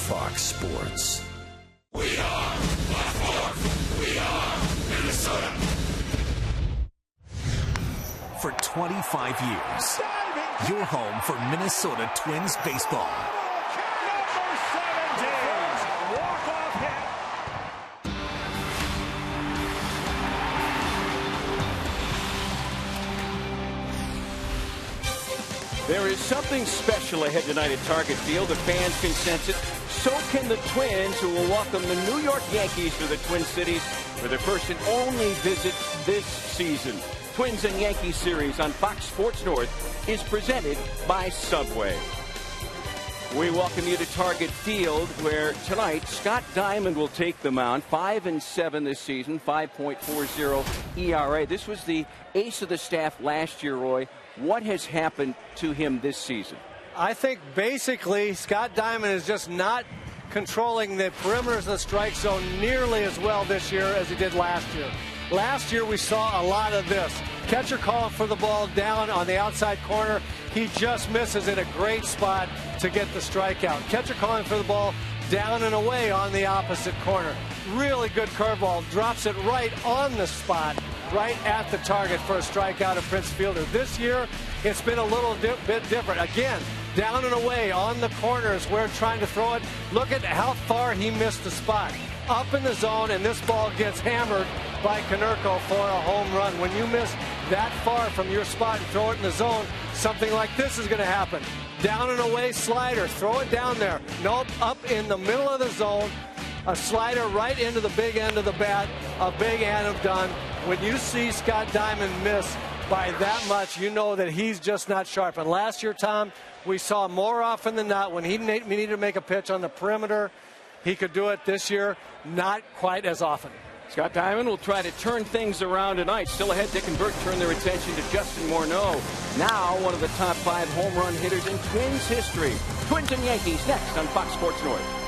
Fox Sports. We are Fox. We are Minnesota. For 25 years, your home for Minnesota Twins baseball. There is something special ahead tonight at Target Field. The fans can sense it. So can the Twins, who will welcome the New York Yankees to the Twin Cities for their first and only visit this season. Twins and Yankees series on Fox Sports North is presented by Subway. We welcome you to Target Field, where tonight Scott Diamond will take the mound. 5-7 this season, 5.40 ERA. This was the ace of the staff last year, Roy. What has happened to him this season? I think basically Scott Diamond is just not controlling the perimeters of the strike zone nearly as well this year as he did last year. Last year we saw a lot of this. Catcher calling for the ball down on the outside corner. He just misses in a great spot to get the strikeout. Catcher calling for the ball down and away on the opposite corner. Really good curveball. Drops it right on the spot, right at the target for a strikeout of Prince Fielder. This year, it's been a little bit different. Again, down and away on the corners where trying to throw it. Look at how far he missed the spot. Up in the zone, and this ball gets hammered by Canó for a home run. When you miss that far from your spot and throw it in the zone, something like this is going to happen. Down and away slider, throw it down there. Nope, up in the middle of the zone. A slider right into the big end of the bat, a big and done. When you see Scott Diamond miss by that much, you know that he's just not sharp. And last year, Tom, we saw more often than not when he needed to make a pitch on the perimeter, he could do it. This year, not quite as often. Scott Diamond will try to turn things around tonight. Still ahead, Dick and Bert turn their attention to Justin Morneau. Now one of the top 5 home run hitters in Twins history. Twins and Yankees next on Fox Sports North.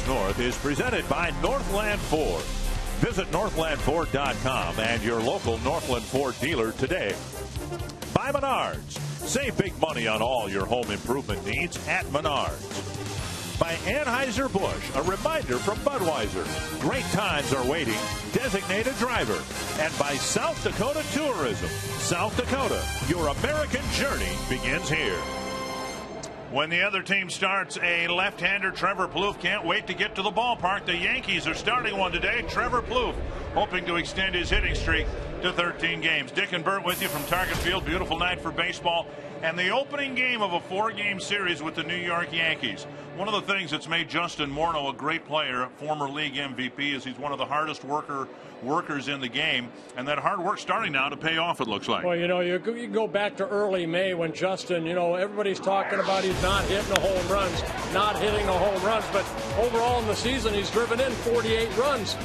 North is presented by Northland Ford. Visit NorthlandFord.com and your local Northland Ford dealer today. By Menards. Save big money on all your home improvement needs at Menards. By Anheuser-Busch, a reminder from Budweiser. Great times are waiting. Designate a driver. And by South Dakota Tourism. South Dakota, your American journey begins here. When the other team starts a left-hander, Trevor Plouffe can't wait to get to the ballpark. The Yankees are starting one today. Trevor Plouffe hoping to extend his hitting streak to 13 games. Dick and Bert with you from Target Field. Beautiful night for baseball. And the opening game of a 4-game series with the New York Yankees. One of the things that's made Justin Morneau a great player, former league MVP, is he's one of the hardest workers in the game. And that hard work starting now to pay off, it looks like. Well, you can go back to early May when Justin, everybody's talking about he's not hitting the home runs, not hitting the home runs. But overall in the season, he's driven in 48 runs.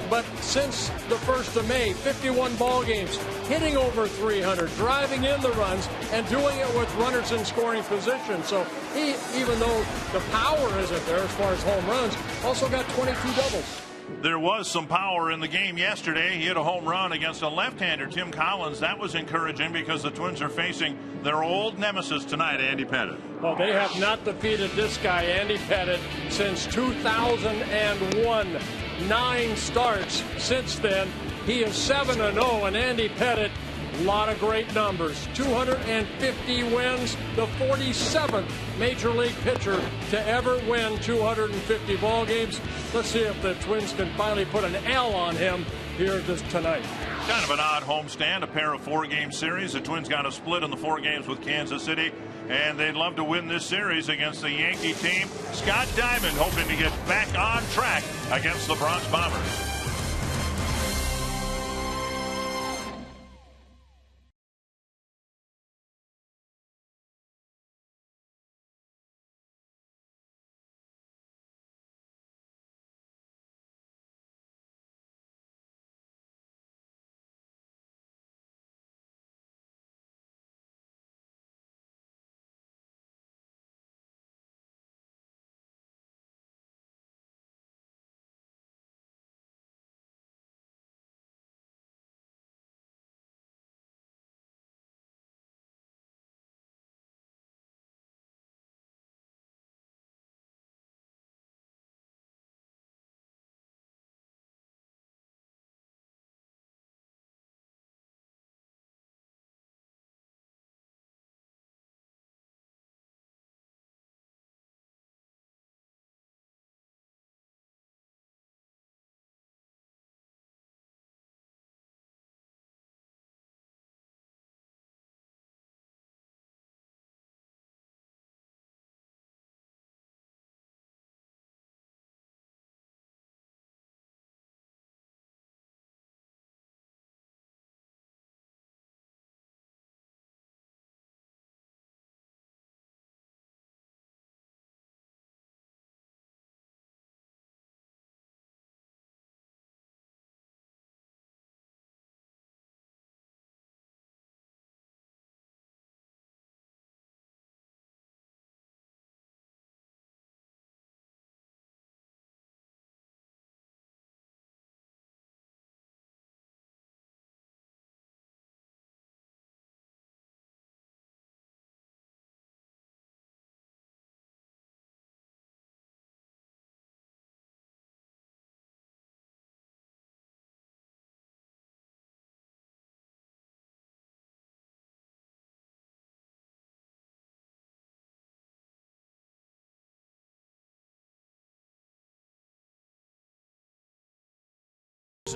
But since the 1st of May, 51 ball games, hitting over 300, driving in the runs, and doing it with runners in scoring position. So he, even though the power isn't there as far as home runs, also got 22 doubles. There was some power in the game yesterday. He hit a home run against a left-hander, Tim Collins. That was encouraging because the Twins are facing their old nemesis tonight, Andy Pettitte. Well, they have not defeated this guy, Andy Pettitte, since 2001. 9 starts since then. He is 7-0, and Andy Pettitte, a lot of great numbers. 250 wins, the 47th Major League pitcher to ever win 250 ball games. Let's see if the Twins can finally put an L on him here tonight. Kind of an odd homestand, a pair of 4-game series. The Twins got a split in the 4 games with Kansas City, and they'd love to win this series against the Yankee team. Scott Diamond hoping to get back on track against the Bronx Bombers.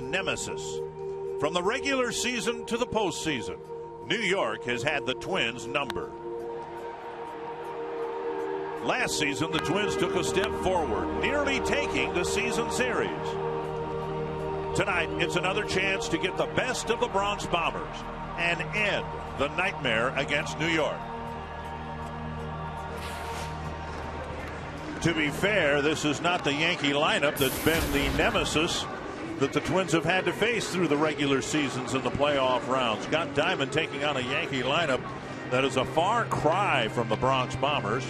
Nemesis. From the regular season to the postseason, New York has had the Twins numbered. Last season, the Twins took a step forward, nearly taking the season series. Tonight, it's another chance to get the best of the Bronx Bombers and end the nightmare against New York. To be fair, this is not the Yankee lineup that's been the nemesis that the Twins have had to face through the regular seasons and the playoff rounds. Scott Diamond taking on a Yankee lineup that is a far cry from the Bronx Bombers.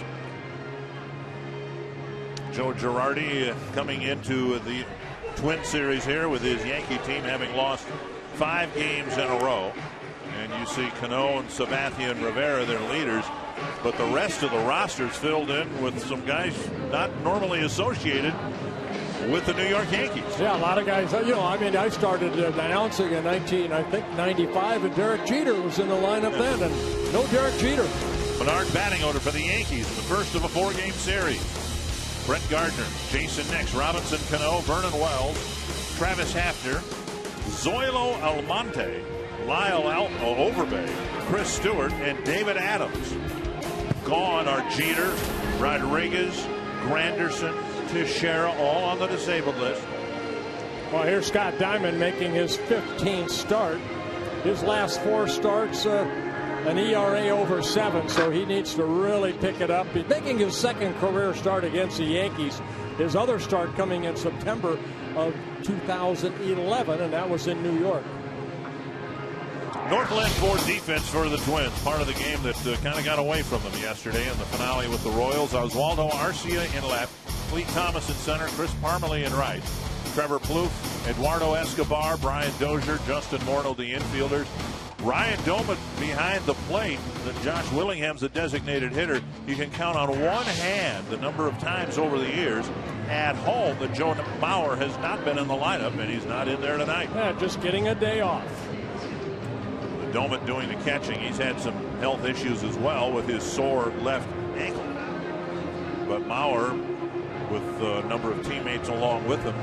Joe Girardi coming into the Twin series here with his Yankee team having lost 5 games in a row. And you see Canó and Sabathia and Rivera, their leaders. But the rest of the roster's filled in with some guys not normally associated with the New York Yankees. Yeah, a lot of guys. You know, I mean, I started announcing in 1995, and Derek Jeter was in the lineup then, and no Derek Jeter. Menard batting order for the Yankees in the first of a 4-game series. Brett Gardner, Jason Nix, Robinson Cano, Vernon Wells, Travis Hafner, Zoilo Almonte, Lyle Overbay, Chris Stewart, and David Adams. Gone are Jeter, Rodriguez, Granderson, Teixeira, all on the disabled list. Well, here's Scott Diamond making his 15th start. His last 4 starts, an ERA over 7, so he needs to really pick it up. He's making his 2nd career start against the Yankees. His other start coming in September of 2011, and that was in New York. Northland Ford defense for the Twins. Part of the game that kind of got away from them yesterday in the finale with the Royals. Oswaldo Arcia in left, Clete Thomas in center, Chris Parmalee in right. Trevor Plouffe, Eduardo Escobar, Brian Dozier, Justin Morneau, the infielders. Ryan Doumit behind the plate. Josh Willingham's a designated hitter. You can count on one hand the number of times over the years at home that Joe Mauer has not been in the lineup, and he's not in there tonight. Yeah, just getting a day off. Doumit doing the catching. He's had some health issues as well with his sore left ankle. But Mauer, with a number of teammates along with him,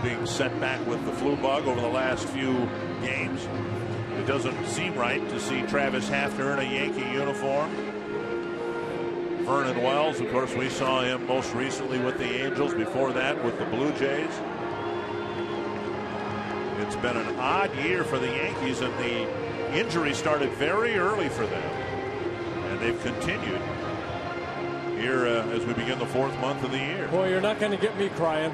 being sent back with the flu bug over the last few games. It doesn't seem right to see Travis Hafner in a Yankee uniform. Vernon Wells, of course, we saw him most recently with the Angels, before that with the Blue Jays. It's been an odd year for the Yankees, and the injury started very early for them. And they've continued here as we begin the 4th month of the year. Boy, you're not going to get me crying.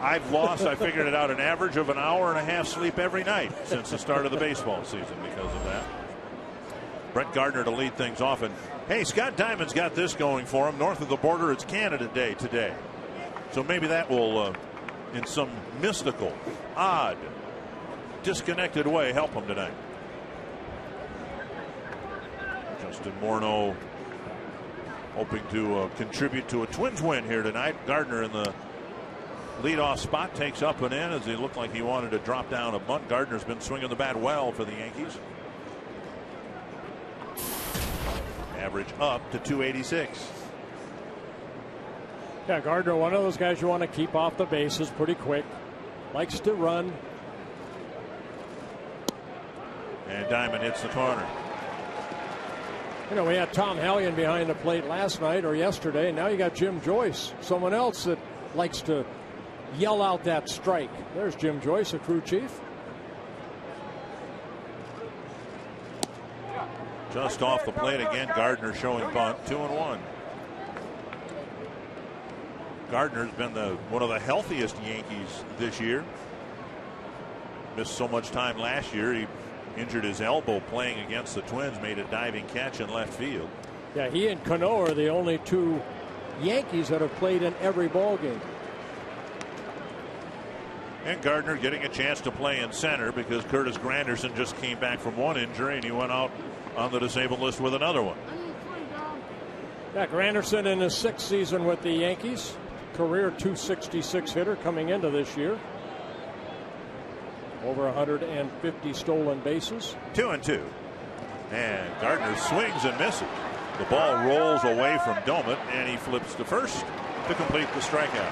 I've lost, I figured it out, an average of an hour and a half sleep every night since the start of the baseball season because of that. Brett Gardner to lead things off. And, hey, Scott Diamond's got this going for him. North of the border, it's Canada Day today. So maybe that will, in some mystical, odd, disconnected way, help him tonight. Justin Morneau hoping to contribute to a Twins win here tonight. Gardner in the leadoff spot, takes up and in as he looked like he wanted to drop down a bunt. Gardner's been swinging the bat well for the Yankees. Average up to 286. Yeah, Gardner, one of those guys you want to keep off the bases pretty quick. Likes to run. And Diamond hits the corner. You know, we had Tom Hallion behind the plate last night or yesterday, and now you got Jim Joyce, someone else that likes to yell out that strike. There's Jim Joyce, a crew chief. Just off the plate again. Gardner showing bunt. 2-1. Gardner's been one of the healthiest Yankees this year. Missed so much time last year. He injured his elbow playing against the Twins. Made a diving catch in left field. Yeah, he and Canó are the only 2 Yankees that have played in every ball game. And Gardner getting a chance to play in center because Curtis Granderson just came back from one injury and he went out on the disabled list with another one. Yeah, Granderson in his 6th season with the Yankees. Career .266 hitter coming into this year. Over 150 stolen bases. 2-2. And Gardner swings and misses. The ball rolls away from Doumit and he flips to first to complete the strikeout.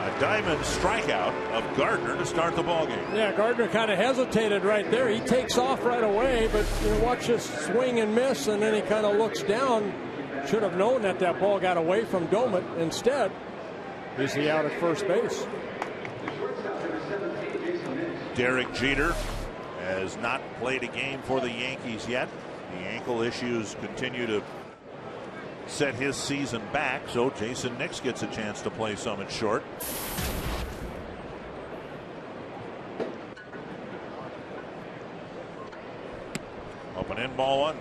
A diamond strikeout of Gardner to start the ball game. Yeah, Gardner kind of hesitated right there. He takes off right away, but you watch this swing and miss, and then he kind of looks down. Should have known that ball got away from Doumit. Instead, he's the out at first base. Derek Jeter has not played a game for the Yankees yet. The ankle issues continue to set his season back, so Jason Nix gets a chance to play some at short. Up and in, ball 1.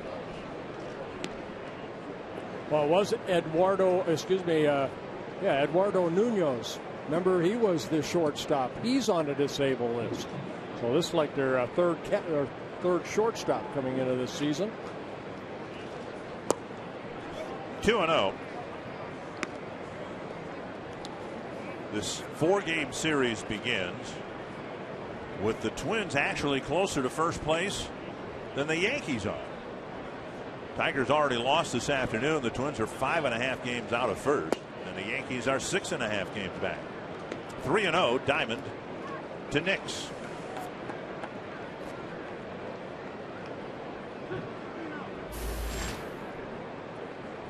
Well, it was Yeah, Eduardo Nunez. Remember, he was the shortstop. He's on the disabled list. So this is like their third shortstop coming into this season. 2-0. This 4-game series begins with the Twins actually closer to first place than the Yankees are. Tigers already lost this afternoon. The Twins are 5.5 games out of first, and the Yankees are 6.5 games back. 3-0, Diamond to Nix.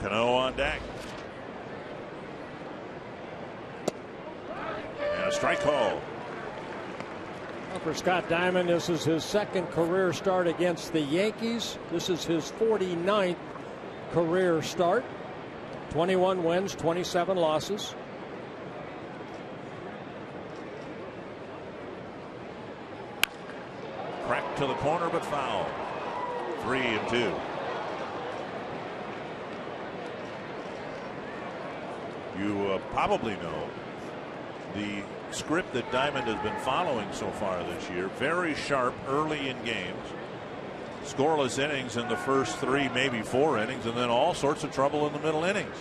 Canó on deck. And a strike call. Well, for Scott Diamond, this is his second career start against the Yankees. This is his 49th career start. 21 wins, 27 losses. Cracked to the corner, but foul. 3-2. You probably know the script that Diamond has been following so far this year. Very sharp early in games. Scoreless innings in the first 3, maybe 4 innings, and then all sorts of trouble in the middle innings.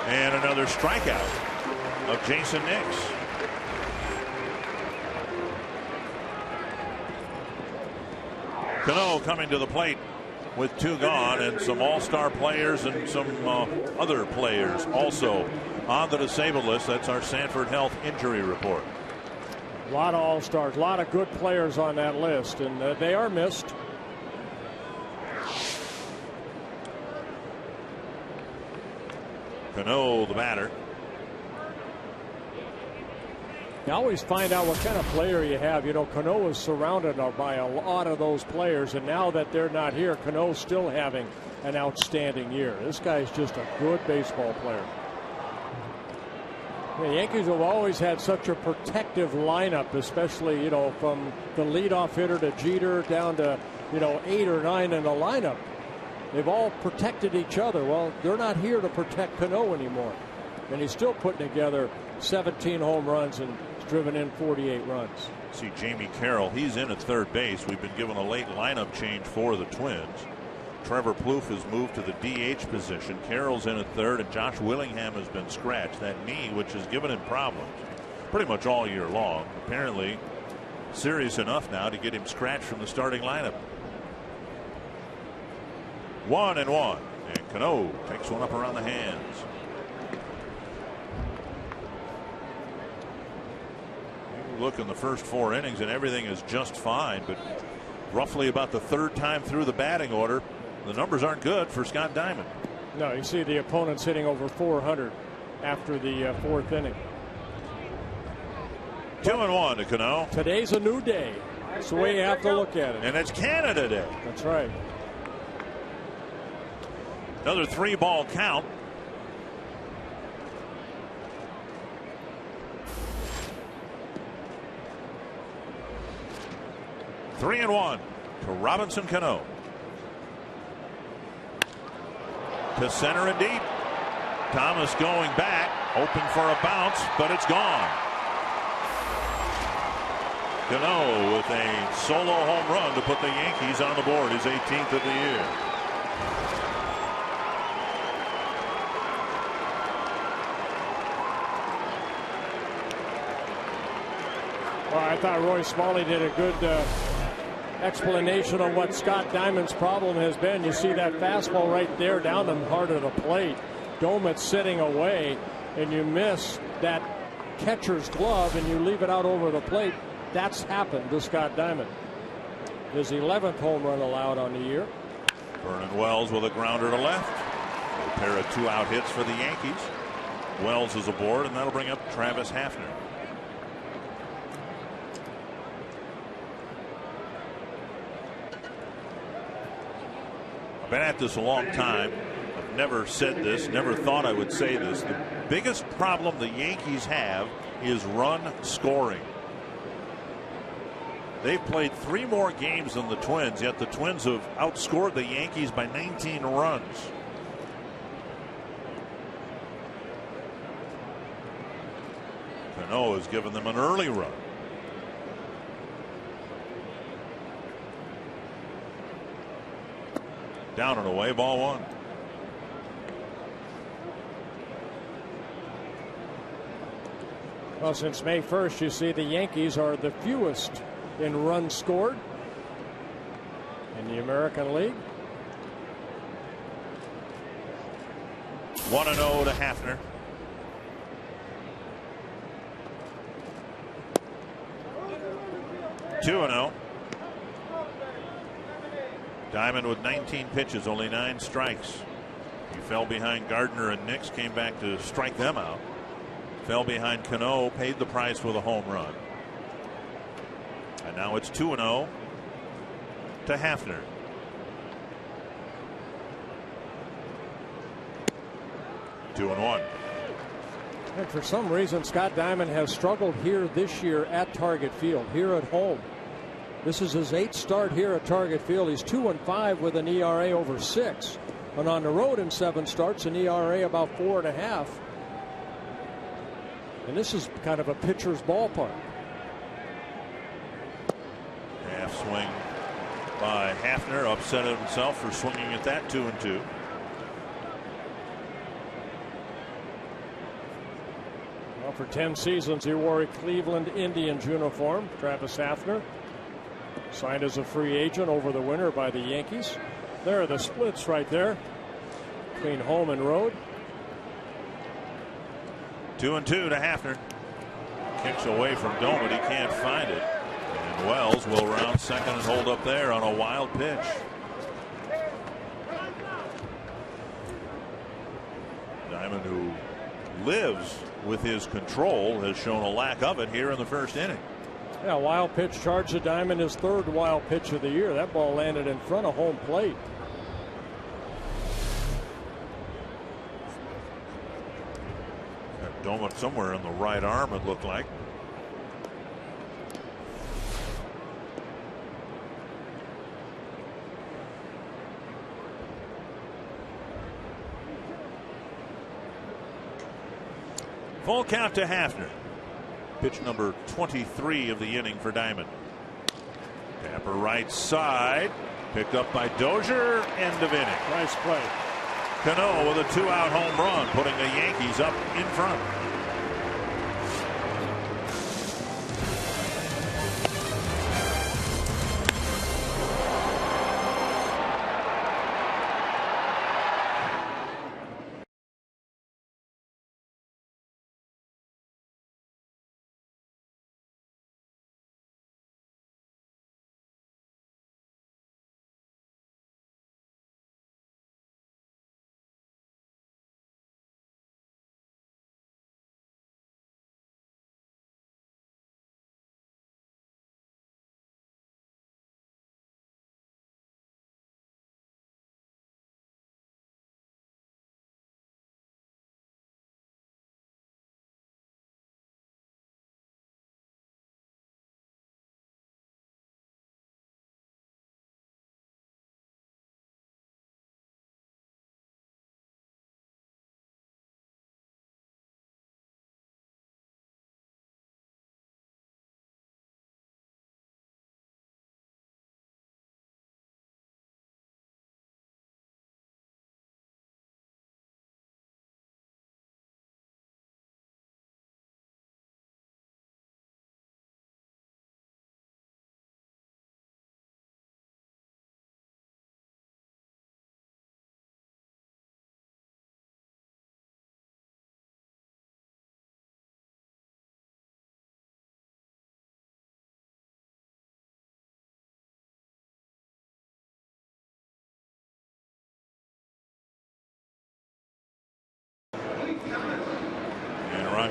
And another strikeout of Jason Nix. Canó coming to the plate with 2 gone, and some all-star players and some other players also on the disabled list. That's our Sanford Health injury report. A lot of all-stars, a lot of good players on that list, and they are missed. Canó, the batter. You always find out what kind of player you have. You know, Canó is surrounded by a lot of those players, and now that they're not here, Canó's still having an outstanding year. This guy's just a good baseball player. The Yankees have always had such a protective lineup, especially, you know, from the leadoff hitter to Jeter down to, you know, 8 or 9 in the lineup. They've all protected each other. Well, they're not here to protect Canó anymore. And he's still putting together 17 home runs and driven in 48 runs. See Jamie Carroll, he's in at third base. We've been given a late lineup change for the Twins. Trevor Plouffe has moved to the DH position. Carroll's in at third, and Josh Willingham has been scratched. That knee, which has given him problems pretty much all year long, apparently serious enough now to get him scratched from the starting lineup. 1-1, and Canó takes one up around the hands. Look in the first 4 innings and everything is just fine, but roughly about the 3rd time through the batting order, the numbers aren't good for Scott Diamond. No, you see the opponents hitting over 400 after the 4th inning. 2-1 to Canó. Today's a new day. That's the way you have to look at it. And it's Canada Day. That's right. Another 3-ball count. Three and 1 to Robinson Canó. To center and deep. Thomas going back, hoping for a bounce, but it's gone. Canó with a solo home run to put the Yankees on the board, his 18th of the year. Well, I thought Roy Smalley did a good explanation of what Scott Diamond's problem has been. You see that fastball right there down the heart of the plate. Domit's sitting away, and you miss that catcher's glove and you leave it out over the plate. That's happened to Scott Diamond. His 11th home run allowed on the year. Vernon Wells with a grounder to left. A pair of 2-out hits for the Yankees. Wells is aboard, and that'll bring up Travis Hafner. I've been at this a long time. I've never said this, never thought I would say this. The biggest problem the Yankees have is run scoring. They've played 3 more games than the Twins, yet the Twins have outscored the Yankees by 19 runs. Canó has given them an early run. Down and away, ball 1. Well, since May 1st, you see the Yankees are the fewest in runs scored in the American League. 1-0 to Hafner. Two 2-0. Diamond with 19 pitches, only 9 strikes. He fell behind Gardner and Nix, came back to strike them out. Fell behind Canó, paid the price with a home run. And now it's 2-0 to Hafner. Two and 1. And for some reason, Scott Diamond has struggled here this year at Target Field, here at home. This is his 8th start here at Target Field. He's 2-5 with an ERA over 6. And on the road in 7 starts, an ERA about 4.5. And this is kind of a pitcher's ballpark. Half swing by Hafner, upset himself for swinging at that. 2-2. Well, for 10 seasons, he wore a Cleveland Indians uniform. Travis Hafner signed as a free agent over the winter by the Yankees. There are the splits right there between home and road. 2-2 to Hafner. Kicks away from Dome, but he can't find it. And Wells will round second and hold up there on a wild pitch. Diamond, who lives with his control, has shown a lack of it here in the first inning. Yeah, wild pitch charged to Diamond, his 3rd wild pitch of the year. That ball landed in front of home plate. Dome somewhere in the right arm, it looked like. Full count to Hafner. Pitch number 23 of the inning for Diamond. Tapper right side. Picked up by Dozier. End of inning. Nice play. Canó with a 2-out home run, putting the Yankees up in front.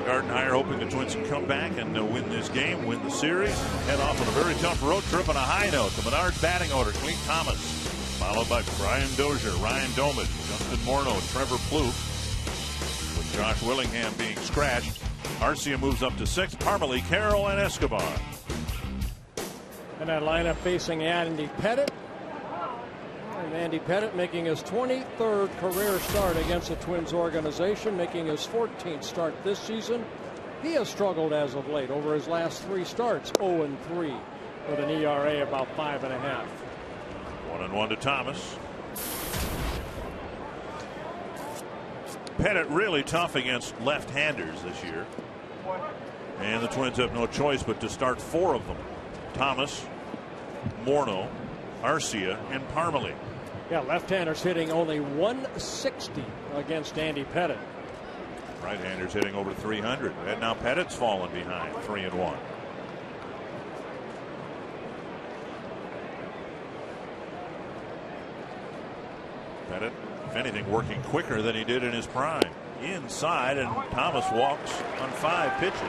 Gardenhire hoping the Twins can come back and win this game, win the series, head off on a very tough road trip on a high note. The Menards batting order: Clete Thomas, followed by Brian Dozier, Ryan Domich, Justin Morneau, Trevor Plouffe, with Josh Willingham being scratched. Arcia moves up to 6th, Parmalee, Carroll, and Escobar. And that lineup facing Andy Pettitte. And Andy Pettitte making his 23rd career start against the Twins organization, making his 14th start this season. He has struggled as of late. Over his last 3 starts, 0-3 with an ERA about 5.5. 1-1 to Thomas. Pettitte really tough against left-handers this year. And the Twins have no choice but to start 4 of them. Thomas, Morneau, Arcia, and Parmalee. Yeah, left-handers hitting only 160 against Andy Pettitte. Right-handers hitting over 300. And now Pettitte's fallen behind, 3-1. Pettitte, if anything, working quicker than he did in his prime. Inside, and Thomas walks on 5 pitches.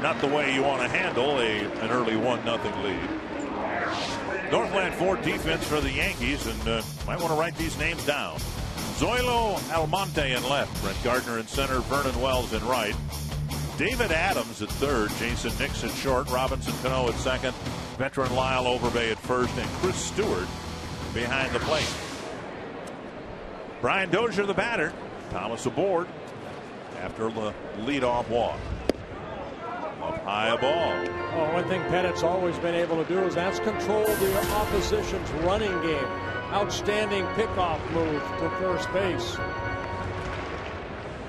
Not the way you want to handle an early 1-0 lead. Northland Ford defense for the Yankees, and might want to write these names down. Zoilo Almonte in left, Brent Gardner in center, Vernon Wells in right, David Adams at third, Jason Nix at short, Robinson Canó at second, veteran Lyle Overbay at first, and Chris Stewart behind the plate. Brian Dozier the batter. Thomas aboard after the leadoff walk. Up high a ball. Oh, one thing Pettitte's always been able to do is that's control the opposition's running game. Outstanding pickoff move to first base.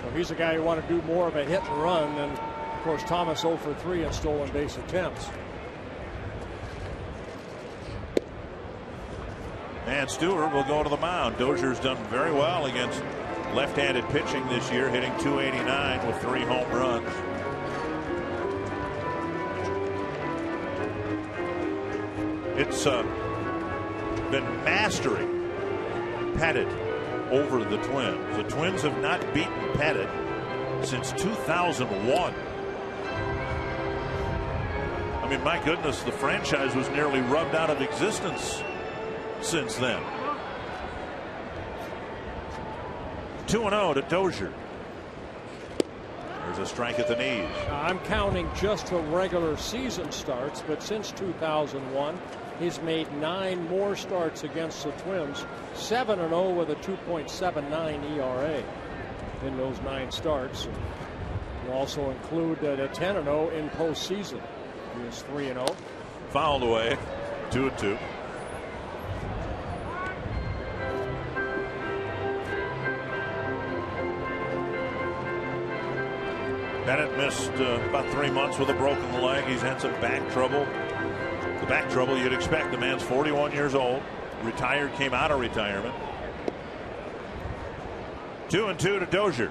So he's a guy who want to do more of a hit and run than, of course, Thomas 0 for 3 in stolen base attempts. And Stewart will go to the mound. Dozier's done very well against left-handed pitching this year, hitting .289 with 3 home runs. It's been mastering Pettitte over the Twins. The Twins have not beaten Pettitte since 2001. I mean, my goodness, the franchise was nearly rubbed out of existence since then. 2-0 to Dozier. There's a strike at the knees. I'm counting just the regular season starts, but since 2001, he's made 9 more starts against the Twins. 7-0 with a 2.79 ERA in those 9 starts. We'll also include a 10-0 in postseason. He is 3-0. Fouled away. 2-2. Pettitte missed about 3 months with a broken leg. He's had some back trouble. The back trouble you'd expect. The man's 41 years old. Retired, came out of retirement. 2-2 to Dozier.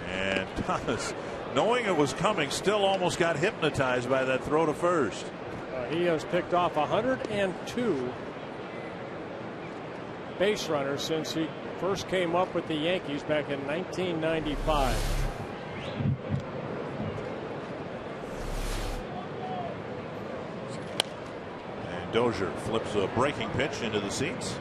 And Thomas, knowing it was coming, still almost got hypnotized by that throw to first. He has picked off 102 base runners since he first came up with the Yankees back in 1995. Dozier flips a breaking pitch into the seats.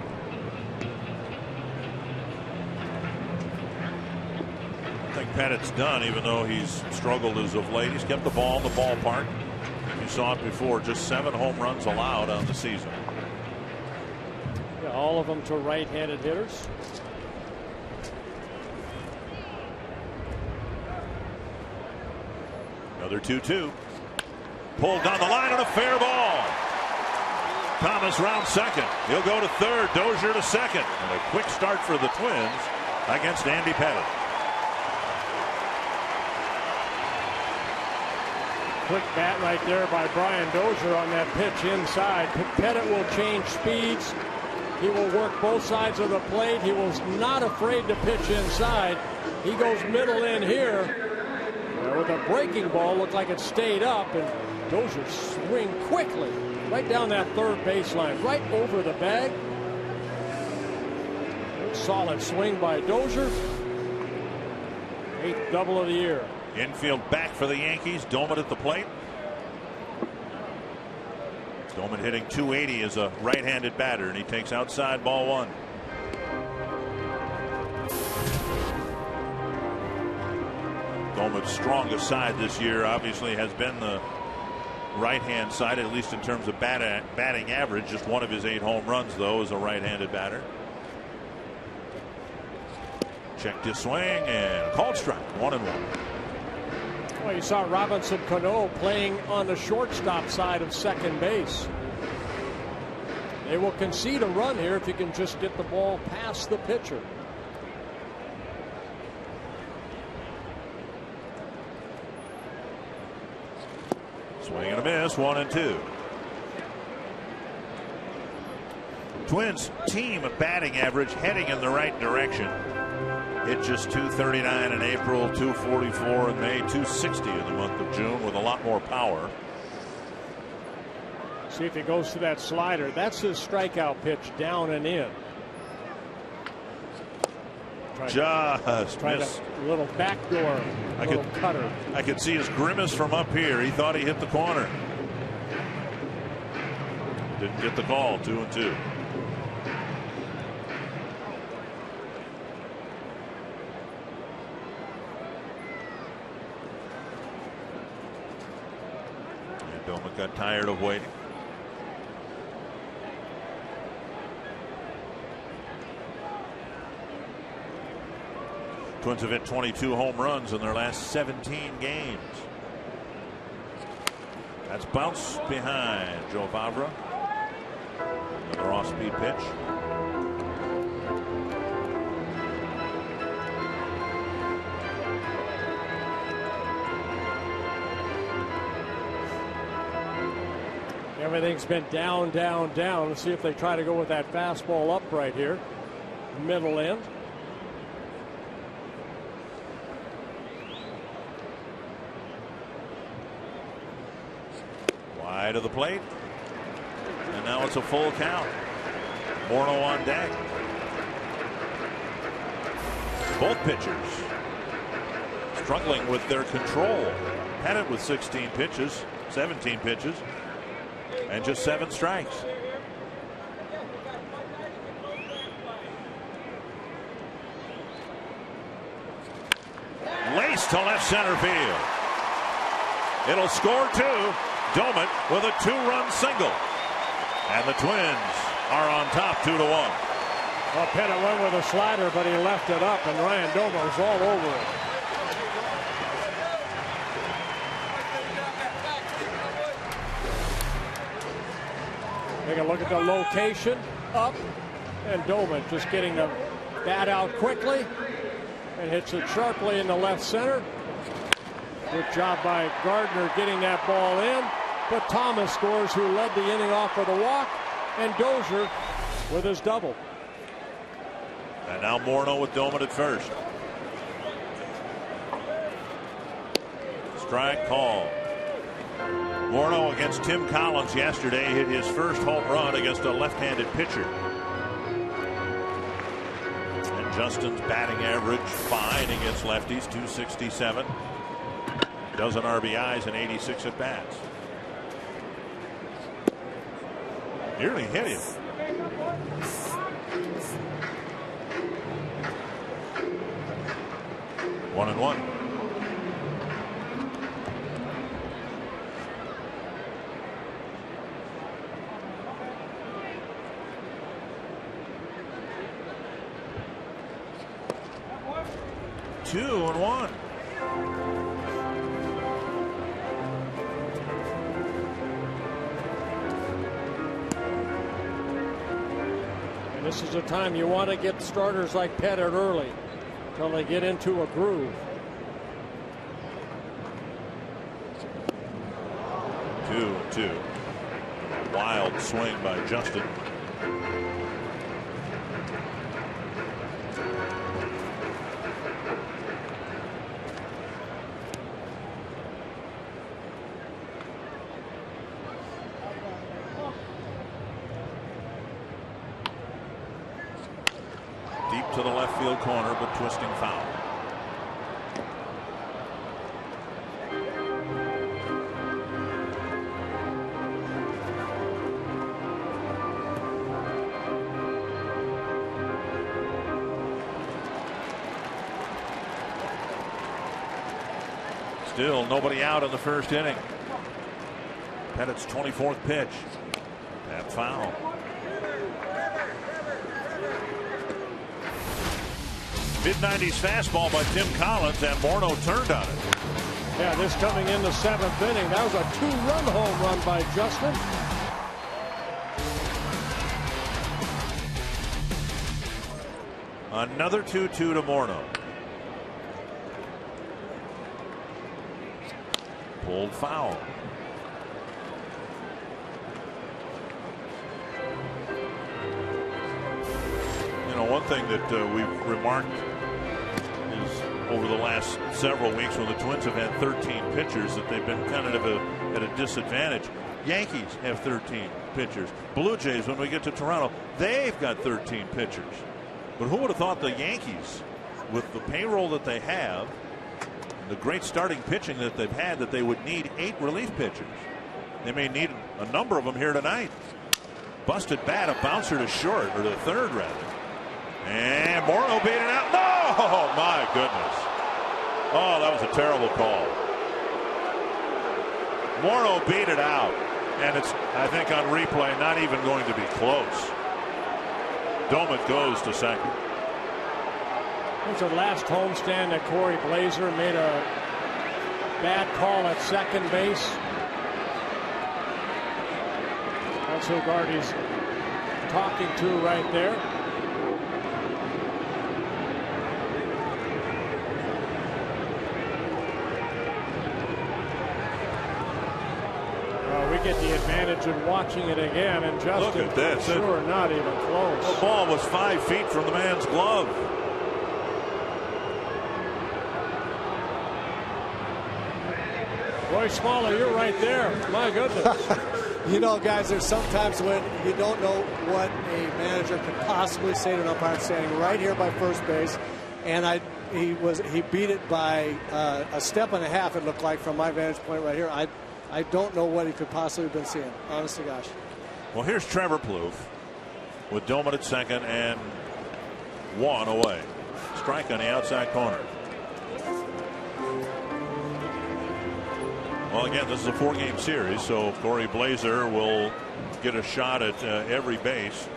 I think Pettitte's done, even though he's struggled as of late. He's kept the ball in the ballpark. You saw it before, just 7 home runs allowed on the season. Yeah, all of them to right-handed hitters. Another 2-2. Pulled down the line on a fair ball. Thomas round second. He'll go to third. Dozier to second. And a quick start for the Twins against Andy Pettitte. Quick bat right there by Brian Dozier on that pitch inside. Pettitte will change speeds. He will work both sides of the plate. He was not afraid to pitch inside. He goes middle in here. With a breaking ball, looked like it stayed up, and Dozier swing quickly right down that third baseline, right over the bag. Solid swing by Dozier. 8th double of the year. Infield back for the Yankees. Doman at the plate. Doman hitting .280 as a right-handed batter, and he takes outside ball 1. Domit's strongest side this year obviously has been the right-hand side, at least in terms of batting average. Just one of his 8 home runs, though, is a right-handed batter. Checked his swing and called strike. 1-1. Well, you saw Robinson Canó playing on the shortstop side of second base. They will concede a run here if you can just get the ball past the pitcher. Swing and a miss. 1-2. Twins team batting average heading in the right direction. Hit just .239 in April, .244 in May, .260 in the month of June, with a lot more power. See if he goes to that slider. That's his strikeout pitch, down and in. Just missed. A little backdoor, cutter. I could see his grimace from up here. He thought he hit the corner. Didn't get the call. 2-2. Domit got tired of waiting. Twins have hit 22 home runs in their last 17 games. That's bounced behind Joe Favre. Another off-speed pitch. Everything's been down, down, down. Let's see if they try to go with that fastball up right here. Middle end. Wide of the plate. And now it's a full count. Morneau on deck. Both pitchers struggling with their control. Pettit with 16 pitches, 17 pitches. And just 7 strikes. Laced to left center field. It'll score 2. Domit with a 2-run single. And the Twins are on top 2-1. Well, Pettit went with a slider, but he left it up, and Ryan Domo was all over it. Take a look at the location, up, and Domit just getting the bat out quickly and hits it sharply in the left center. Good job by Gardner getting that ball in, but Thomas scores, who led the inning off with a walk, and Dozier with his double. And now Morneau with Domit at first. Strike call. Morneau against Tim Collins yesterday hit his first home run against a left-handed pitcher. And Justin's batting average fine against lefties, .267. Dozen RBIs and 86 at bats. Nearly hit him. One and one. Two and one. And this is a time you want to get starters like Pettit early until they get into a groove. 2-2. Wild swing by Justin. Deep to the left field corner, but twisting foul. Still nobody out in the first inning. Pettit's 24th pitch. That foul. Mid-90s fastball by Tim Collins, and Morneau turned on it. Yeah, this coming in the 7th inning. That was a 2-run home run by Justin. Another 2-2 to Morneau. Pulled foul. You know, one thing that we've remarked is over the last several weeks when the Twins have had 13 pitchers that they've been kind of at a disadvantage. Yankees have 13 pitchers. Blue Jays, when we get to Toronto, they've got 13 pitchers. But who would have thought the Yankees, with the payroll that they have, the great starting pitching that they've had, that they would need 8 relief pitchers. They may need a number of them here tonight. Busted bat, a bouncer to short, or to third rather. And Morneau beat it out. No! Oh, my goodness. Oh, that was a terrible call. Morneau beat it out. And it's, I think on replay, not even going to be close. Domit goes to second. It was the last homestand that Corey Blazer made a bad call at second base. That's who Gardy's talking to right there. We get the advantage of watching it again, and Justin, look at this. Sure, not even close. The ball was 5 feet from the man's glove. Roy Smalley, you're right there. My goodness. You know, guys, there's sometimes when you don't know what a manager could possibly say to an umpire standing right here by first base, and he beat it by a step and a half, it looked like, from my vantage point right here. I don't know what he could possibly have been seeing, honest to gosh. Well, here's Trevor Plouffe with Domit at second and 1 away. Strike on the outside corner. Well, again, this is a 4-game series, so Corey Blazer will get a shot at every base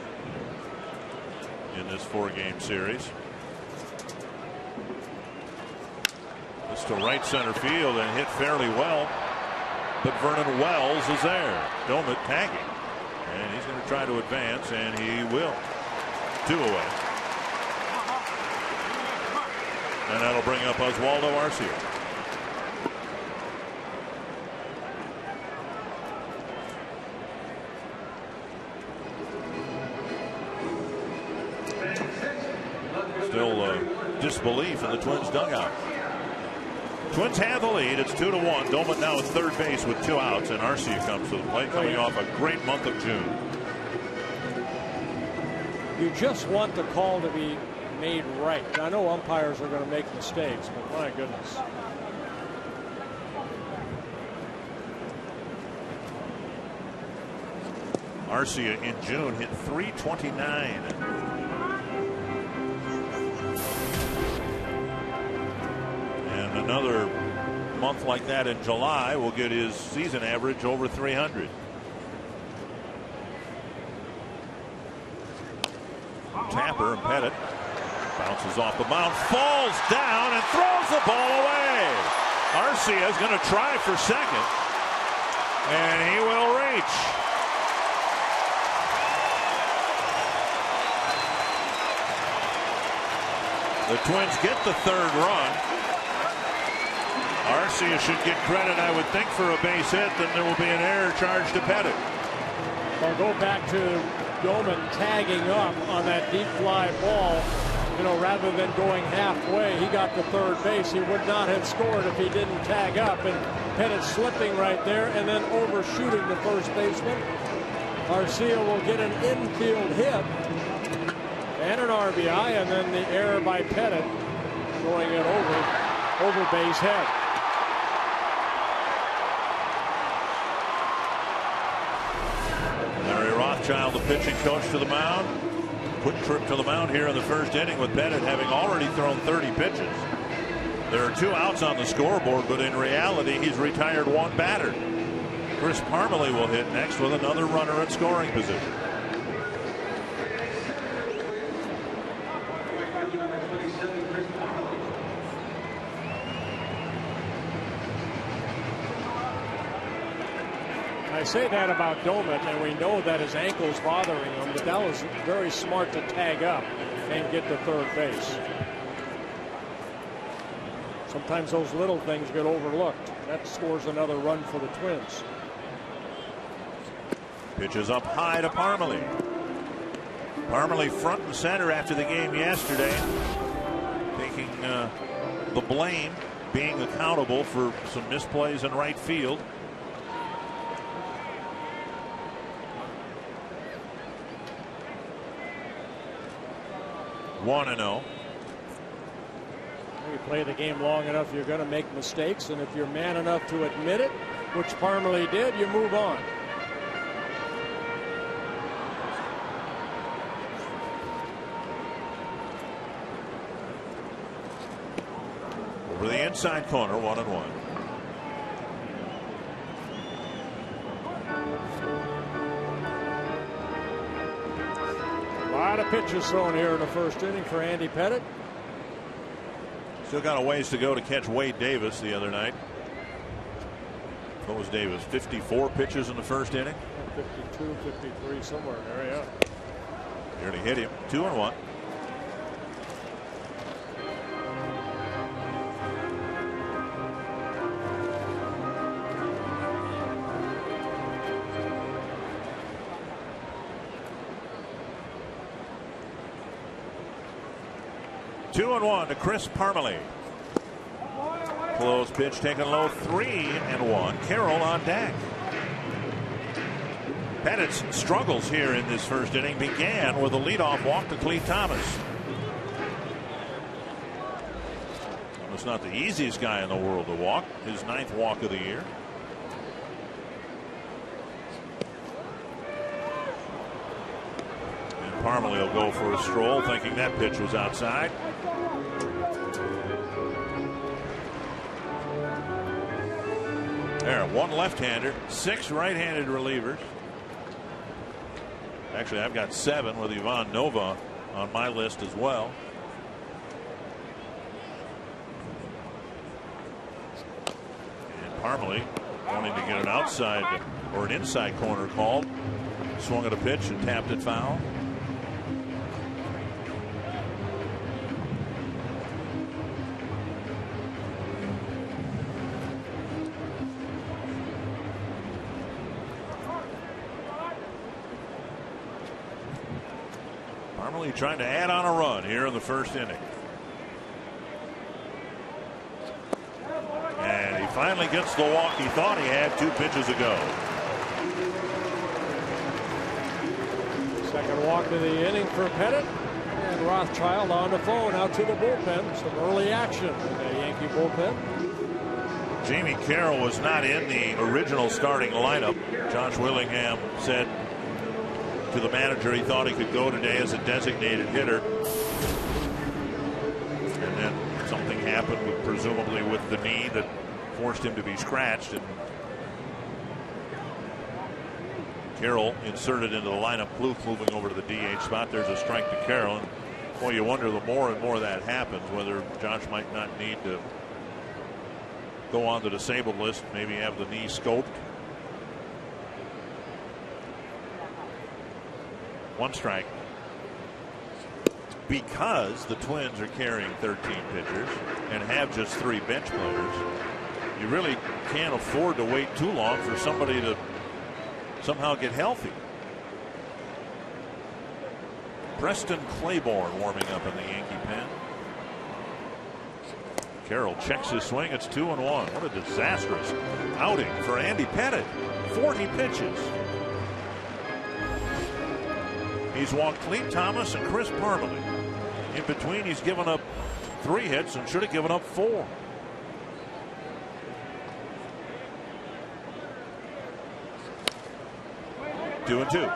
in this 4-game series. This to right center field and hit fairly well. But Vernon Wells is there. Domit tagging. And he's going to try to advance, and he will. 2 away. And that'll bring up Oswaldo Arcia. Still disbelief in the Twins dugout. Twins have the lead. It's 2-1. Domit now at third base with 2 outs, and Arcia comes to the plate, coming off a great month of June. You just want the call to be made right. I know umpires are going to make mistakes, but my goodness. Arcia in June hit .329. And another month like that in July will get his season average over 300. Tapper and Pettit bounces off the mound, falls down, and throws the ball away. Arcia is going to try for second, and he will reach. The Twins get the third run. Arcia should get credit, I would think, for a base hit. Then there will be an error charge to Pettit. I'll go back to Domit tagging up on that deep fly ball. You know, rather than going halfway, he got to third base. He would not have scored if he didn't tag up. And Pettit slipping right there and then overshooting the first baseman. Arcia will get an infield hit and an RBI, and then the error by Pettit going it over base head. Larry Rothschild, the pitching coach, to the mound. Quick trip to the mound here in the first inning with Pettit having already thrown 30 pitches. There are 2 outs on the scoreboard, but in reality, he's retired 1 batter. Chris Parmelee will hit next with another runner at scoring position. I say that about Domet, and we know that his ankle's bothering him, but that was very smart to tag up and get to third base. Sometimes those little things get overlooked. That scores another run for the Twins. Pitches up high to Parmelee. Parmelee front and center after the game yesterday, taking the blame, being accountable for some misplays in right field. One and 0. You play the game long enough, you're going to make mistakes, and if you're man enough to admit it, which Parmelee did, you move on. Over the inside corner, 1-1. A lot of pitches thrown here in the first inning for Andy Pettitte. Still got a ways to go to catch Wade Davis the other night. What was Davis? 54 pitches in the first inning? 52, 53, somewhere in there, yeah. Nearly hit him. 2-1. Two and 1 to Chris Parmelee. Close pitch taken low, 3-1. Carroll on deck. Pettitte's struggles here in this first inning began with a leadoff walk to Cleve Thomas. Thomas not the easiest guy in the world to walk. His 9th walk of the year. And Parmelee will go for a stroll, thinking that pitch was outside. There, 1 left-hander, 6 right-handed relievers. Actually, I've got 7 with Ivan Nova on my list as well. And Parmelee wanting to get an outside or an inside corner called. Swung at a pitch and tapped it foul. Parmelee trying to add on a run here in the first inning. And he finally gets the walk he thought he had 2 pitches ago. Second walk of the inning for Pettitte. And Rothschild on the phone out to the bullpen. Some early action in the Yankee bullpen. Jamie Carroll was not in the original starting lineup. Josh Willingham said to the manager he thought he could go today as a designated hitter. And then something happened, presumably with the knee, that forced him to be scratched. And Carroll inserted into the lineup. Plouffe moving over to the DH spot. There's a strike to Carroll. And boy, you wonder the more and more that happens whether Josh might not need to go on the disabled list, maybe have the knee scoped. 1 strike. Because the Twins are carrying 13 pitchers and have just 3 bench players, you really can't afford to wait too long for somebody to somehow get healthy. Preston Claiborne warming up in the Yankee pen. Carroll checks his swing. It's 2-1. What a disastrous outing for Andy Pettitte. 40 pitches. He's walked Cleve Thomas and Chris Parmelee. In between, he's given up 3 hits and should have given up 4. Two and 2.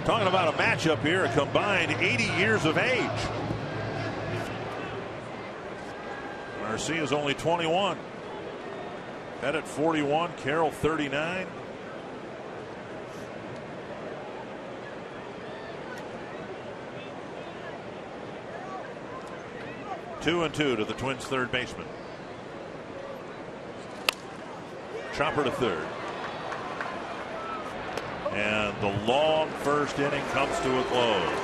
Talking about a matchup here, a combined 80 years of age. Garcia's only 21. Pettit 41, Carroll 39. Two and two to the Twins' third baseman. Chopper to third. And the long first inning comes to a close.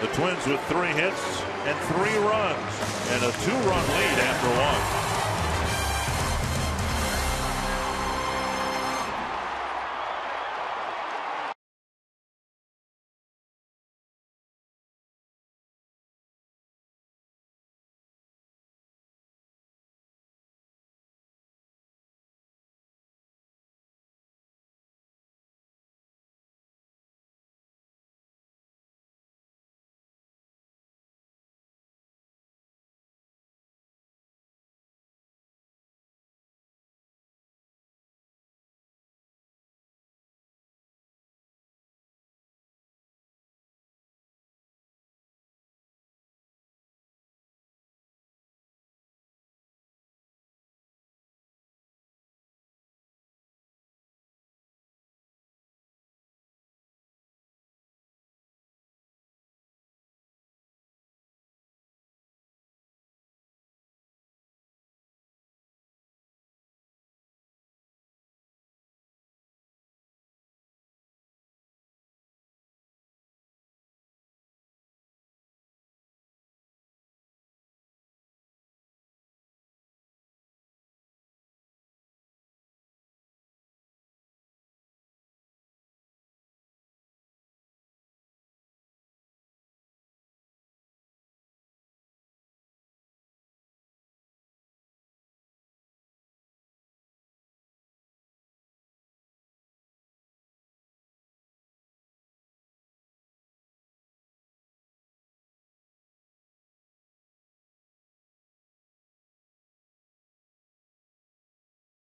The Twins with 3 hits and 3 runs and a 2-run lead after 1.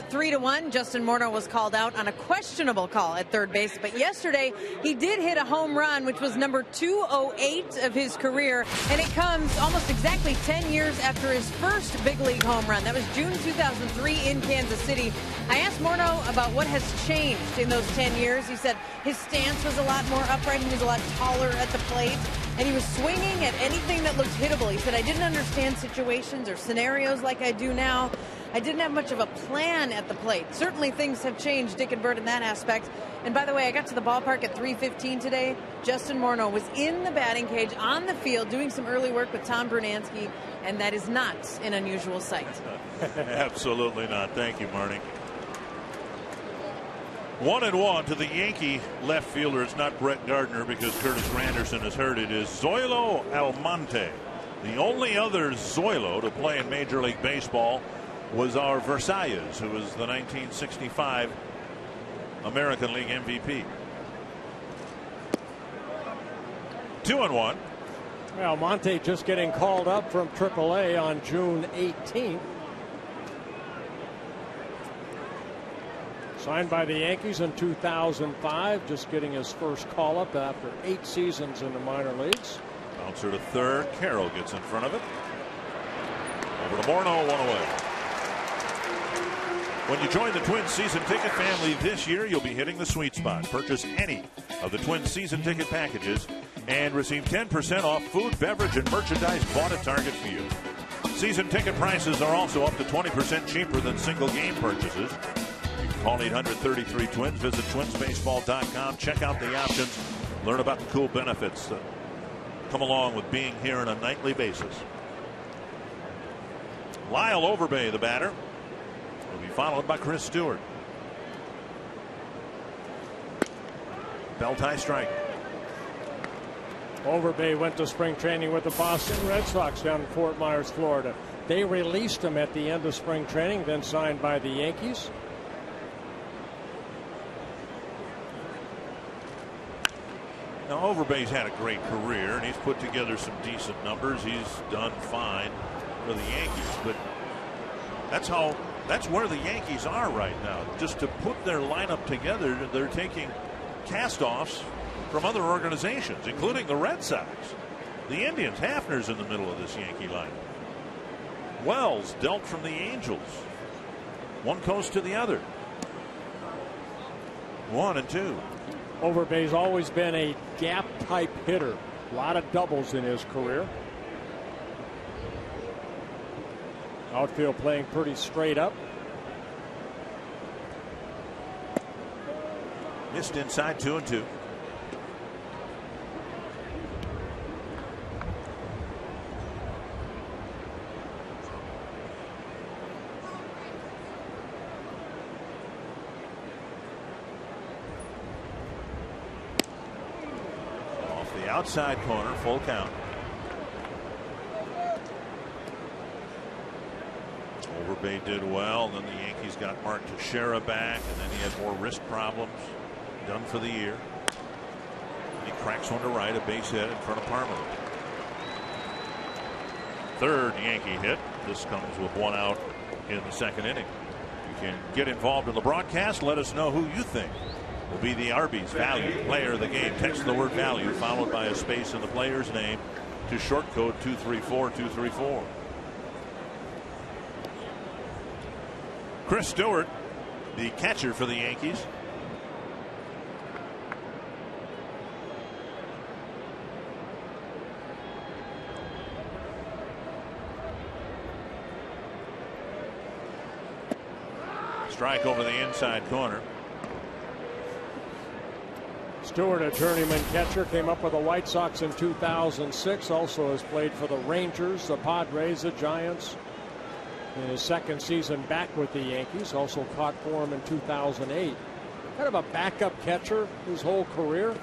Three to one. Justin Morneau was called out on a questionable call at third base, but yesterday he did hit a home run, which was number 208 of his career, and it comes almost exactly 10 years after his first big league home run. That was June 2003 in Kansas City. I asked Morneau about what has changed in those 10 years. He said his stance was a lot more upright. He was a lot taller at the plate, and he was swinging at anything that looked hittable. He said, I didn't understand situations or scenarios like I do now. I didn't have much of a plan at the plate. Certainly things have changed, Dick and Bert, in that aspect. And by the way, I got to the ballpark at 3:15 today. Justin Morneau was in the batting cage on the field doing some early work with Tom Brunansky, and that is not an unusual sight. Absolutely not. Thank you, Marnie. 1-1 to the Yankee left fielder. It's not Brett Gardner because Curtis Granderson is hurt. It is Zoilo Almonte. The only other Zoilo to play in Major League Baseball was our Versailles, who was the 1965 American League MVP. 2-1. Well, Monte just getting called up from AAA on June 18th. Signed by the Yankees in 2005, just getting his first call up after 8 seasons in the minor leagues. Bouncer to third. Carroll gets in front of it. Over to Morneau, 1 away. When you join the Twins season ticket family this year, you'll be hitting the sweet spot. Purchase any of the Twins season ticket packages and receive 10% off food, beverage, and merchandise bought at Target for you. Season ticket prices are also up to 20% cheaper than single game purchases. You can call 833-TWINS, visit twinsbaseball.com, check out the options, learn about the cool benefits that come along with being here on a nightly basis. Lyle Overbay, the batter, will be followed by Chris Stewart. Belt high strike. Overbay went to spring training with the Boston Red Sox down in Fort Myers, Florida. They released him at the end of spring training, then signed by the Yankees. Now, Overbay's had a great career, and he's put together some decent numbers. He's done fine for the Yankees, but that's where the Yankees are right now. Just to put their lineup together, they're taking cast-offs from other organizations, including the Red Sox, the Indians. Hafner's in the middle of this Yankee lineup. Wells dealt from the Angels. One coast to the other. 1-2. Overbay's always been a gap type hitter. A lot of doubles in his career. Outfield playing pretty straight up. Missed inside, 2-2. Off the outside corner, full count. Overbay did well, then the Yankees got Mark Teixeira back, and then he had more wrist problems. Done for the year. And he cracks one to right, a base hit in front of Parma. Third Yankee hit. This comes with one out in the second inning. You can get involved in the broadcast. Let us know who you think will be the Arby's value player of the game. Text the word value followed by a space in the player's name to short code 234234. Chris Stewart, the catcher for the Yankees. Strike over the inside corner. Stewart, a journeyman catcher, came up with the White Sox in 2006. Also has played for the Rangers, the Padres, the Giants. In his second season back with the Yankees, also caught for him in 2008. Kind of a backup catcher his whole career.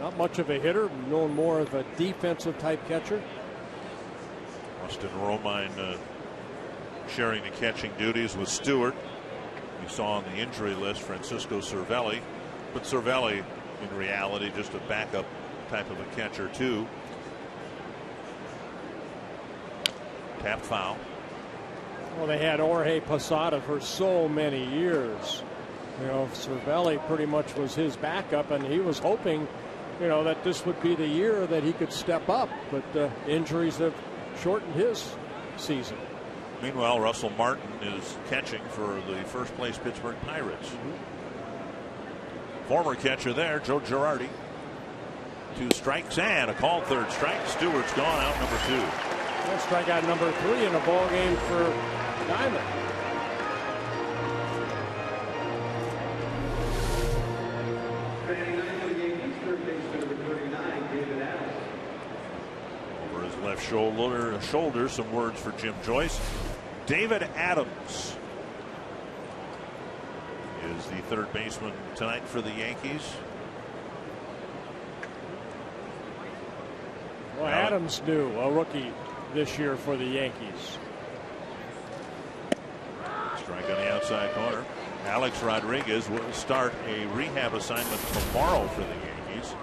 Not much of a hitter, known more of a defensive type catcher. Austin Romine sharing the catching duties with Stewart. We saw on the injury list Francisco Cervelli, but Cervelli in reality just a backup type of a catcher too. Tapped foul. Well, they had Jorge Posada for so many years. You know, Cervelli pretty much was his backup, and he was hoping, you know, that this would be the year that he could step up. But injuries have shortened his season. Meanwhile, Russell Martin is catching for the first place Pittsburgh Pirates. Former catcher there, Joe Girardi. 2 strikes and a called third strike. Stewart's gone out, number 2. Well, strikeout number 3 in a ball game for Diamond. Over his left shoulder, some words for Jim Joyce. David Adams is the third baseman tonight for the Yankees. Well, Adams new, a rookie this year for the Yankees. Strike on the outside corner. Alex Rodriguez will start a rehab assignment tomorrow for the Yankees.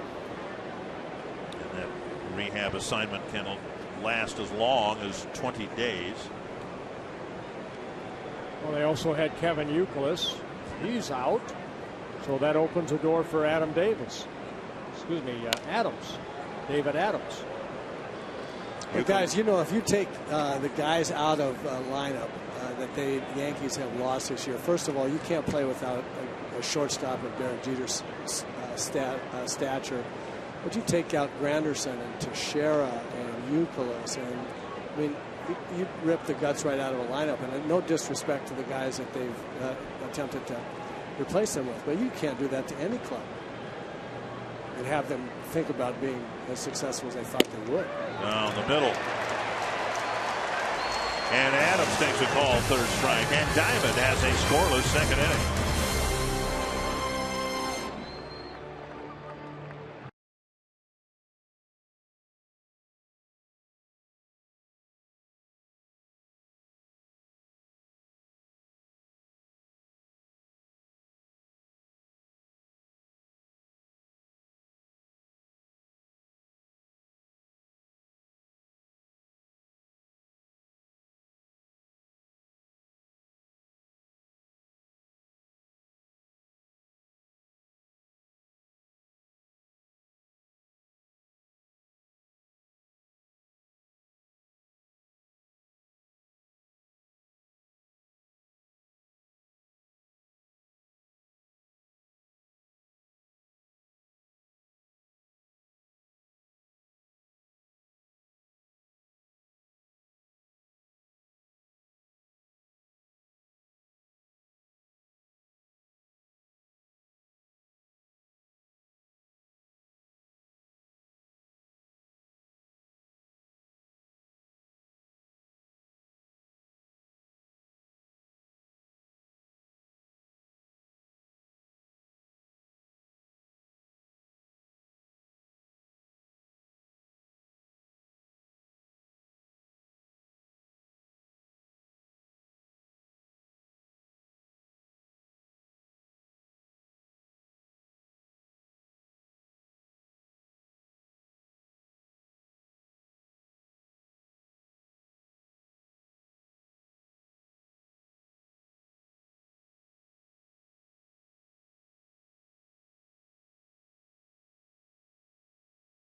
And that rehab assignment can last as long as 20 days. Well, they also had Kevin Youkilis. He's out. So that opens a door for Adam Davis. Excuse me, Adams. David Adams. Well, guys, you know, if you take the guys out of lineup that the Yankees have lost this year, first of all, you can't play without a shortstop of Derek Jeter's stature. But you take out Granderson and Teixeira and Youkilis, and I mean, you rip the guts right out of a lineup. And no disrespect to the guys that they've attempted to replace them with, but you can't do that to any club and have them think about being as successful as they thought they would. Down the middle. And Adams takes a call, third strike. And Diamond has a scoreless second inning.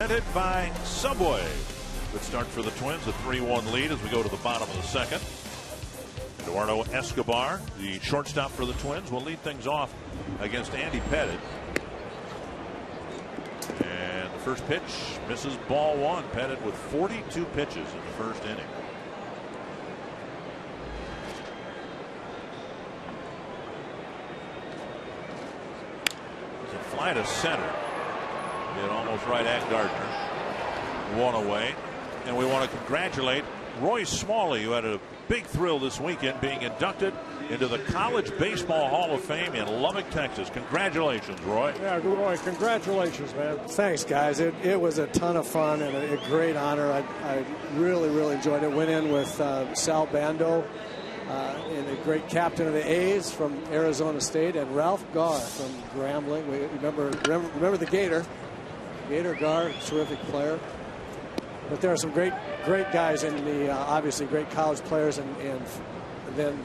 Presented by Subway. Good start for the Twins, a 3-1 lead as we go to the bottom of the second. Eduardo Escobar, the shortstop for the Twins, will lead things off against Andy Pettit. And the first pitch misses, ball one. Pettit with 42 pitches in the first inning. It's a fly to center. Hit almost right at Gardner. One away. And we want to congratulate Roy Smalley, who had a big thrill this weekend being inducted into the College Baseball Hall of Fame in Lubbock, Texas. Congratulations, Roy. Yeah, Roy, congratulations, man. Thanks, guys. It was a ton of fun and a great honor. I really, really enjoyed it. Went in with Sal Bando, and a great captain of the A's from Arizona State, and Ralph Garr from Grambling. We remember the Gator Garr, terrific player. But there are some great guys in the obviously great college players, and then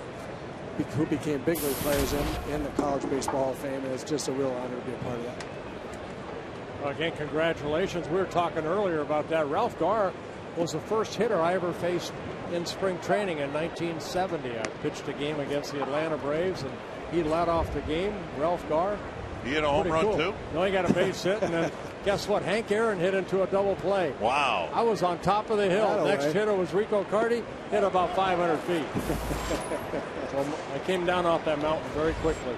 who became big league players in the College Baseball Hall of Fame, and it's just a real honor to be a part of that. Well, again, congratulations. We were talking earlier about that. Ralph Garr was the first hitter I ever faced in spring training in 1970. I pitched a game against the Atlanta Braves, and he led off the game. Ralph Garr. He hit a home run too? No, he got a base hit, and then guess what? Hank Aaron hit into a double play. Wow. I was on top of the hill. Next hitter was Rico Cardi, hit about 500 feet. So I came down off that mountain very quickly.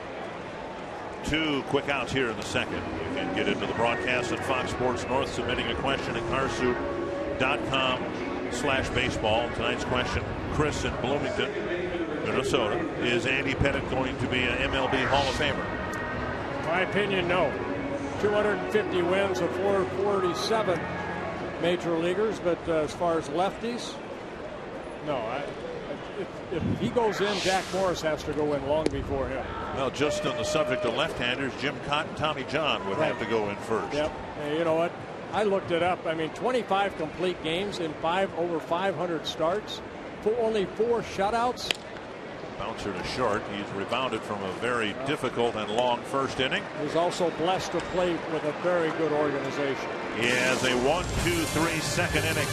2 quick outs here in the second. You can get into the broadcast at Fox Sports North, submitting a question at carsoup.com/baseball. Tonight's question, Chris in Bloomington, Minnesota. Is Andy Pettit going to be an MLB Hall of Famer? My opinion, no. 250 wins of 447 major leaguers, but as far as lefties, no. If he goes in, Jack Morris has to go in long before him. Well, just on the subject of left-handers, Jim Cotton, Tommy John would have to go in first. Yep. And you know what? I looked it up. I mean, 25 complete games in over 500 starts, only 4 shutouts. Bouncer to short. He's rebounded from a very difficult and long first inning. He's also blessed to play with a very good organization. He has a 1-2-3 second inning.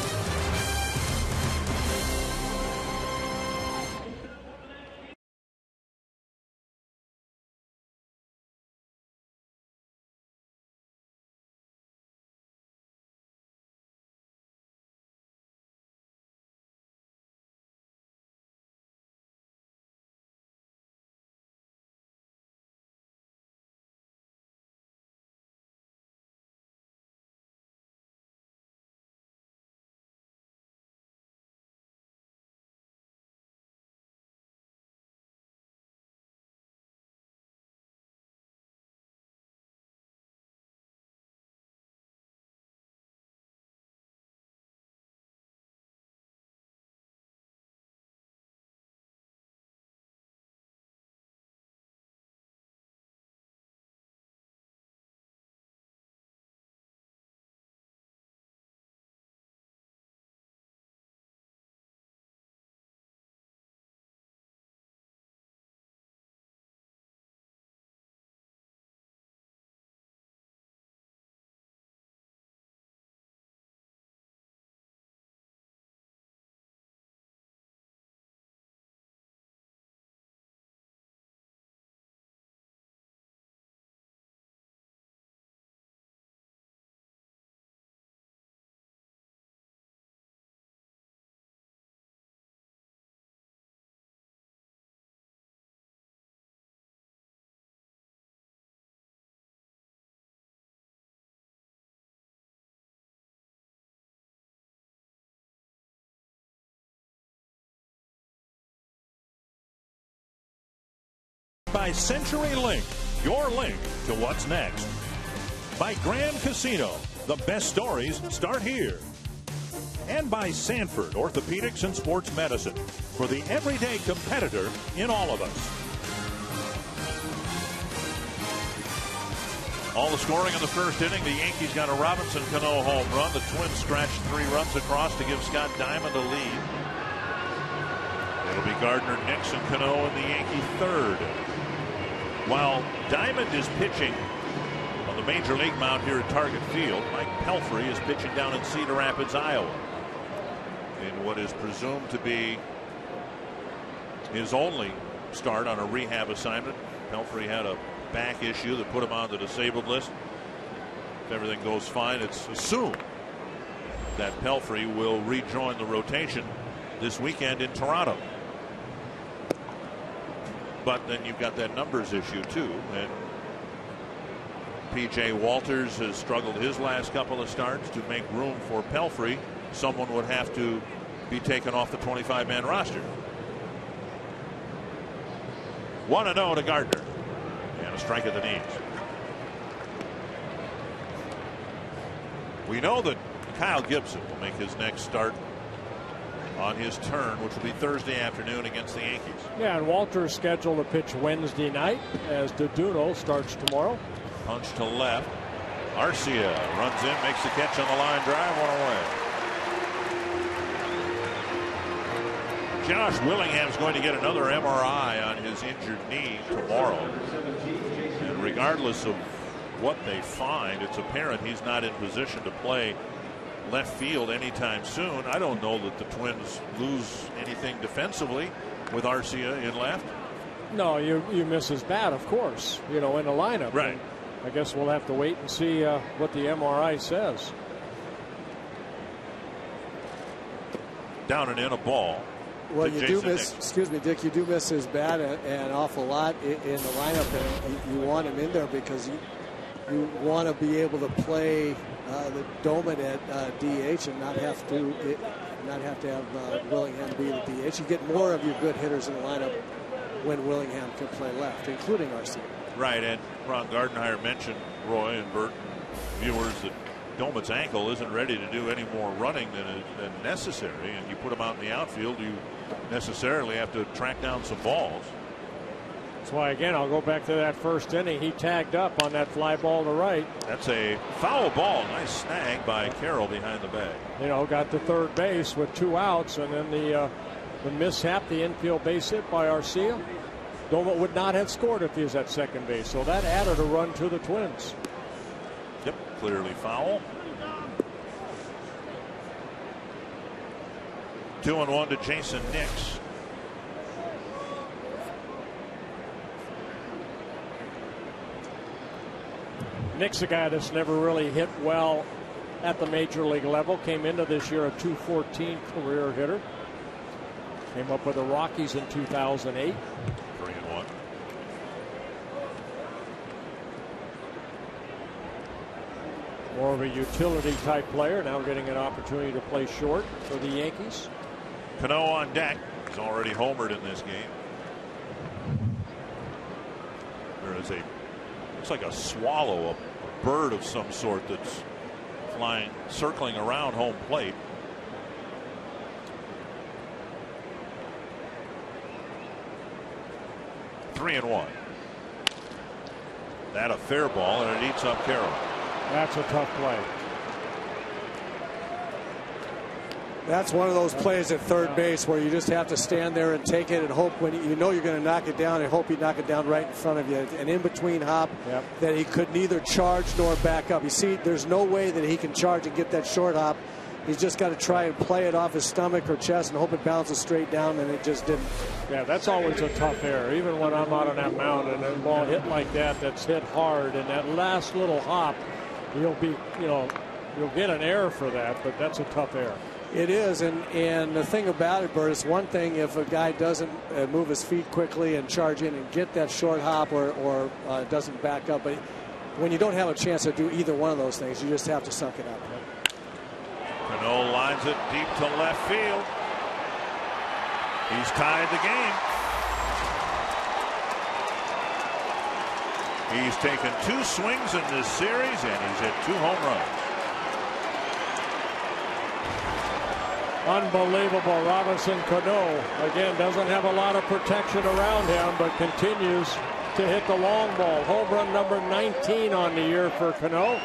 By CenturyLink, your link to what's next. By Grand Casino, the best stories start here. And by Sanford Orthopedics and Sports Medicine, for the everyday competitor in all of us. All the scoring in the first inning. The Yankees got a Robinson Canó home run. The Twins scratched 3 runs across to give Scott Diamond a lead. It'll be Gardner, Nixon, Canó in the Yankee third. While Diamond is pitching on the the major league mound here at Target Field. Mike Pelfrey is pitching down in Cedar Rapids, Iowa, in what is presumed to be his only start on a rehab assignment. Pelfrey had a back issue that put him on the disabled list. If everything goes fine, it's assumed that Pelfrey will rejoin the rotation this weekend in Toronto. But then you've got that numbers issue too, and P.J. Walters has struggled his last couple of starts. To make room for Pelfrey, someone would have to be taken off the 25-man roster. 1-0 to Gardner, and a strike at the knees. We know that Kyle Gibson will make his next start on his turn, which will be Thursday afternoon against the Yankees. Yeah, and Walter's scheduled to pitch Wednesday night as Duel starts tomorrow. Punch to left. Arcia runs in, makes the catch on the line drive, one away. Josh Willingham's going to get another MRI on his injured knee tomorrow. And regardless of what they find, it's apparent he's not in position to play left field anytime soon. I don't know that the Twins lose anything defensively with Arcia in left. No, you miss his bat, of course, in the lineup. Right. And I guess we'll have to wait and see what the MRI says. Down and in, a ball. Well, you do miss, Nix. excuse me, Dick, you do miss his bat an awful lot in the lineup, and you want him in there because you want to be able to play the Doman at DH and not have to have Willingham be the DH. You get more of your good hitters in the lineup when Willingham can play left, including Arcia. Right, and Ron Gardenhire mentioned, Roy and Bert, viewers, that Doman's ankle isn't ready to do any more running than necessary, and you put him out in the outfield, you necessarily have to track down some balls. That's why, again, I'll go back to that first inning. He tagged up on that fly ball to right. That's a foul ball. Nice snag by Carroll behind the bag. Got to third base with 2 outs, and then the mishap, the infield base hit by Arcia. Doman would not have scored if he was at second base, so that added a run to the Twins. Yep, clearly foul. 2-1 to Jason Nix. Nick's a guy that's never really hit well at the major league level. Came into this year a .214 career hitter. Came up with the Rockies in 2008. 3-1. More of a utility type player, now getting an opportunity to play short for the Yankees. Canó on deck. He's already homered in this game. There is looks like a swallow, a bird of some sort that's flying, circling around home plate. Three and one. That a fair ball, and it eats up Carroll. That's a tough play. That's one of those plays at third base where you just have to stand there and take it and hope when you know you're going to knock it down and hope you knock it down right in front of you. An in-between hop that he could neither charge nor back up. You see, there's no way that he can charge and get that short hop. He's just got to try and play it off his stomach or chest and hope it bounces straight down, and it just didn't. Yeah, that's always a tough error. Even when I'm out on that mound and a ball hit like that, that's hit hard, and that last little hop, you'll get an error for that, but that's a tough error. It is, and the thing about it, Bert, it's one thing if a guy doesn't move his feet quickly and charge in and get that short hop or doesn't back up, but when you don't have a chance to do either one of those things, you just have to suck it up. Canó lines it deep to left field. He's tied the game. He's taken 2 swings in this series, and he's hit 2 home runs. Unbelievable. Robinson Canó again doesn't have a lot of protection around him, but continues to hit the long ball. Home run number 19 on the year for Canó.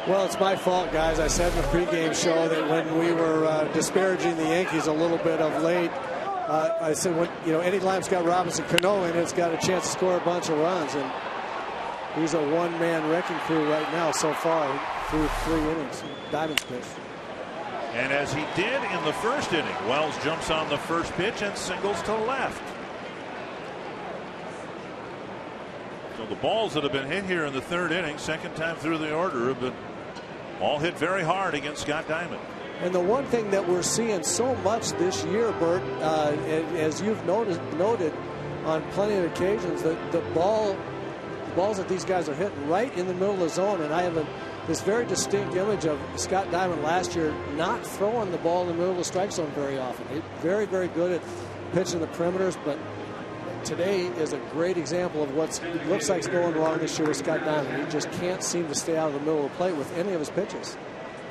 Well, it's my fault, guys. I said in the pregame show that when we were disparaging the Yankees a little bit of late, I said, when any line's got Robinson Canó in it, it's got a chance to score a bunch of runs. And He's a one-man wrecking crew right now so far through 3 innings. Diamond's pitch. And as he did in the first inning, Wells jumps on the first pitch and singles to left. So the balls that have been hit here in the 3rd inning, second time through the order, have been all hit very hard against Scott Diamond. And the one thing that we're seeing so much this year, Bert, as you've noted on plenty of occasions, that the balls that these guys are hitting right in the middle of the zone. And I have this very distinct image of Scott Diamond last year not throwing the ball in the middle of the strike zone very often. He's very, very good at pitching the perimeters, but today is a great example of what looks like is going wrong this year with Scott Diamond. He just can't seem to stay out of the middle of the plate with any of his pitches.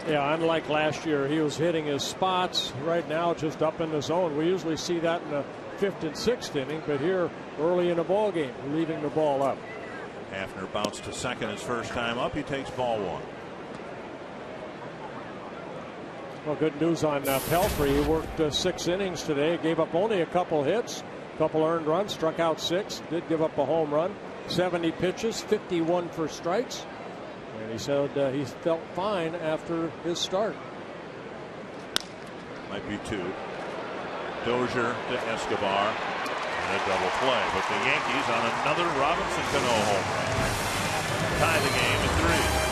Yeah, unlike last year, he was hitting his spots. Right now, just up in the zone. We usually see that in the 5th and 6th inning, but here early in the ball game, leaving the ball up. Hafner bounced to second his first time up. He takes ball 1. Well, good news on Pelfrey. He worked 6 innings today, gave up only a couple hits, couple earned runs, struck out 6, did give up a home run, 70 pitches, 51 for strikes. And he said he felt fine after his start. Might be 2. Dozier to Escobar. And a double play. But the Yankees on another Robinson Canó home run tie the game at 3.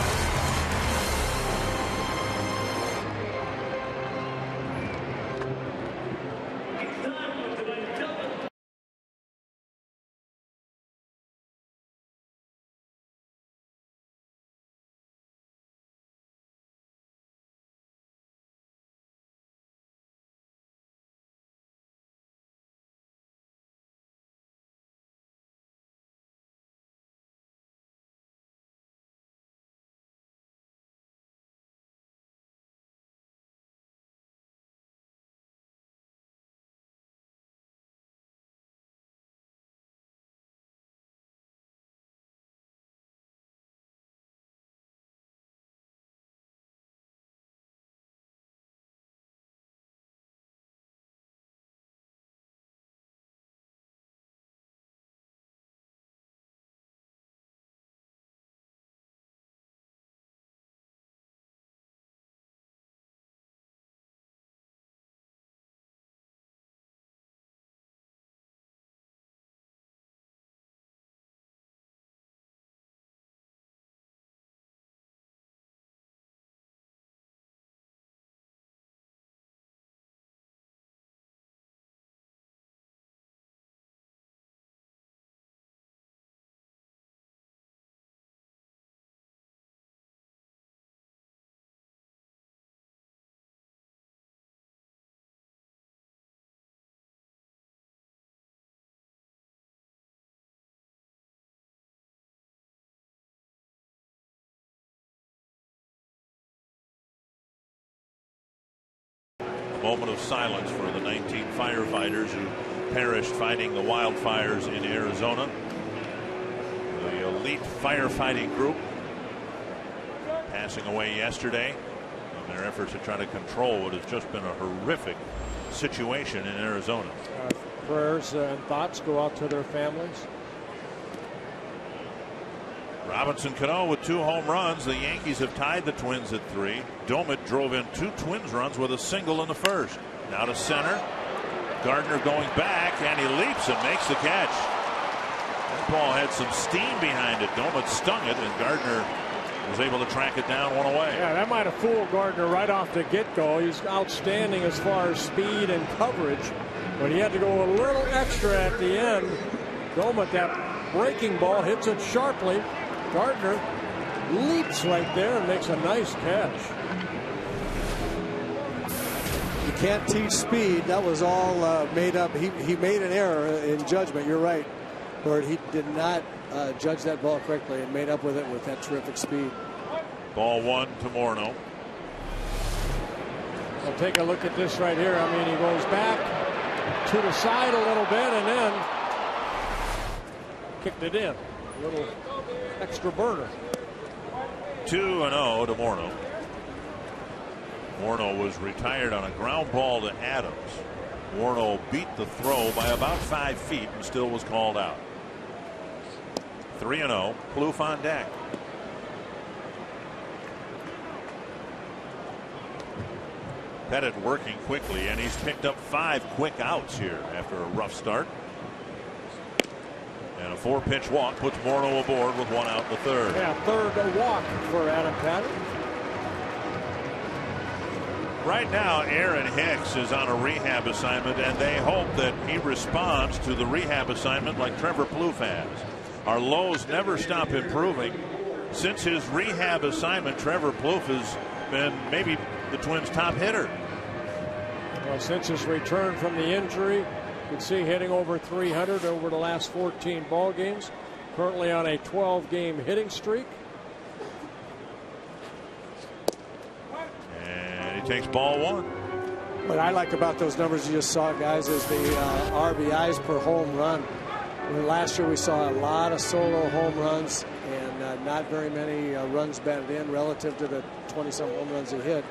Moment of silence for the 19 firefighters who perished fighting the wildfires in Arizona. The elite firefighting group passing away yesterday in their efforts to try to control what has just been a horrific situation in Arizona. Prayers and thoughts go out to their families. Robinson Canó with 2 home runs. The Yankees have tied the Twins at 3. Domit drove in 2 Twins runs with a single in the first. Now to center. Gardner going back, and he leaps and makes the catch. That ball had some steam behind it. Domit stung it, and Gardner was able to track it down 1 away. Yeah, that might have fooled Gardner right off the get-go. He's outstanding as far as speed and coverage, but he had to go a little extra at the end. Domit, that breaking ball, hits it sharply. Gardner leaps right there and makes a nice catch. You can't teach speed. That was all made up. He made an error in judgment. You're right, Bert. He did not judge that ball correctly and made up with it with that terrific speed. Ball 1 to Morneau. Well, take a look at this right here. I mean, he goes back to the side a little bit and then kicked it in. A little extra burner. 2-0 to Morneau. Morneau was retired on a ground ball to Adams. Morneau beat the throw by about 5 feet and still was called out. 3-0. Plouffe on deck. Pettit working quickly, and he's picked up 5 quick outs here after a rough start. And a 4-pitch walk puts Morneau aboard with 1 out in the 3rd. Yeah, 3rd walk for Adam Pettit. Right now, Aaron Hicks is on a rehab assignment, and they hope that he responds to the rehab assignment like Trevor Plouffe has. Our lows never stop improving. Since his rehab assignment, Trevor Plouffe has been maybe the Twins' top hitter. Well, since his return from the injury, you can see hitting over 300 over the last 14 ball games. Currently on a 12-game hitting streak. And he takes ball 1. What I like about those numbers you just saw, guys, is the RBIs per home run. Last year we saw a lot of solo home runs and not very many runs batted in relative to the 20-some home runs he hit.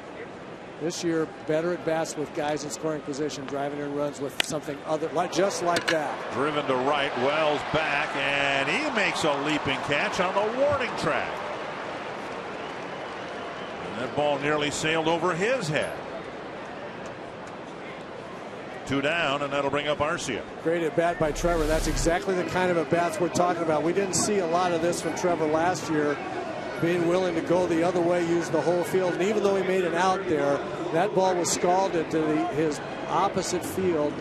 This year, better at bats with guys in scoring position, driving in runs with something other, just like that. Driven to right, Wells back, and he makes a leaping catch on the warning track. And that ball nearly sailed over his head. 2 down, and that'll bring up Arcia. Great at bat by Trevor. That's exactly the kind of at bats we're talking about. We didn't see a lot of this from Trevor last year, being willing to go the other way, use the whole field. And even though he made an out there, that ball was scalded to his opposite field.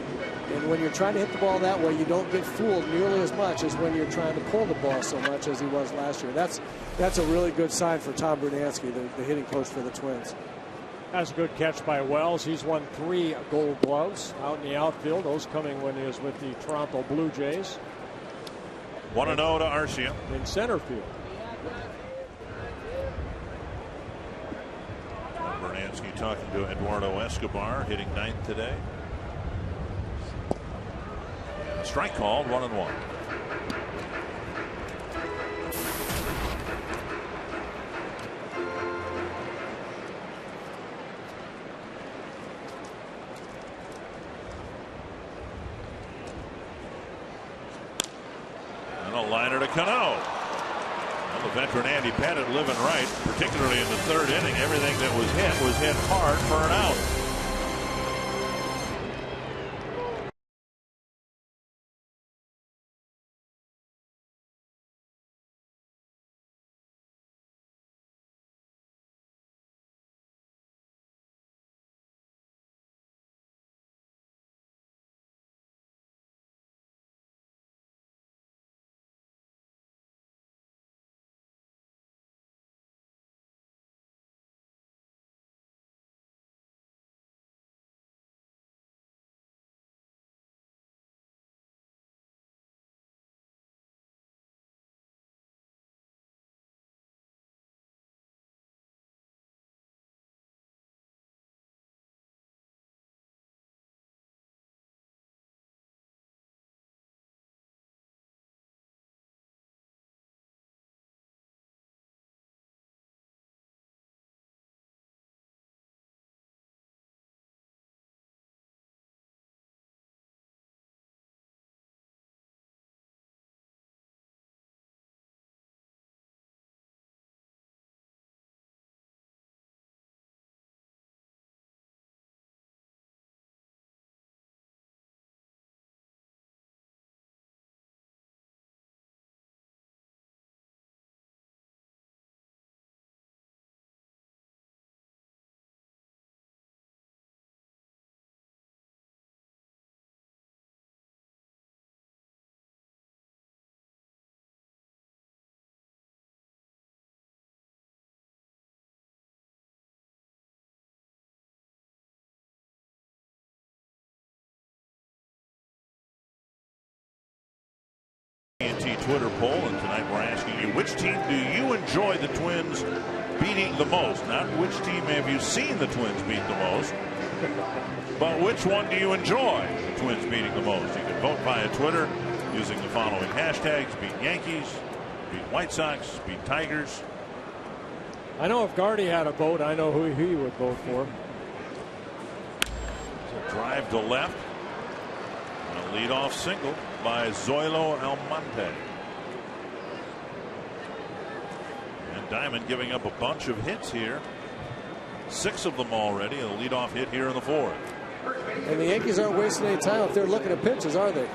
And when you're trying to hit the ball that way, you don't get fooled nearly as much as when you're trying to pull the ball so much as he was last year. That's a really good sign for Tom Brunansky, the hitting coach for the Twins. That's a good catch by Wells. He's won 3 Gold Gloves out in the outfield. Those coming when he was with the Toronto Blue Jays. 1-0 to Arcia. In center field. Brunansky talking to Eduardo Escobar, hitting 9th today. A strike called, 1-1. And a liner to Canó. The veteran Andy Pettit living right, particularly in the 3rd inning. Everything that was hit hard for an out. Twitter poll, and tonight we're asking you, which team do you enjoy the Twins beating the most? Not which team have you seen the Twins beat the most, but which one do you enjoy the Twins beating the most? You can vote via Twitter using the following hashtags: beat Yankees, beat White Sox, beat Tigers. I know if Gardy had a vote, I know who he would vote for. It's a drive to left. And a leadoff single by Zoilo Almonte. Diamond giving up a bunch of hits here. 6 of them already. A leadoff hit here in the 4th. And the Yankees aren't wasting any time if they're looking at pitches, are they?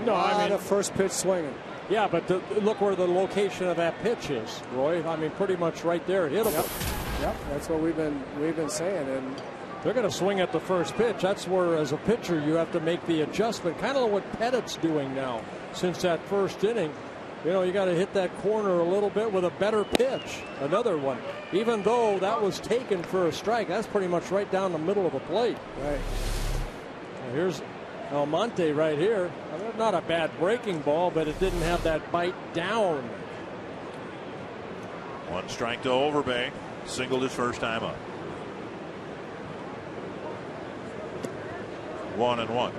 No, I mean, a first pitch swinging. Yeah, but look where the location of that pitch is, Roy. I mean, pretty much right there, hittable. Yep, that's what we've been saying, and they're going to swing at the first pitch. That's where, as a pitcher, you have to make the adjustment. Kind of what Pettit's doing now since that first inning. You know, you got to hit that corner a little bit with a better pitch. Another one. Even though that was taken for a strike, that's pretty much right down the middle of the plate. Right. Now here's Almonte right here. I mean, not a bad breaking ball, but it didn't have that bite down. 1 strike to Overbay. Singled his first time up. 1-1.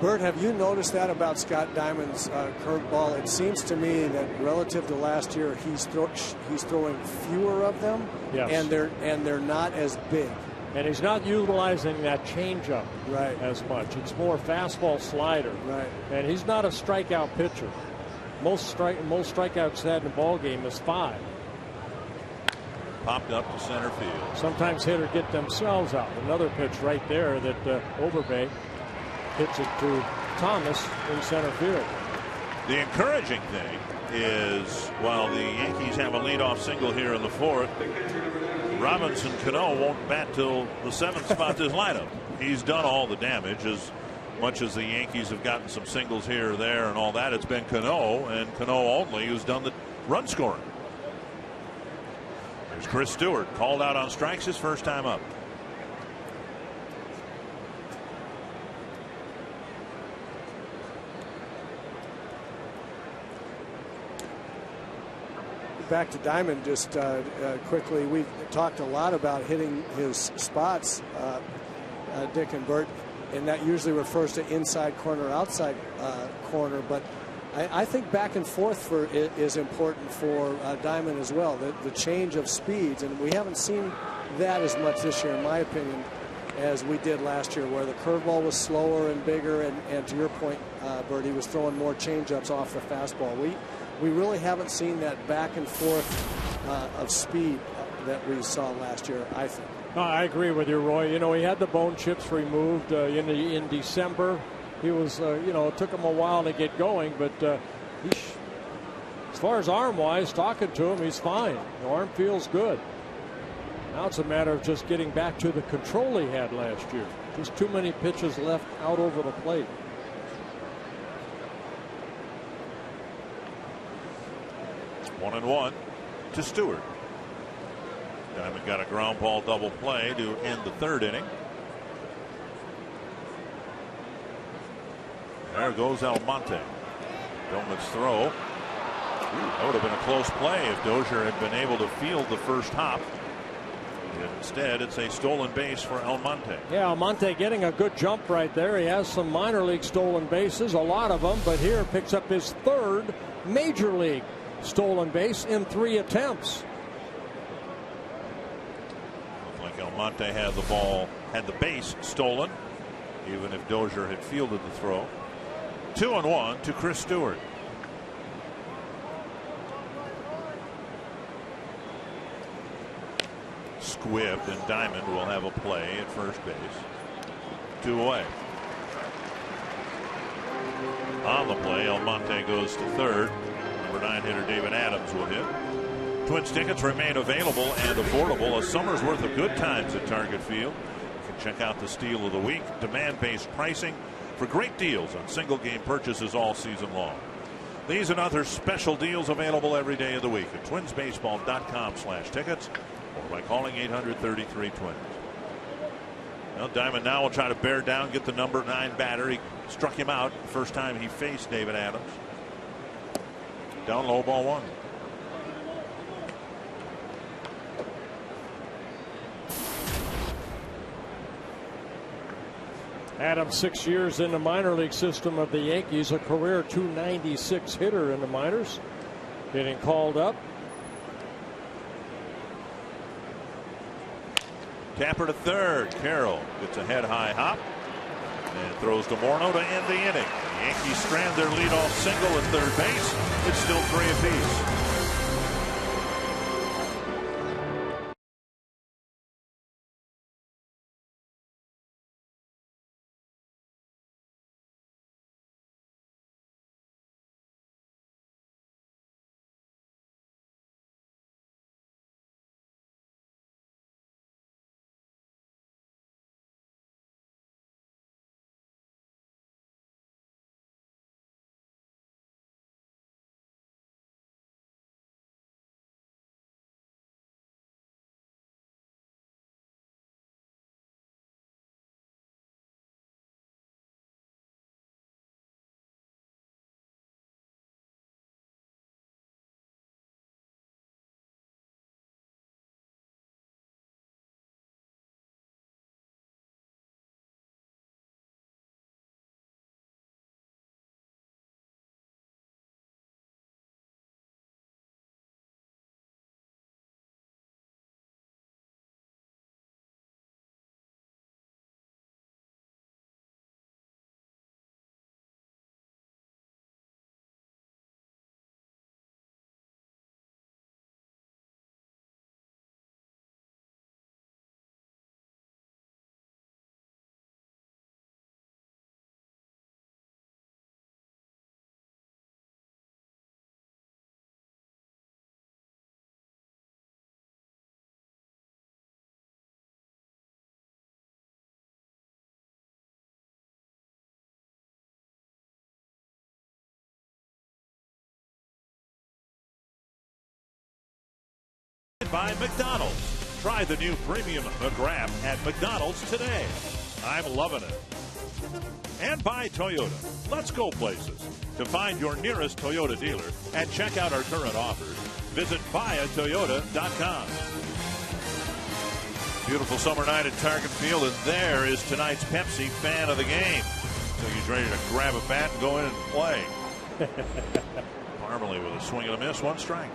Bert, have you noticed that about Scott Diamond's curveball? It seems to me that relative to last year, he's throwing fewer of them, yes, and they're not as big. And he's not utilizing that changeup right as much. It's more fastball slider. Right. And he's not a strikeout pitcher. Most strikeouts had in the ball game is 5. Popped up to center field. Sometimes hitters get themselves out. Another pitch right there that Overbay hits it to Thomas in center field. The encouraging thing is, while the Yankees have a leadoff single here in the 4th, Robinson Canó won't bat till the 7th spot this lineup. He's done all the damage. As much as the Yankees have gotten some singles here or there and all that, it's been Canó, and Canó only, who's done the run scoring. There's Chris Stewart, called out on strikes his first time up. Back to Diamond just quickly. We've talked a lot about hitting his spots, Dick and Bert, and that usually refers to inside corner, outside corner. But I think back and forth is important for Diamond as well. The change of speeds, and we haven't seen that as much this year, in my opinion, as we did last year, where the curveball was slower and bigger, and to your point, Bert, he was throwing more changeups off the fastball. We really haven't seen that back and forth of speed that we saw last year, I think. I agree with you, Roy. You know, he had the bone chips removed in December. He was, it took him a while to get going, but as far as arm-wise, talking to him, he's fine. The arm feels good. Now it's a matter of just getting back to the control he had last year. Just too many pitches left out over the plate. One and one to Stewart. Diamond got a ground ball double play to end the 3rd inning. There goes Almonte. Doman's throw. That would have been a close play if Dozier had been able to field the first hop. And instead, it's a stolen base for Almonte. Yeah, Almonte getting a good jump right there. He has some minor league stolen bases, a lot of them, but here picks up his 3rd major league stolen base in 3 attempts. Looked like Almonte had the base stolen, even if Dozier had fielded the throw. 2-1 to Chris Stewart. Squibbed, and Diamond will have a play at first base. 2 away. On the play, Almonte goes to 3rd. Number 9 hitter David Adams will hit. Twins tickets remain available and affordable. A summer's worth of good times at Target Field. You can check out the Steal of the Week, demand-based pricing for great deals on single-game purchases all season long. These and other special deals available every day of the week at twinsbaseball.com/tickets or by calling 800-33-TWINS. Well, Diamond now will try to bear down, get the number 9 batter. He struck him out the first time he faced David Adams. Down low, ball 1. Adams, 6 years in the minor league system of the Yankees, a career .296 hitter in the minors. Getting called up. Tapper to 3rd. Carroll gets a head-high hop and throws to Morneau to end the inning. The Yankees strand their leadoff single at 3rd base. It's still 3 apiece. by McDonald's. Try the new Premium McWrap at McDonald's today. I'm loving it. And by Toyota. Let's go places. To find your nearest Toyota dealer and check out our current offers, visit buyatoyota.com. Beautiful summer night at Target Field, and there is tonight's Pepsi fan of the game. So he's ready to grab a bat and go in and play. Parmalee with a swing and a miss, one strike.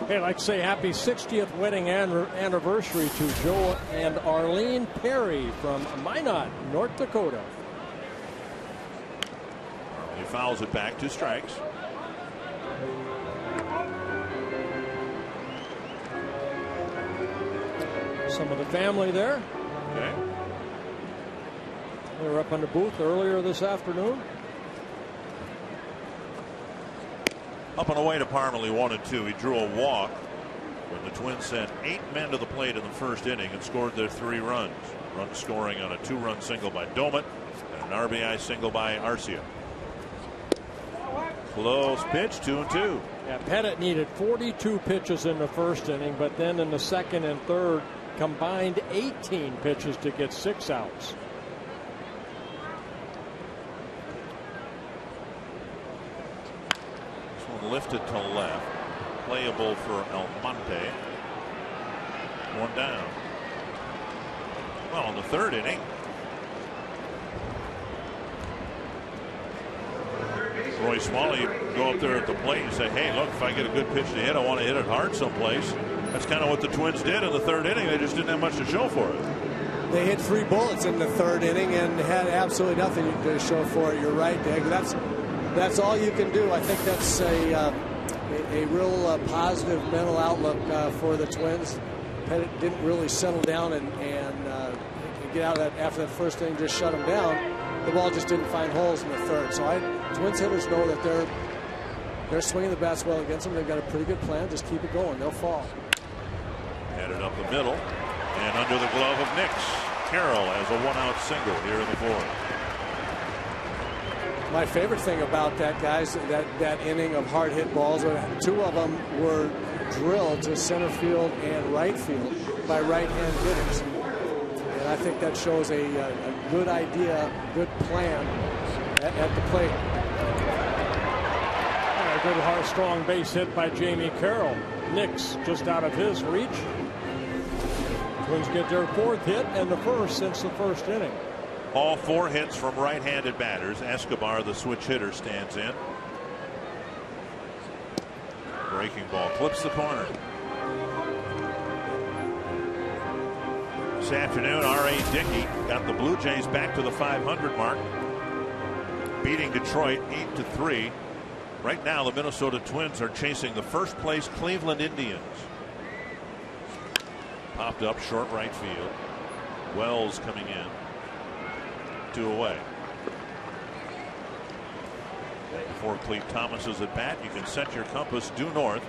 Hey, I'd like to say happy 60th wedding anniversary to Joe and Arlene Perry from Minot, North Dakota. He fouls it back, 2 strikes. Some of the family there. Okay. They were up in the booth earlier this afternoon. Up and away to Parmalee, 1-2. He drew a walk when the Twins sent 8 men to the plate in the first inning and scored their 3 runs. Run scoring on a 2-run single by Domet and an RBI single by Arcia. Close pitch, 2-2. Yeah, Pettit needed 42 pitches in the first inning, but then in the second and third combined 18 pitches to get 6 outs. Lifted to left, playable for Almonte. 1 down. Well, in the third inning, Roy Smalley go up there at the plate and say, hey, look, if I get a good pitch to hit, I want to hit it hard someplace. That's kind of what the Twins did in the third inning. They just didn't have much to show for it. They hit 3 bullets in the third inning and had absolutely nothing to show for it. You're right, Dag. That's all you can do. I think that's a real positive mental outlook for the Twins. Pettit didn't really settle down and get out of that after that first inning, just shut him down. The ball just didn't find holes in the third. So Twins hitters know that they're swinging the bats well against them. They've got a pretty good plan. Just keep it going. They'll fall. Headed up the middle and under the glove of Nix. Carroll has a 1-out single here in the fourth. My favorite thing about that, guys, that inning of hard hit balls, 2 of them were drilled to center field and right field by right-hand hitters. And I think that shows a good idea, good plan at the plate. And a good, hard, strong base hit by Jamie Carroll. Nix just out of his reach. Twins get their 4th hit and the first since the first inning. All 4 hits from right-handed batters. Escobar, the switch hitter, stands in. Breaking ball clips the corner. This afternoon, R.A. Dickey got the Blue Jays back to the 500 mark, beating Detroit 8-3. Right now, the Minnesota Twins are chasing the first-place Cleveland Indians. Popped up short right field. Wells coming in. 2 away. Before Cleve Thomas is at bat, you can set your compass due north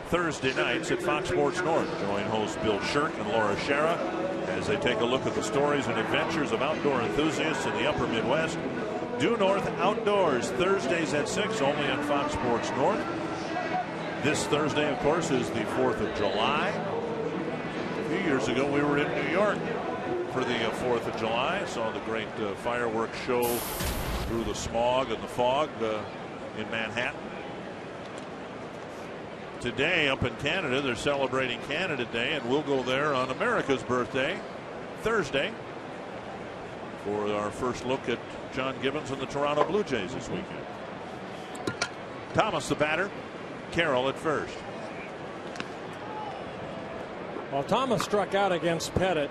Thursday nights at Fox Sports North. Join hosts Bill Shirk and Laura Schara as they take a look at the stories and adventures of outdoor enthusiasts in the upper Midwest. Due North Outdoors, Thursdays at 6, only on Fox Sports North. This Thursday, of course, is the 4th of July. A few years ago, we were in New York for the 4th of July. Saw the great fireworks show through the smog and the fog in Manhattan. Today up in Canada, they're celebrating Canada Day, and we'll go there on America's birthday, Thursday, for our first look at John Gibbons and the Toronto Blue Jays this weekend. Thomas the batter, Carroll at first. Well, Thomas struck out against Pettit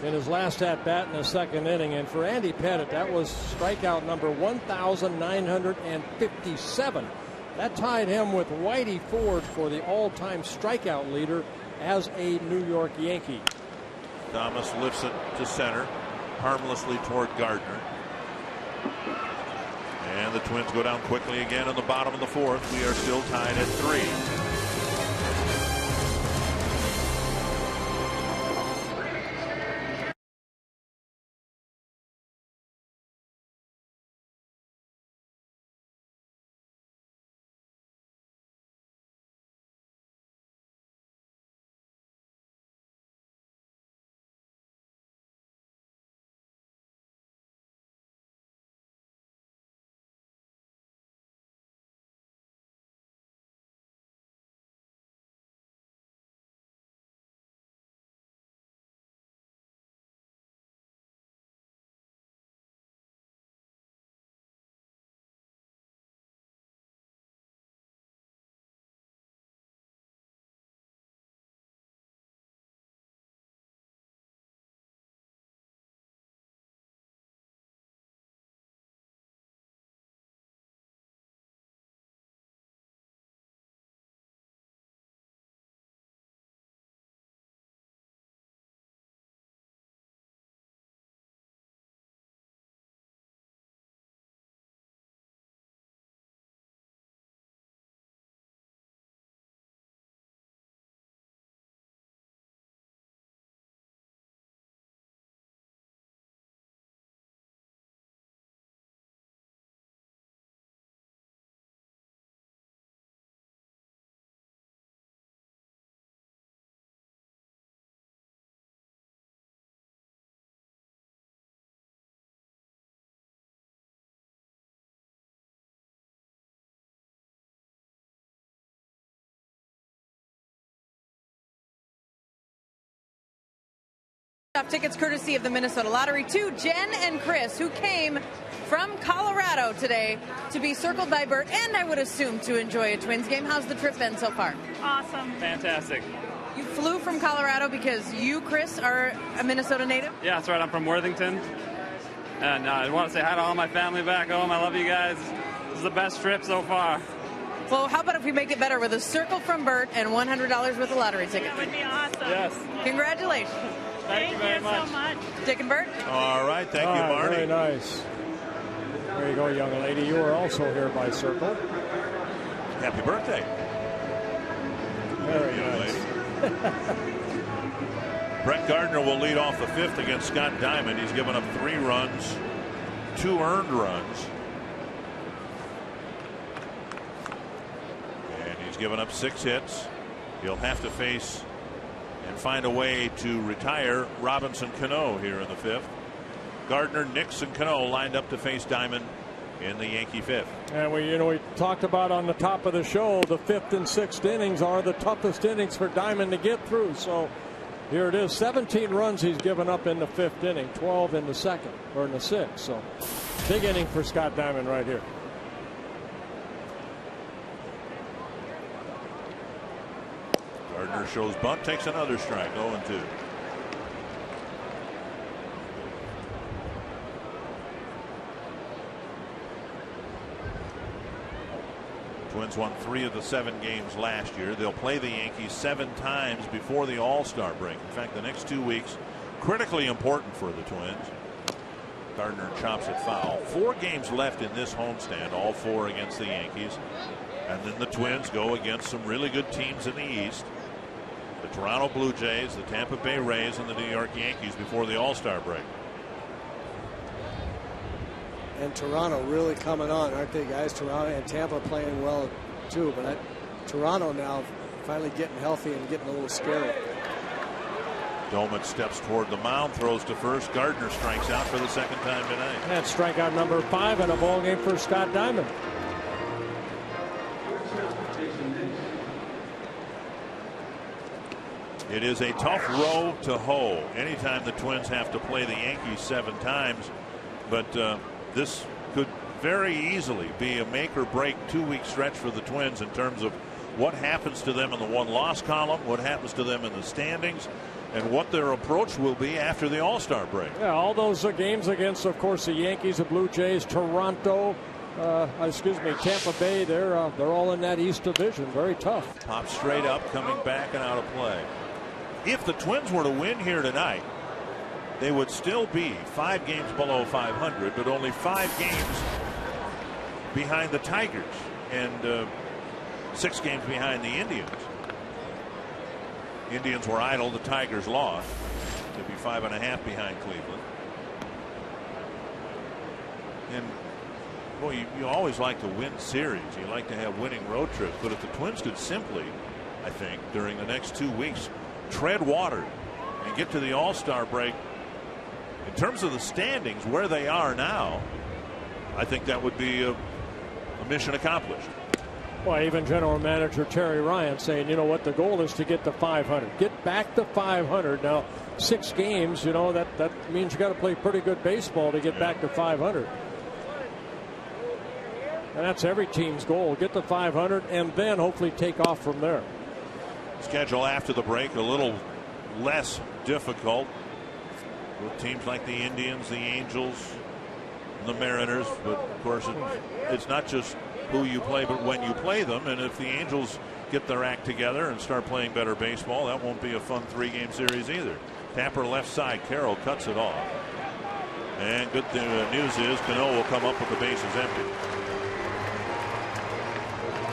in his last at bat in the second inning, and for Andy Pettit, that was strikeout number 1,957. That tied him with Whitey Ford for the all-time strikeout leader as a New York Yankee. Thomas lifts it to center, harmlessly toward Gardner. And the Twins go down quickly again in the bottom of the 4th. We are still tied at 3. Tickets courtesy of the Minnesota Lottery to Jen and Chris, who came from Colorado today to be circled by Bert and I would assume to enjoy a Twins game. How's the trip been so far? Awesome. Fantastic. You flew from Colorado because you, Chris, are a Minnesota native? Yeah, that's right. I'm from Worthington. And I want to say hi to all my family back home. I love you guys. This is the best trip so far. Well, how about if we make it better with a circle from Bert and $100 worth of lottery tickets? That would be awesome. Yes. Congratulations. Thank you very much. So much. Dick and Bert. All right. Thank you, Marty. Very nice. There you go, young lady. You are also here by circle. Happy birthday. Very nice. Brett Gardner will lead off the fifth against Scott Diamond. He's given up 3 runs, 2 earned runs. And he's given up 6 hits. He'll have to face and find a way to retire Robinson Canó here in the fifth. Gardner, Nix, and Canó lined up to face Diamond in the Yankee fifth. And we talked about on the top of the show, the 5th and 6th innings are the toughest innings for Diamond to get through. So here it is, 17 runs he's given up in the 5th inning, 12 in the 2nd or in the 6th. So big inning for Scott Diamond right here. Gardner shows bunt, takes another strike, 0-2. Twins won 3 of the 7 games last year. They'll play the Yankees 7 times before the All-Star break. In fact, the next 2 weeks critically important for the Twins. Gardner chops it foul. 4 games left in this homestand, all 4 against the Yankees. And then the Twins go against some really good teams in the East. The Toronto Blue Jays, the Tampa Bay Rays, and the New York Yankees before the All-Star break. And Toronto really coming on, aren't they, guys? Toronto and Tampa playing well too, but Toronto now finally getting healthy and getting a little scary. Doman steps toward the mound, throws to first. Gardner strikes out for the 2nd time tonight. That's strikeout number 5 in a ball game for Scott Diamond. It is a tough row to hoe anytime the Twins have to play the Yankees 7 times, but this could very easily be a make or break 2-week stretch for the Twins in terms of what happens to them in the 1-loss column, what happens to them in the standings, and what their approach will be after the All-Star break. Yeah, all those games against, of course, the Yankees, the Blue Jays, Toronto, Tampa Bay, they're all in that East Division. Very tough. Pop straight up, coming back and out of play. If the Twins were to win here tonight, they would still be 5 games below 500, but only 5 games behind the Tigers and 6 games behind the Indians. Indians were idle, the Tigers lost. They'd be 5.5 behind Cleveland. And boy, you always like to win series. You like to have winning road trips. But if the Twins could simply, I think, during the next 2 weeks, tread water and get to the All-Star break, in terms of the standings where they are now, I think that would be a mission accomplished. Well, even General Manager Terry Ryan saying, you know what, the goal is to get to 500. Get back to 500. Now, 6 games, that means you got to play pretty good baseball to get back to 500. And that's every team's goal. Get to 500 and then hopefully take off from there. Schedule after the break a little less difficult with teams like the Indians, the Angels, the Mariners. But of course it's not just who you play but when you play them, and if the Angels get their act together and start playing better baseball, that won't be a fun 3-game series either. Tapper left side, Carroll cuts it off, and good news is Canó will come up with the bases empty.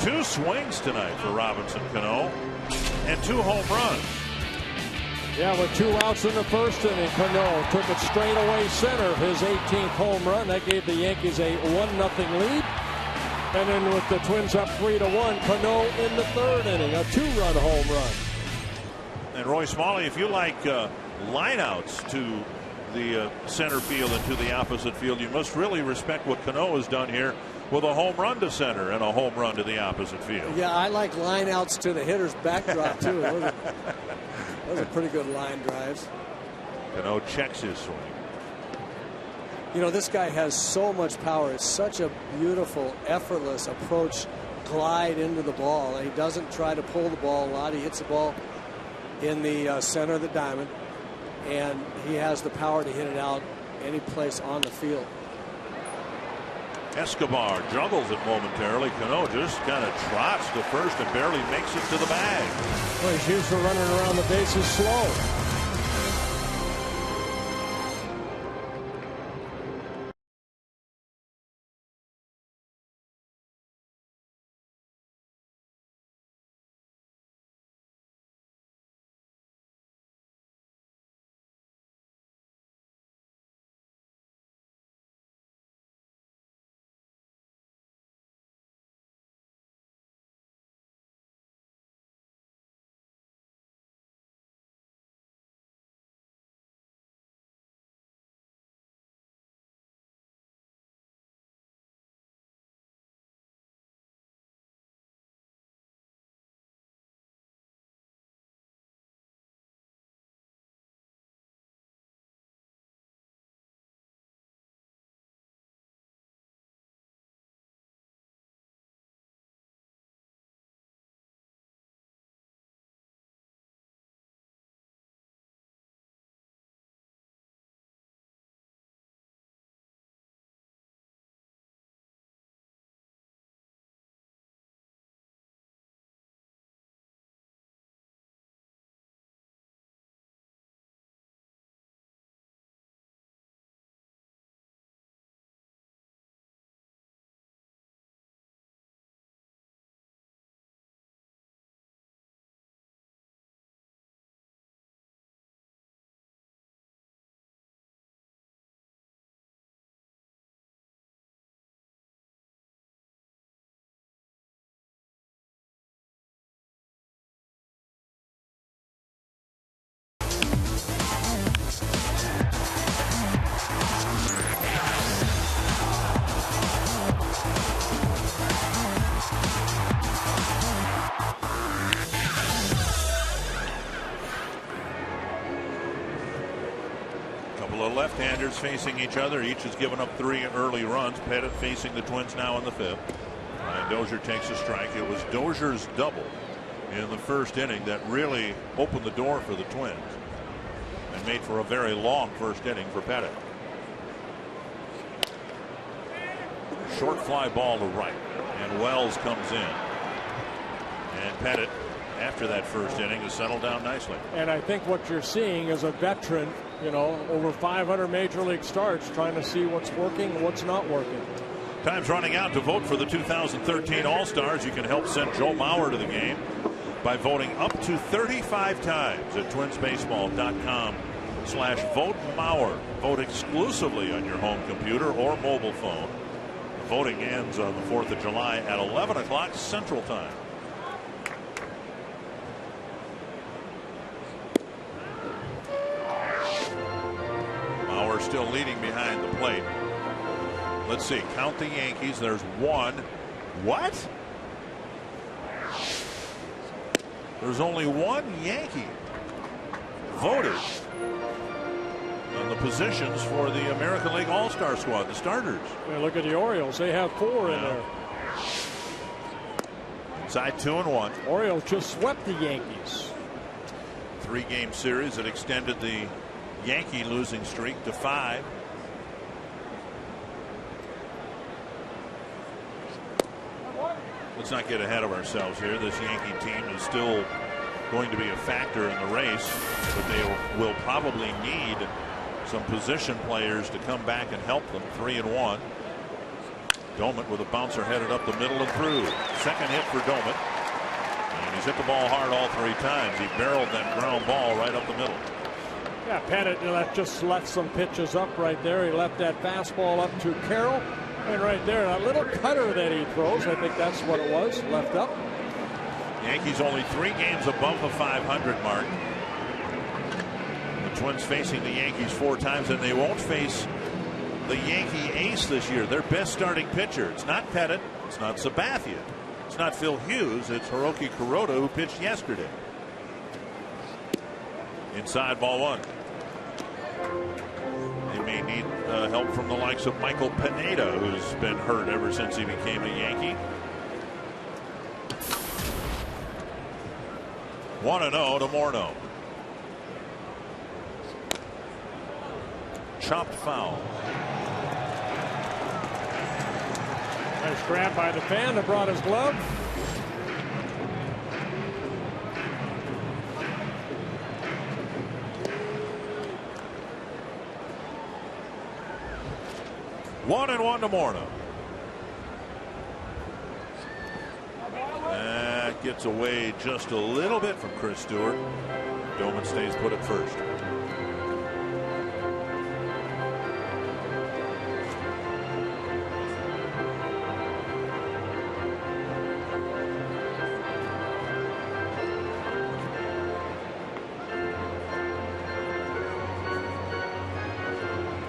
2 swings tonight for Robinson Canó and 2 home runs. Yeah, with 2 outs in the first inning, Canó took it straight away center, his 18th home run. That gave the Yankees a 1-0 lead. And then with the Twins up 3-1, Canó in the 3rd inning, a 2-run home run. And Roy Smalley, if you like lineouts to the center field and to the opposite field, you must really respect what Canó has done here with a home run to center and a home run to the opposite field. Yeah, I like lineouts to the hitter's backdrop too. Those are pretty good line drives. Canó checks his swing. You know, this guy has so much power. It's such a beautiful, effortless approach, glide into the ball. He doesn't try to pull the ball a lot. He hits the ball in the center of the diamond, and he has the power to hit it out any place on the field. Escobar juggles it momentarily. Canó just kind of trots to first and barely makes it to the bag. Well, he's used to running around the bases slow. Left-handers facing each other. Each has given up 3 early runs. Pettit facing the Twins now in the 5th. And Dozier takes a strike. It was Dozier's double in the first inning that really opened the door for the Twins and made for a very long first inning for Pettit. Short fly ball to right, and Wells comes in. And Pettit, after that first inning, has settled down nicely. And I think what you're seeing is a veteran, you know, over 500 major league starts, trying to see what's working and what's not working. Time's running out to vote for the 2013 All-Stars. You can help send Joe Mauer to the game by voting up to 35 times at twinsbaseball.com/vote Mauer. Vote exclusively on your home computer or mobile phone. The voting ends on the 4th of July at 11 o'clock Central Time. Mauer still leading behind the plate. Let's see. Count the Yankees. There's one. What? There's only one Yankee voted on the positions for the American League All-Star squad, the starters. Yeah, look at the Orioles. They have 4 in there. Side 2-1. Orioles just swept the Yankees. 3-game series that extended the Yankee losing streak to 5. Let's not get ahead of ourselves here. This Yankee team is still going to be a factor in the race, but they will probably need some position players to come back and help them. 3-1. Domet with a bouncer headed up the middle and through. Second hit for Domet. And he's hit the ball hard all 3 times. He barreled that ground ball right up the middle. Yeah, Pettit just left some pitches up right there. He left that fastball up to Carroll. And right there, that little cutter that he throws, I think that's what it was, left up. Yankees only 3 games above the 500 mark. The Twins facing the Yankees 4 times, and they won't face the Yankee ace this year, their best starting pitcher. It's not Pettit, it's not Sabathia, it's not Phil Hughes, it's Hiroki Kuroda, who pitched yesterday. Inside, ball 1. They may need help from the likes of Michael Pineda, who's been hurt ever since he became a Yankee. 1-0 to Morneau. Chopped foul. Nice grab by the fan that brought his glove. One to Morneau. That gets away just a little bit from Chris Stewart. Doman stays put at first.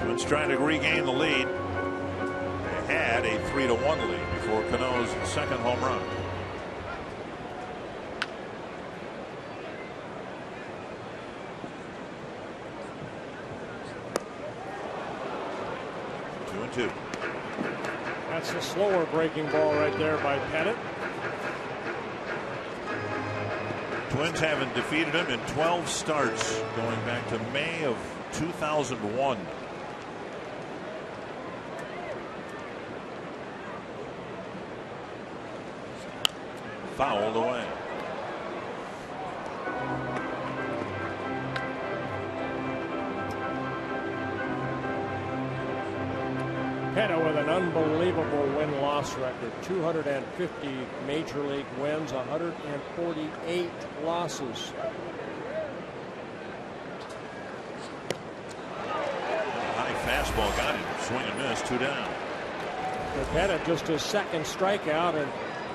Twins trying to regain the lead. They had a 3-1 lead before Canó's second home run. Two. That's a slower breaking ball right there by Pettit. Twins haven't defeated him in 12 starts going back to May of 2001. Fouled away. Canó with an unbelievable win-loss record. 250 major league wins, 148 losses. High fastball got him. Swing and miss, 2 down. Pettit just his second strikeout, and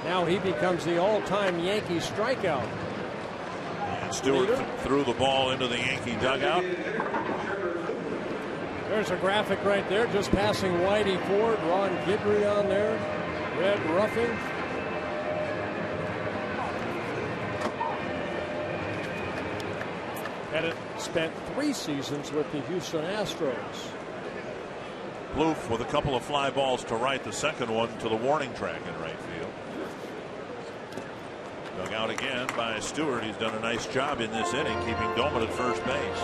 now he becomes the all-time Yankee strikeout. And Stewart threw the ball into the Yankee dugout. There's a graphic right there, just passing Whitey Ford, Ron Guidry on there, red roughing. Pettit spent 3 seasons with the Houston Astros. Plouffe with a couple of fly balls to right, the second one to the warning track in right field. Dug out again by Stewart. He's done a nice job in this inning keeping Doman at first base.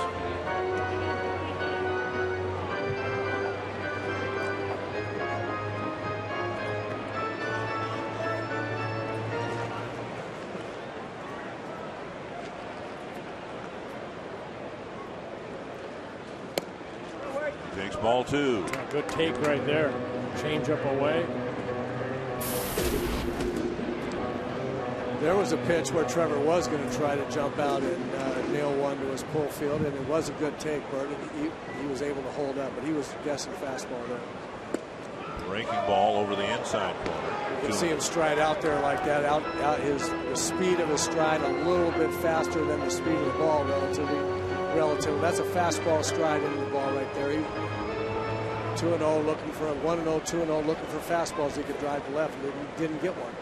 Takes ball 2. Good take right there. Change up away. There was a pitch where Trevor was going to try to jump out and nail one to his pull field, and it was a good take, Bert. He was able to hold up, but he was guessing fastball there. Breaking ball over the inside corner. You can see him stride out there like that. The speed of his stride a little bit faster than the speed of the ball relatively. That's a fastball stride into the ball right there. 2-0 looking for 1-0, 2-0 looking for fastballs he could drive to left, and didn't get one.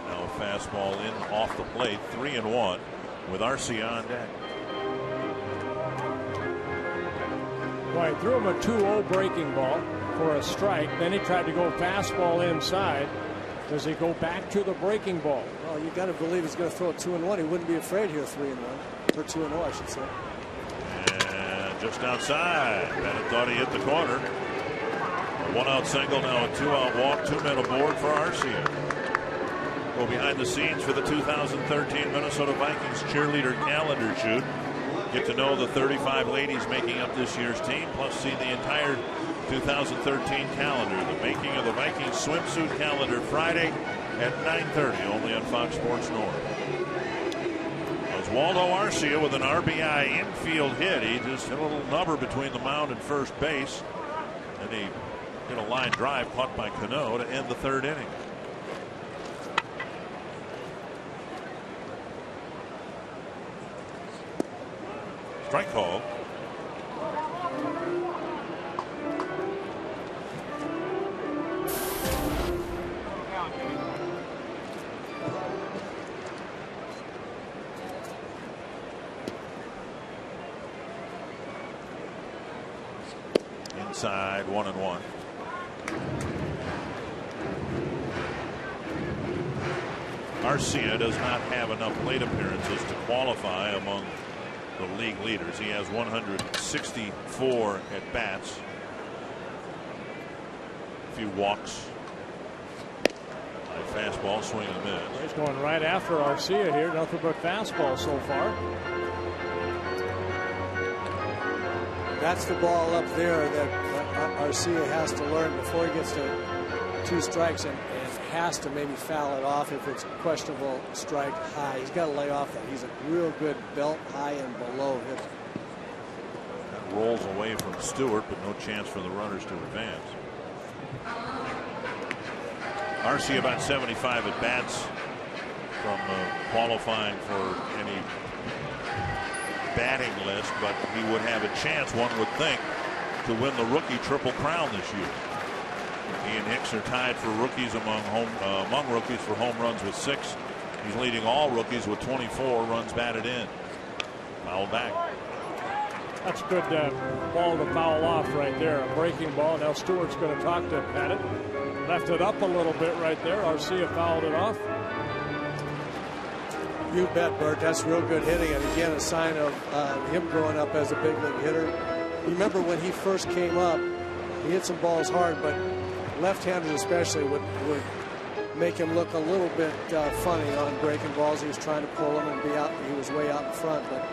Now a fastball in off the plate, 3-1 with Arcia on deck. Well, he threw him a 2-0 breaking ball for a strike. Then he tried to go fastball inside. Does he go back to the breaking ball? Well, you got to believe he's going to throw a 2-1. He wouldn't be afraid here, 3-1 or 2-0, I should say. And just outside. Bennett thought he hit the corner. A 1-out single, now a 2-out walk, 2 men aboard for Arcia. Go behind the scenes for the 2013 Minnesota Vikings cheerleader calendar shoot. Get to know the 35 ladies making up this year's team, plus see the entire 2013 calendar. The making of the Vikings swimsuit calendar Friday at 9:30, only on Fox Sports North. Oswaldo Arcia with an RBI infield hit. He just hit a little number between the mound and first base, and he hit a line drive caught by Canó to end the 3rd inning. Strike call. inside, 1-1. Arcia does not have enough plate appearances to qualify among the league leaders. He has 164 at bats. A few walks. Fastball, swing and a miss. He's going right after Arcia here. Nothing but fastball so far. That's the ball up there that Arcia has to learn before he gets to 2 strikes and has to maybe foul it off if it's questionable strike high. He's got to lay off that. He's a real good belt high and below hitter. That rolls away from Stewart, but no chance for the runners to advance. Arcia about 75 at bats from qualifying for any batting list, but he would have a chance, one would think, to win the rookie Triple Crown this year. He and Hicks are tied for rookies among rookies for home runs with 6. He's leading all rookies with 24 runs batted in. Foul back. That's a good ball to foul off right there. A breaking ball. Now Stewart's going to talk to Pettit. Left it up a little bit right there. Arcia fouled it off. You bet, Bert. That's real good hitting, and again a sign of him growing up as a big league hitter. You remember when he first came up, he hit some balls hard, but left-handers especially would make him look a little bit funny on breaking balls. He was trying to pull them and be out. He was way out in front, but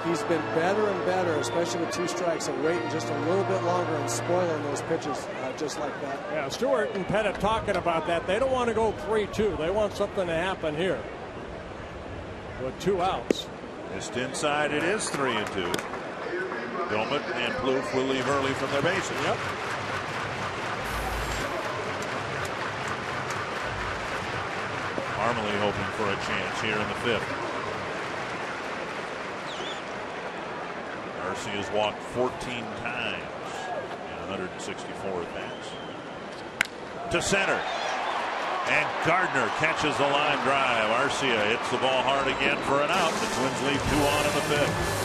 he's been better and better, especially with 2 strikes, and waiting just a little bit longer and spoiling those pitches just like that. Yeah, Stewart and Pettit talking about that. They don't want to go 3-2. They want something to happen here with 2 outs. Just inside, it is 3-2. Gilman and Plouffe will leave early from their bases. Yep. Armley hoping for a chance here in the 5th. Arcia's walked 14 times in 164 at bats. To center. And Gardner catches the line drive. Arcia hits the ball hard again for an out. The Twins leave 2 on in the 5th.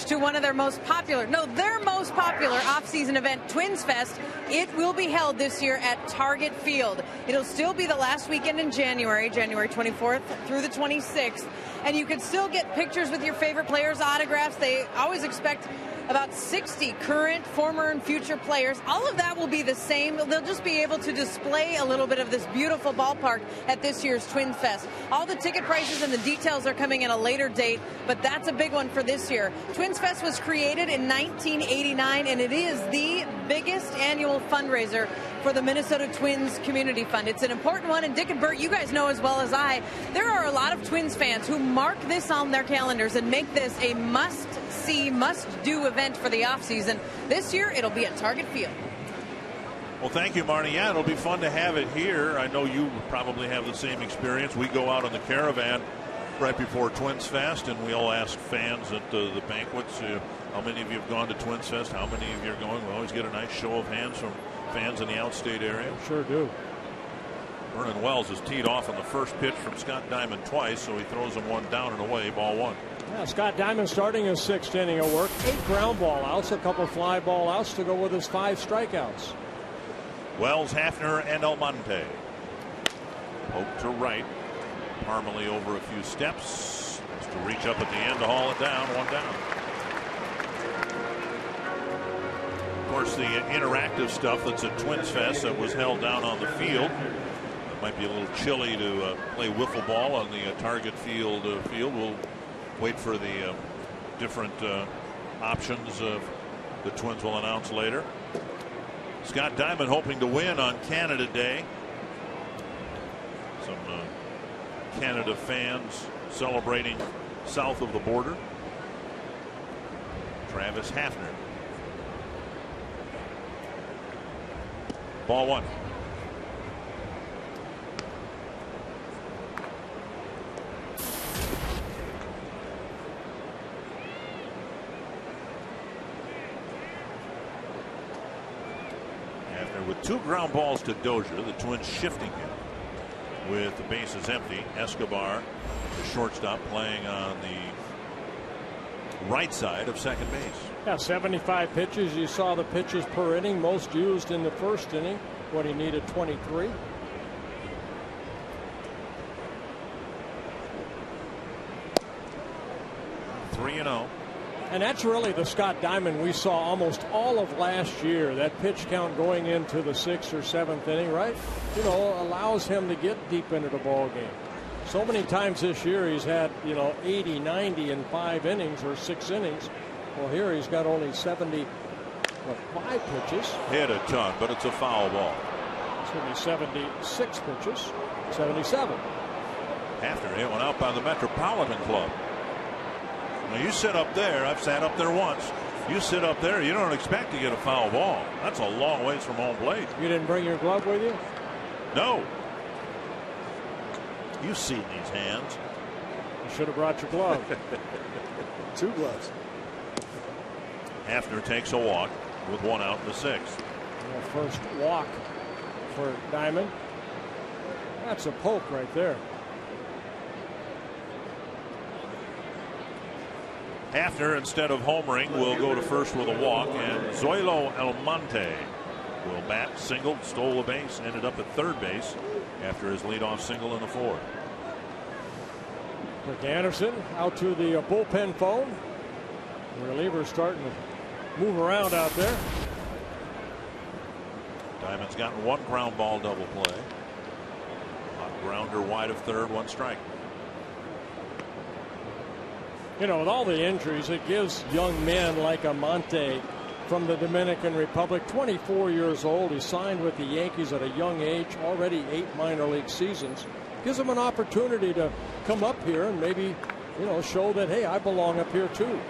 To one of their most popular off-season event, Twins Fest. It will be held this year at Target Field. It'll still be the last weekend in January 24th through the 26th, and you can still get pictures with your favorite players, autographs. They always expect about 60 current, former, and future players. All of that will be the same. They'll just be able to display a little bit of this beautiful ballpark at this year's Twins Fest. All the ticket prices and the details are coming at a later date, but that's a big one for this year. Twins Fest was created in 1989, and it is the biggest annual fundraiser for the Minnesota Twins Community Fund. It's an important one, and Dick and Bert, you guys know as well as I, there are a lot of Twins fans who mark this on their calendars and make this a must-see, must-do event for the offseason. This year, it'll be at Target Field. Well, thank you, Marnie. Yeah, it'll be fun to have it here. I know you probably have the same experience. We go out on the caravan right before Twins Fest, and we all ask fans at the banquets, how many of you have gone to Twins Fest? How many of you are going? We always get a nice show of hands from fans in the outstate area. Sure do. Vernon Wells has teed off on the first pitch from Scott Diamond twice, so he throws him one down and away, ball one. Yeah, Scott Diamond starting his 6th inning of work. 8 ground ball outs, a couple fly ball outs to go with his 5 strikeouts. Wells, Hafner, and Almonte. Poke to right. Parmalee over a few steps. Just to reach up at the end to haul it down. One down. Of course, the interactive stuff that's at Twins Fest that was held down on the field. It might be a little chilly to play wiffle ball on the Target Field. We'll wait for the different options the Twins will announce later. Scott Diamond hoping to win on Canada Day. Some Canada fans celebrating south of the border. Travis Hafner. Ball one. Hafner with 2 ground balls to Dozier. The Twins shifting him with the bases empty. Escobar, the shortstop, playing on the right side of second base. Yeah, 75 pitches. You saw the pitches per inning, most used in the first inning when he needed 23. And that's really the Scott Diamond we saw almost all of last year. That pitch count going into the 6th or 7th inning, right? You know, allows him to get deep into the ball game. So many times this year he's had, 80, 90 in 5 innings or 6 innings. Well, here he's got only 75 pitches. Hit a ton, but it's a foul ball. It's going to be 76 pitches, 77. After hit one out by the Metropolitan Club. Now you sit up there. I've sat up there once. You sit up there, you don't expect to get a foul ball. That's a long ways from home plate. You didn't bring your glove with you? No. You've seen these hands. You should have brought your glove. 2 gloves. Hafner takes a walk with 1 out in the 6th. First walk for Diamond. That's a poke right there. Hafner, instead of homering, will go to first with a walk, and Zoilo Almonte will bat, singled, stole a base, ended up at third base after his leadoff single in the 4th. Rick Anderson out to the bullpen phone. The reliever's starting to move around out there. Diamond's gotten 1 ground ball double play. Hot grounder wide of third, 1 strike. With all the injuries, it gives young men like Almonte from the Dominican Republic, 24 years old. He signed with the Yankees at a young age, already 8 minor league seasons. Gives him an opportunity to come up here and maybe, show that, hey, I belong up here too.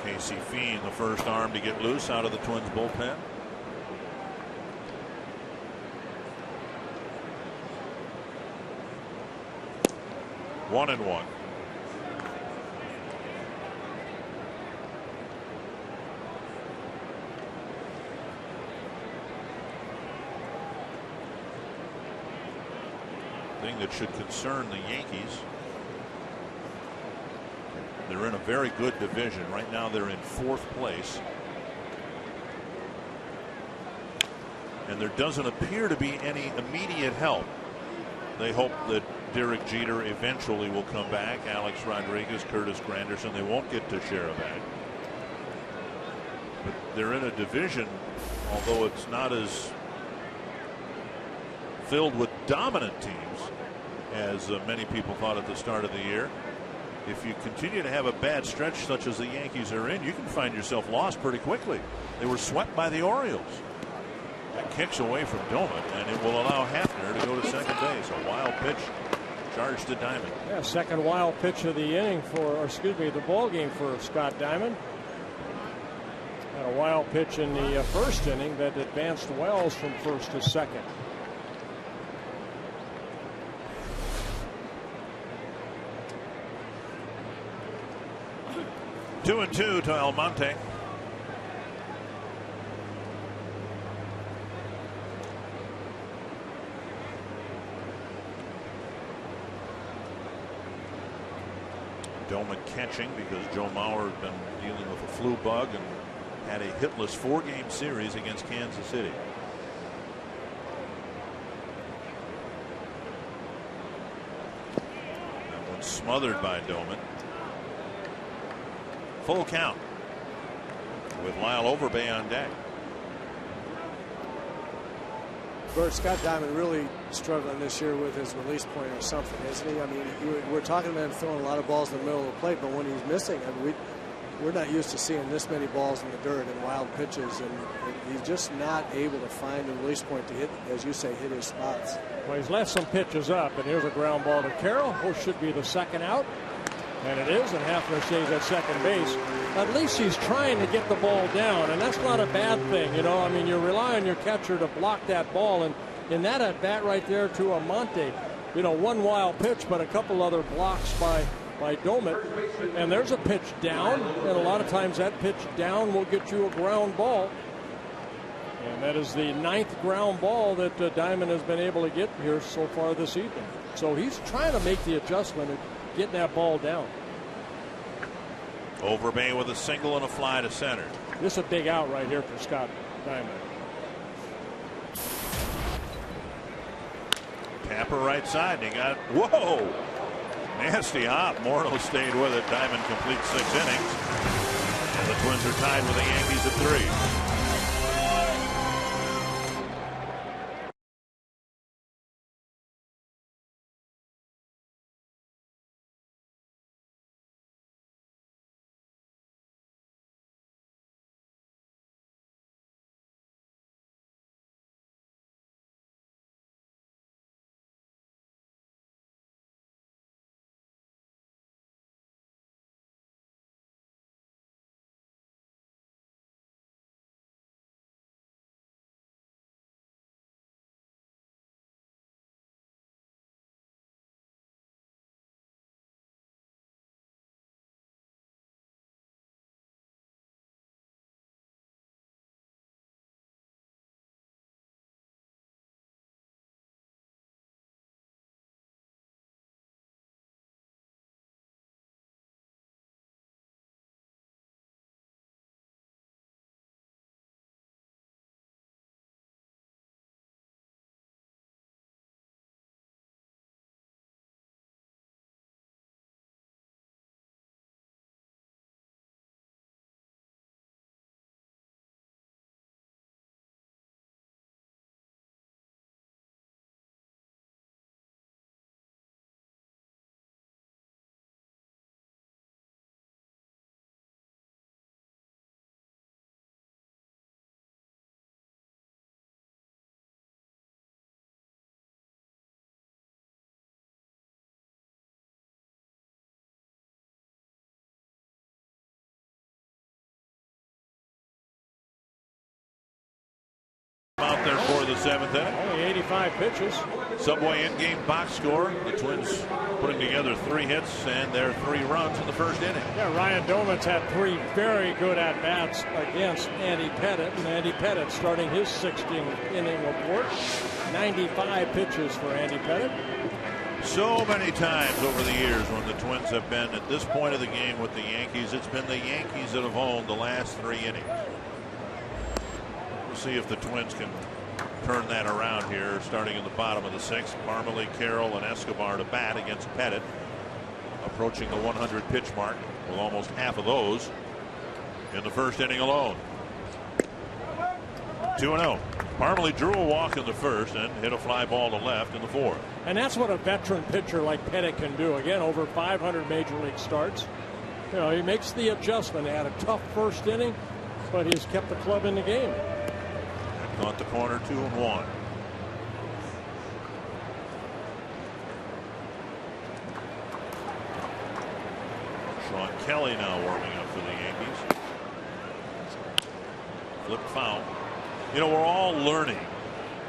Casey Fiend, the first arm to get loose out of the Twins bullpen. One and one. Thing that should concern the Yankees. They're in a very good division. Right now they're in 4th place. And there doesn't appear to be any immediate help. They hope that Derek Jeter eventually will come back. Alex Rodriguez, Curtis Granderson, they won't get to Sharaback. But they're in a division, although it's not as filled with dominant teams as many people thought at the start of the year. If you continue to have a bad stretch such as the Yankees are in, you can find yourself lost pretty quickly. They were swept by the Orioles. kicks away from Doman, and it will allow Hafner to go to second base. A wild pitch charged to Diamond. Yeah, second wild pitch of the inning the ball game for Scott Diamond. Had a wild pitch in the first inning that advanced Wells from first to second. Two and two to Almonte. Doman catching because Joe Mauer has been dealing with a flu bug and had a hitless 4-game series against Kansas City. That one smothered by Doman. Full count with Lyle Overbay on deck. Bert, Scott Diamond really struggling this year with his release point or something, isn't he? I mean, we're talking about him throwing a lot of balls in the middle of the plate, but when he's missing, I mean, we're not used to seeing this many balls in the dirt and wild pitches, and he's just not able to find the release point to hit, as you say, hit his spots. Well, he's left some pitches up, and here's a ground ball to Carroll, who should be the second out. And it is, and Hafner stays at second base. At least he's trying to get the ball down, and that's not a bad thing. You know, I mean, you rely on your catcher to block that ball, and in that at bat right there to Almonte, you know, one wild pitch, but a couple other blocks by Doman. And there's a pitch down, and a lot of times that pitch down will get you a ground ball. And that is the 9th ground ball that Diamond has been able to get here so far this evening. So he's trying to make the adjustment and getting that ball down. Overbay with a single and a fly to center. This is a big out right here for Scott Diamond. Tapper right side. He got, whoa! Nasty hop. Morneau stayed with it. Diamond completes 6 innings. And the Twins are tied with the Yankees at 3. Out there for the 7th inning. Only 85 pitches. Subway in-game box score. The Twins putting together 3 hits and their 3 runs in the first inning. Yeah, Ryan Doman's had 3 very good at-bats against Andy Pettitte. And Andy Pettitte starting his 16th inning of work. 95 pitches for Andy Pettitte. So many times over the years when the Twins have been at this point of the game with the Yankees, it's been the Yankees that have owned the last 3 innings. We'll see if the Twins can turn that around here, starting in the bottom of the 6th. Parmelee, Carroll, and Escobar to bat against Pettitte, approaching the 100 pitch mark with almost half of those in the first inning alone. 2-0. Parmelee drew a walk in the first and hit a fly ball to left in the 4th. And that's what a veteran pitcher like Pettitte can do. Again, over 500 major league starts. You know, he makes the adjustment. He had a tough first inning, but he's kept the club in the game. Caught the corner, 2-1. Sean Kelly now warming up for the Yankees. Flip foul. You know, we're all learning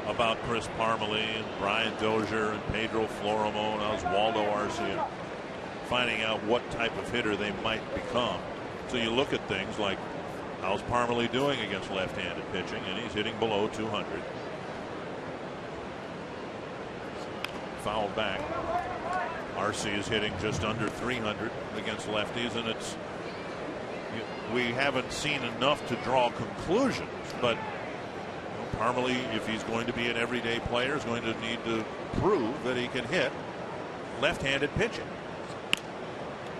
about Chris Parmelee and Brian Dozier and Pedro Florimo and Oswaldo Arcia, finding out what type of hitter they might become. So you look at things like, how's Parmelee doing against left-handed pitching, and he's hitting below 200. Foul back. Arcia is hitting just under 300 against lefties, and we haven't seen enough to draw conclusions, but Parmelee, if he's going to be an everyday player, is going to need to prove that he can hit left-handed pitching.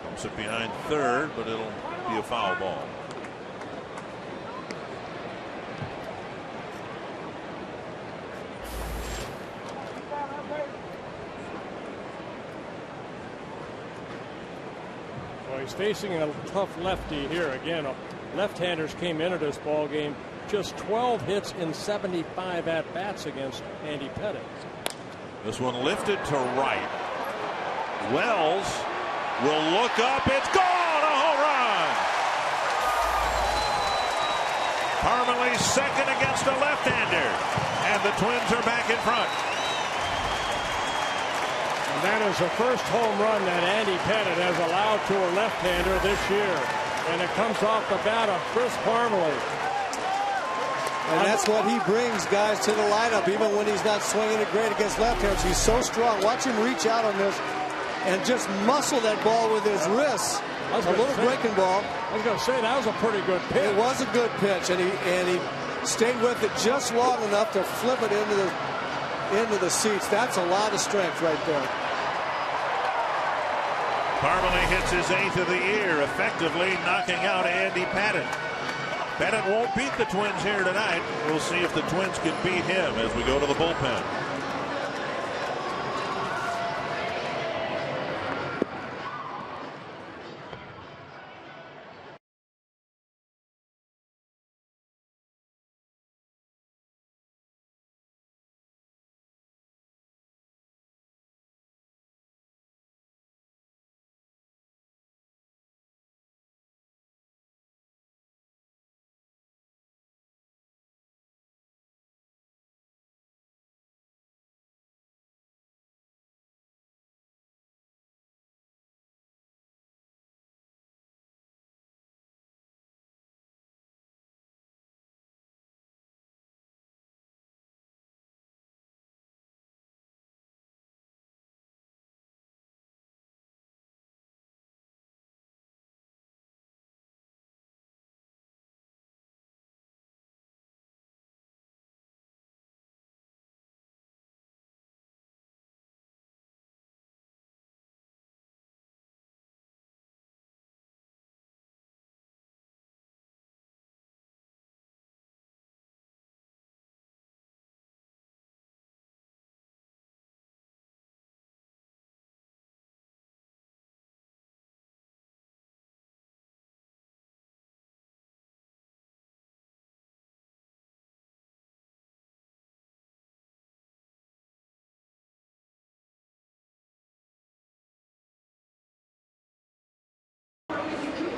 Pumps it behind third, but it'll be a foul ball. Well, he's facing a tough lefty here. Again, left-handers came into this ball game. Just 12 hits in 75 at-bats against Andy Pettitte. This one lifted to right. Wells will look up. It's gone! A home run! Parmelee's second against a left-hander. And the Twins are back in front. And that is the first home run that Andy Pettitte has allowed to a left-hander this year. And it comes off the bat of Chris Parmelee. And that's what he brings, guys, to the lineup, even when he's not swinging it great against left-handers. He's so strong. Watch him reach out on this and just muscle that ball with his wrists. A little breaking ball. I was going to say, that was a pretty good pitch. It was a good pitch, and he stayed with it just long enough to flip it into the seats. That's a lot of strength right there. Parmelee hits his 8th of the year, effectively knocking out Andy Pettitte. Pettitte won't beat the Twins here tonight. We'll see if the Twins can beat him as we go to the bullpen.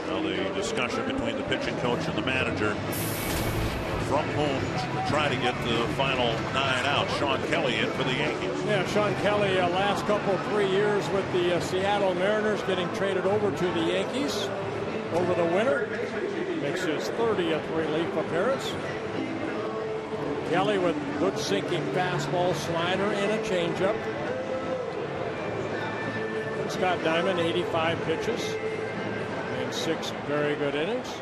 Well, the discussion between the pitching coach and the manager, from whom to try to get the final 9 out. Sean Kelly in for the Yankees. Yeah, Sean Kelly, last couple 3 years with the Seattle Mariners, getting traded over to the Yankees over the winter. Makes his 30th relief appearance. Kelly with good sinking fastball, slider, and a changeup. Scott Diamond, 85 pitches and 6 very good innings.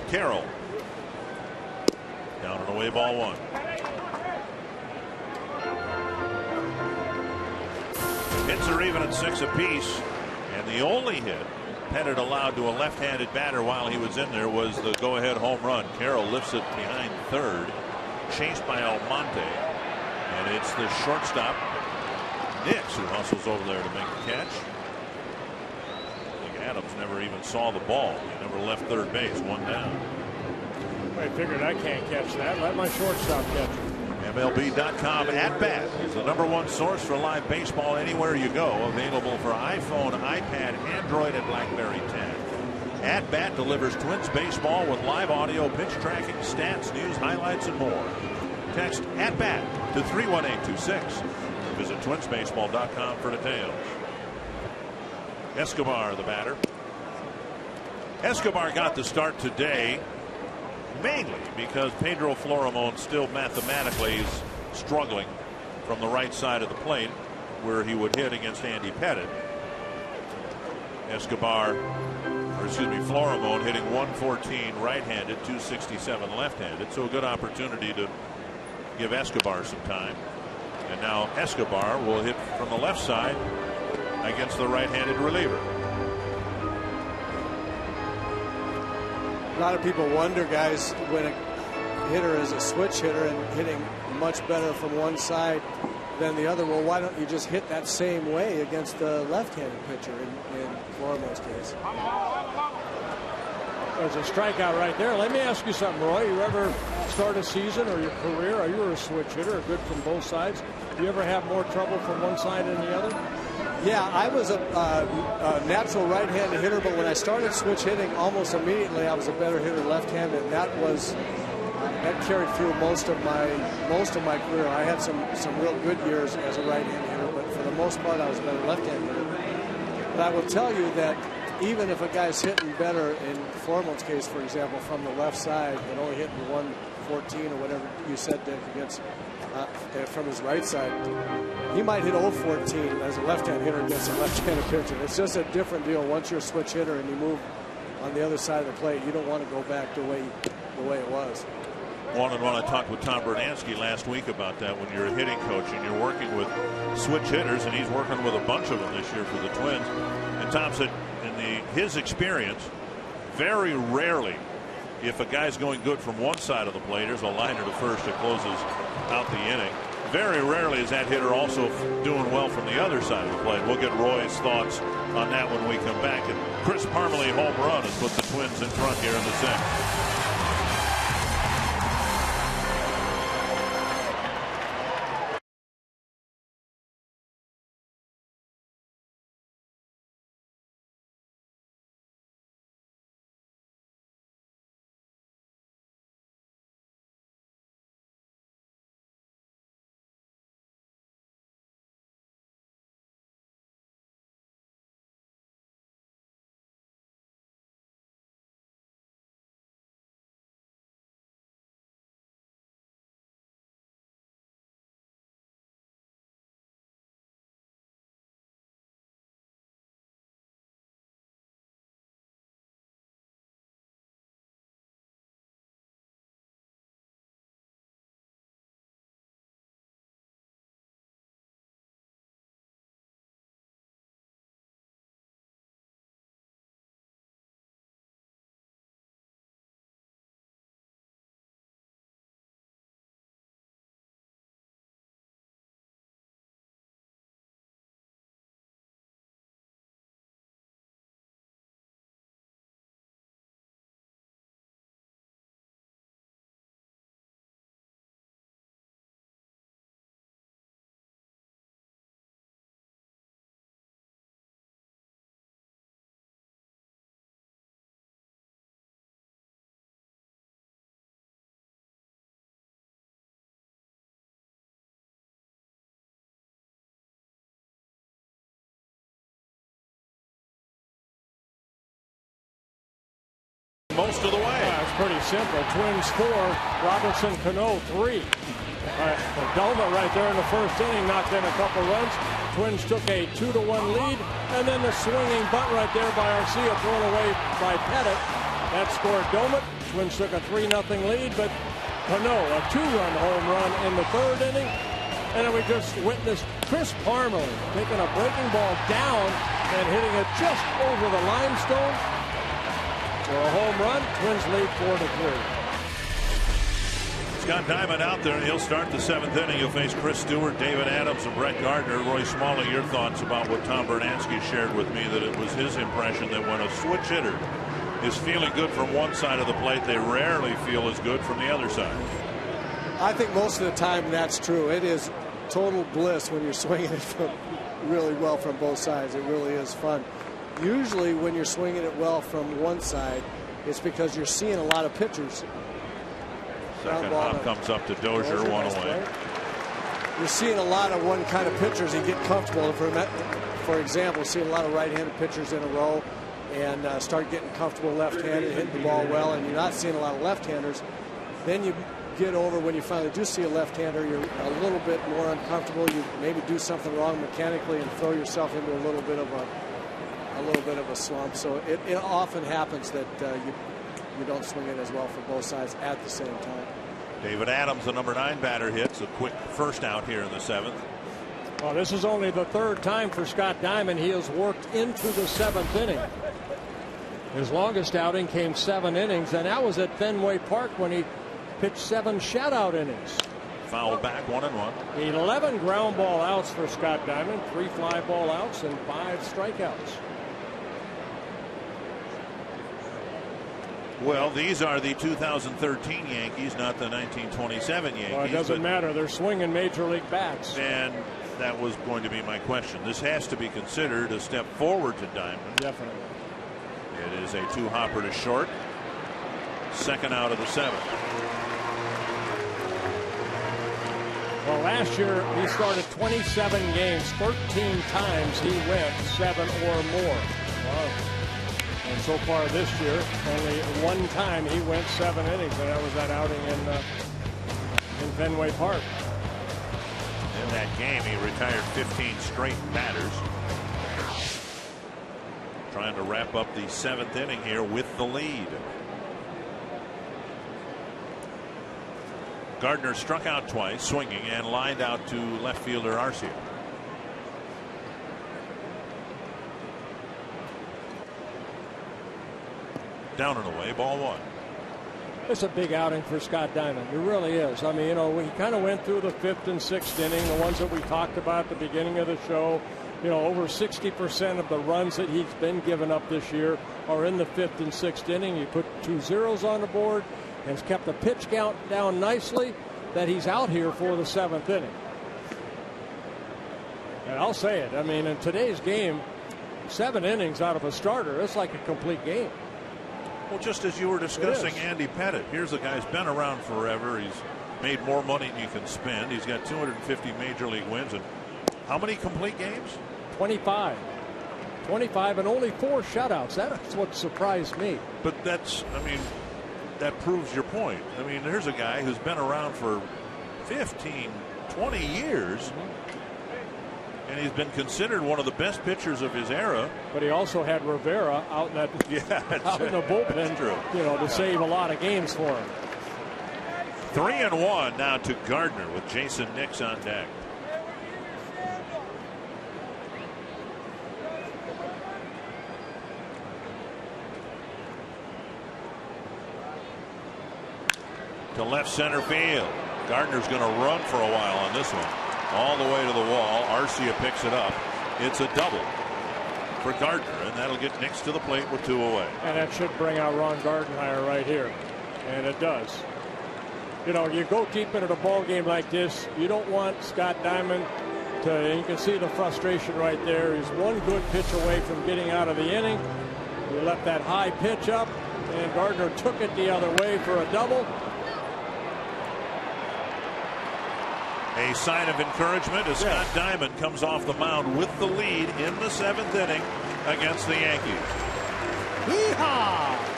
Carroll down and away, ball 1. Hits are even at 6 apiece, and the only hit Pettitte allowed to a left-handed batter while he was in there was the go-ahead home run. Carroll lifts it behind third, chased by Almonte, and it's the shortstop Nix who hustles over there to make the catch. I think Adams never even saw the ball. He never left third base, 1 down. I figured I can't catch that. Let my shortstop catch it. MLB.com At Bat is the #1 source for live baseball anywhere you go. Available for iPhone, iPad, Android, and BlackBerry 10. At Bat delivers Twins baseball with live audio, pitch tracking, stats, news, highlights, and more. Text At Bat to 31826. Visit twinsbaseball.com for details. Escobar, the batter. Escobar got the start today mainly because Pedro Florimon still mathematically is struggling from the right side of the plate where he would hit against Andy Pettitte. Florimon hitting 114 right-handed, 267 left-handed, so a good opportunity to give Escobar some time. And now Escobar will hit from the left side against the right-handed reliever. A lot of people wonder, guys, when a hitter is a switch hitter and hitting much better from one side than the other, well, why don't you just hit that same way against the left-handed pitcher in Florimon's case? There's a strikeout right there. Let me ask you something, Roy. You ever start a season or your career, or you were a switch hitter, good from both sides? Do you ever have more trouble from one side than the other? Yeah, I was a natural right-handed hitter, but when I started switch hitting, almost immediately I was a better hitter left-handed. That carried through most of my career. I had some real good years as a right-handed hitter, but for the most part, I was a better left-handed hitter. But I will tell you that even if a guy's hitting better, in Florimon's case, for example, from the left side and only hitting 114 or whatever you said, Dick, against from his right side, he might hit 014 as a left-hand hitter against a left-handed pitcher. It's just a different deal. Once you're a switch hitter and you move on the other side of the plate, you don't want to go back the way it was. One-on-one, I talked with Tom Bernansky last week about that. When you're a hitting coach and you're working with switch hitters, and he's working with a bunch of them this year for the Twins, and Tom said in his experience, very rarely, if a guy's going good from one side of the plate, there's a liner to first that closes out the inning. Very rarely is that hitter also doing well from the other side of the plate. We'll get Roy's thoughts on that when we come back. And Chris Parmelee home run has put the Twins in front here in the sixth. Most of the way. It's pretty simple. Twins 4, Robinson Canó 3. Doma right there in the first inning knocked in a couple runs. Twins took a 2-1 lead, and then the swinging bunt right there by Arcia thrown away by Pettitte. That scored Doma. Twins took a 3-0 lead, but Canó a 2-run home run in the third inning. And then we just witnessed Chris Parmelee taking a breaking ball down and hitting it just over the limestone. For a home run, Twins lead 4-3. Scott Diamond out there, and he'll start the seventh inning. He'll face Chris Stewart, David Adams, and Brett Gardner. Roy Smalley, your thoughts about what Tom Bernansky shared with me, that it was his impression that when a switch hitter is feeling good from one side of the plate, they rarely feel as good from the other side. I think most of the time that's true. It is total bliss when you're swinging it from really well from both sides. It really is fun. Usually when you're swinging it well from one side, it's because you're seeing a lot of pitchers. Second hop comes up to Dozier, one away. You're seeing a lot of one kind of pitchers and get comfortable. For example, seeing a lot of right-handed pitchers in a row and start getting comfortable left-handed, hitting the ball well, and you're not seeing a lot of left-handers. Then you get over when you finally do see a left-hander, you're a little bit more uncomfortable. You maybe do something wrong mechanically and throw yourself into a little bit of a slump. So it often happens that you don't swing it as well from both sides at the same time. David Adams, the number 9 batter, hits a quick first out here in the 7th. Well, this is only the 3rd time for Scott Diamond he has worked into the 7th inning. His longest outing came 7 innings, and that was at Fenway Park when he pitched 7 shutout innings. Foul back, 1-1. 11 ground ball outs for Scott Diamond, 3 fly ball outs, and 5 strikeouts. Well, these are the 2013 Yankees, not the 1927 Yankees. Well, it doesn't matter. They're swinging major league bats. And that was going to be my question. This has to be considered a step forward to Diamond. Definitely. It is a 2-hopper to short. Second out of the 7th. Well, last year he started 27 games. 13 times he went 7 or more. Wow. And so far this year, only 1 time he went 7 innings, and that was that outing in Fenway Park. In that game, he retired 15 straight batters. Trying to wrap up the 7th inning here with the lead. Gardner struck out twice, swinging, and lined out to left fielder Arcia. Down and away, ball 1. It's a big outing for Scott Diamond. It really is. I mean, you know, he kind of went through the 5th and 6th inning, the ones that we talked about at the beginning of the show. You know, over 60% of the runs that he's been given up this year are in the 5th and 6th inning. He put 2 zeros on the board and has kept the pitch count down nicely, that he's out here for the 7th inning. And I'll say it. I mean, in today's game, 7 innings out of a starter, it's like a complete game. Well, just as you were discussing Andy Pettitte, here's a guy who's been around forever. He's made more money than you can spend. He's got 250 major league wins. And how many complete games? 25. 25 and only 4 shutouts. That's what surprised me. But that's, I mean, that proves your point. I mean, here's a guy who's been around for 15, 20 years. And he's been considered one of the best pitchers of his era. But he also had Rivera out in that out in the bullpen, you know, to save a lot of games for him. 3-1 now to Gardner with Jason Nix on deck. To left center field. Gardner's going to run for a while on this one. All the way to the wall. Arcia picks it up. It's a double for Gardner, and that'll get Nix to the plate with 2 away. And that should bring out Ron Gardenhire right here. And it does. You know, you go deep into the ball game like this, you don't want Scott Diamond to, and you can see the frustration right there. He's 1 good pitch away from getting out of the inning. He left that high pitch up, and Gardner took it the other way for a double. A sign of encouragement as Scott Diamond comes off the mound with the lead in the 7th inning against the Yankees. Yeehaw!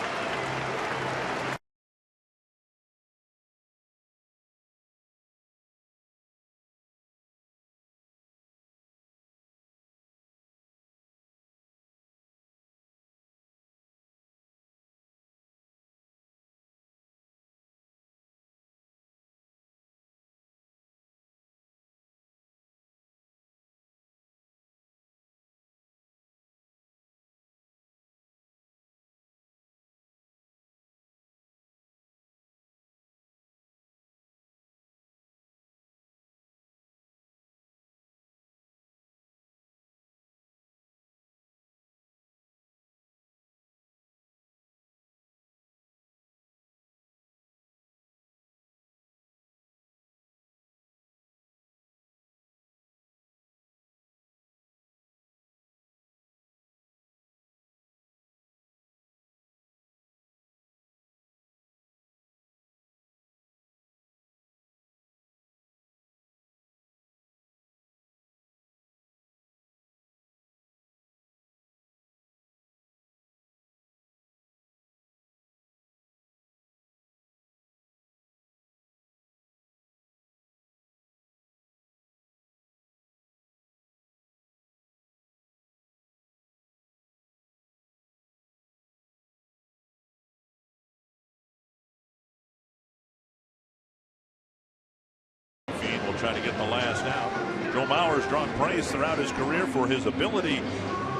He'll try to get the last out. Joe Mauer's drawn praise throughout his career for his ability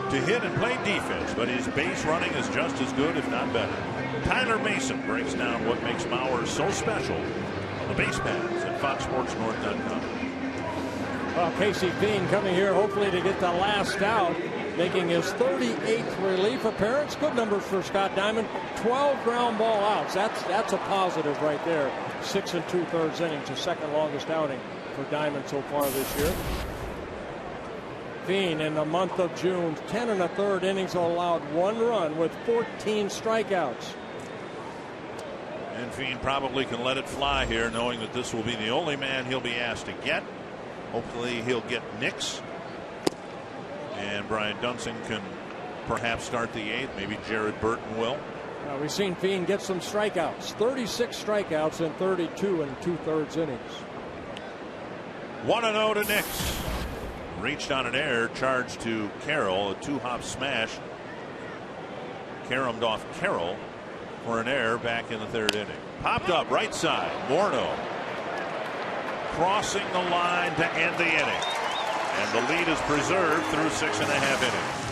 to hit and play defense, but his base running is just as good, if not better. Tyler Mason breaks down what makes Mauer so special on the base paths at FoxSportsNorth.com. Well, Casey Bean coming here hopefully to get the last out, making his 38th relief appearance. Good numbers for Scott Diamond. 12 ground ball outs. That's a positive right there. 6 2/3 innings, the second longest outing for Diamond so far this year. Bean in the month of June, 10 1/3 innings, allowed 1 run with 14 strikeouts. And Fiend probably can let it fly here, knowing that this will be the only man he'll be asked to get. Hopefully he'll get Nix. And Brian Dunsing can perhaps start the 8th. Maybe Jared Burton will. We've seen Fiend get some strikeouts. 36 strikeouts in 32 2/3 innings. 1-0 to Nix. Reached on an error, charged to Carroll. A 2-hop smash. Caromed off Carroll for an error back in the 3rd inning. Popped up right side. Morneau crossing the line to end the inning. And the lead is preserved through 6.5 innings.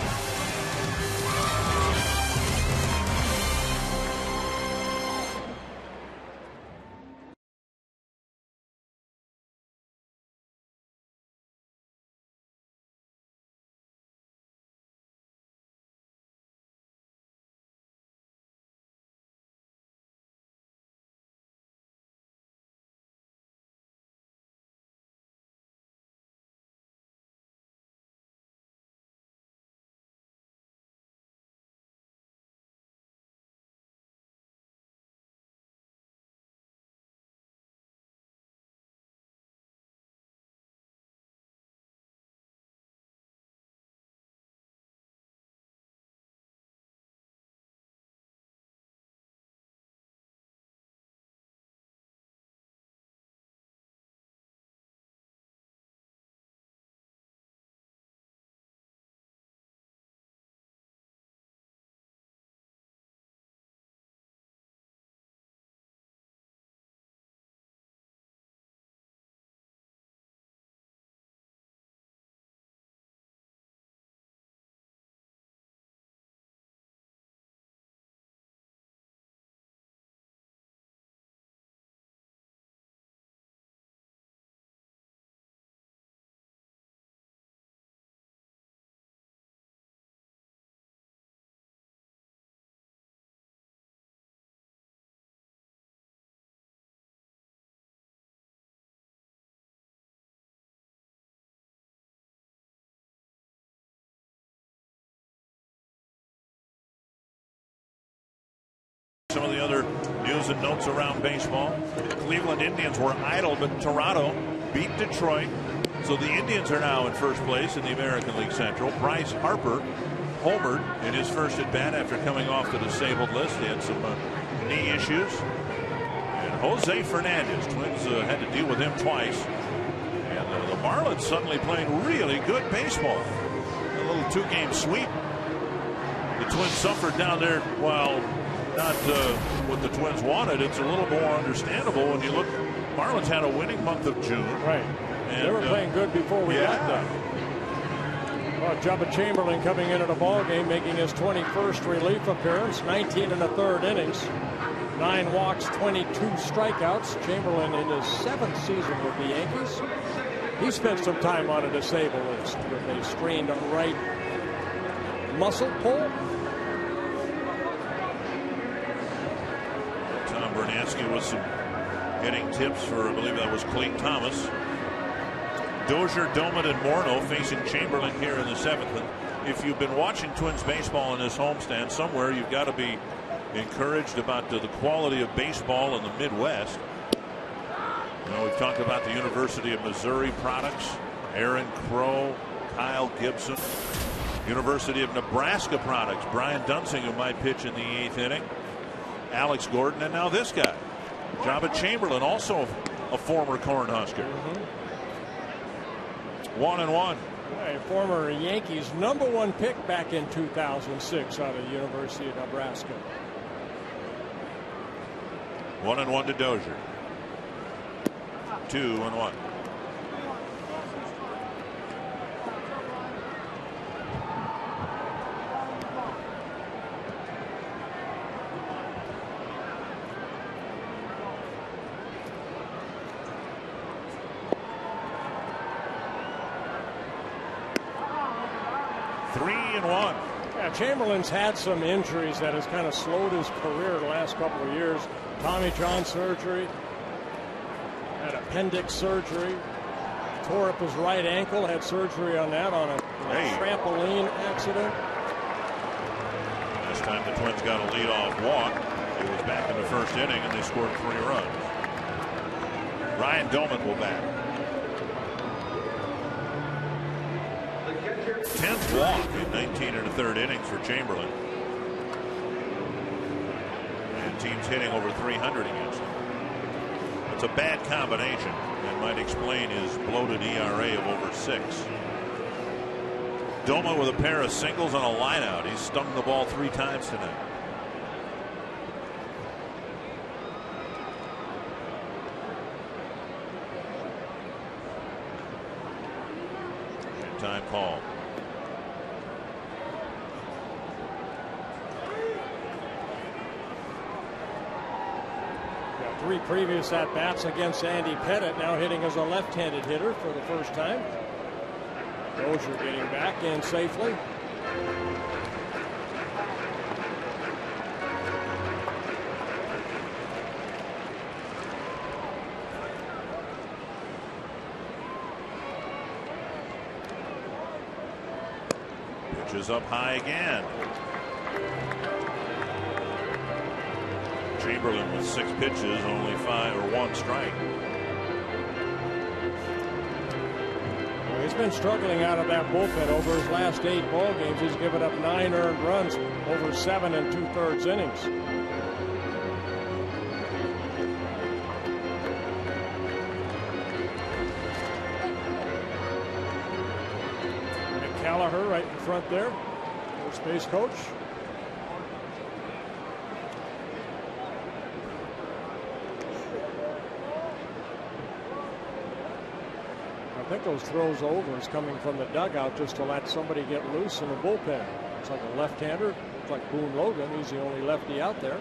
Some of the other news and notes around baseball. The Cleveland Indians were idle, but Toronto beat Detroit. So the Indians are now in first place in the American League Central. Bryce Harper homered in his first at bat after coming off the disabled list. He had some knee issues. And Jose Fernandez, Twins had to deal with him twice. And the Marlins suddenly playing really good baseball. A little 2-game sweep. The Twins suffered down there. Well, not what the Twins wanted. It's a little more understandable when you look. Marlins had a winning month of June. Right. And they were playing good before we got them. Well, Jabba Chamberlain coming into the ballgame, making his 21st relief appearance, 19 1/3 innings, 9 walks, 22 strikeouts. Chamberlain in his 7th season with the Yankees. He spent some time on a disabled list with a strained right muscle pull. Bernansky with some hitting tips for, I believe that was Clayton Thomas. Dozier, Doman, and Morneau facing Chamberlain here in the 7th. And if you've been watching Twins baseball in this homestand, somewhere you've got to be encouraged about the quality of baseball in the Midwest. You know, we've talked about the University of Missouri products. Aaron Crow, Kyle Gibson. University of Nebraska products. Brian Dunsing, who might pitch in the 8th inning. Alex Gordon, and now this guy, Jabba Chamberlain, also a former Cornhusker. 1-1. A former Yankees #1 pick back in 2006 out of the University of Nebraska. 1-1 to Dozier. 2-1. 3-1. Yeah, Chamberlain's had some injuries that has kind of slowed his career the last couple of years. Tommy John surgery, had appendix surgery, tore up his right ankle, had surgery on that on a trampoline accident. Last time the Twins got a leadoff walk, it was back in the first inning, and they scored 3 runs. Ryan Doman will bat. 10th walk in 19 1/3 innings for Chamberlain. And teams hitting over 300 against him. It's a bad combination and might explain his bloated ERA of over 6. Doma with a pair of singles and a lineout. He's stung the ball 3 times tonight. Time call. Got 3 previous at-bats against Andy Pettit, now hitting as a left-handed hitter for the first time. Dozier getting back in safely. Pitches up high again. Chamberlain with 6 pitches, only 1 strike. Well, he's been struggling out of that bullpen over his last 8 ball games. He's given up 9 earned runs over 7 2/3 innings. Gallagher right in front there, first base coach. I think those throws overs coming from the dugout just to let somebody get loose in the bullpen. It's like a left-hander. It's like Boone Logan. He's the only lefty out there.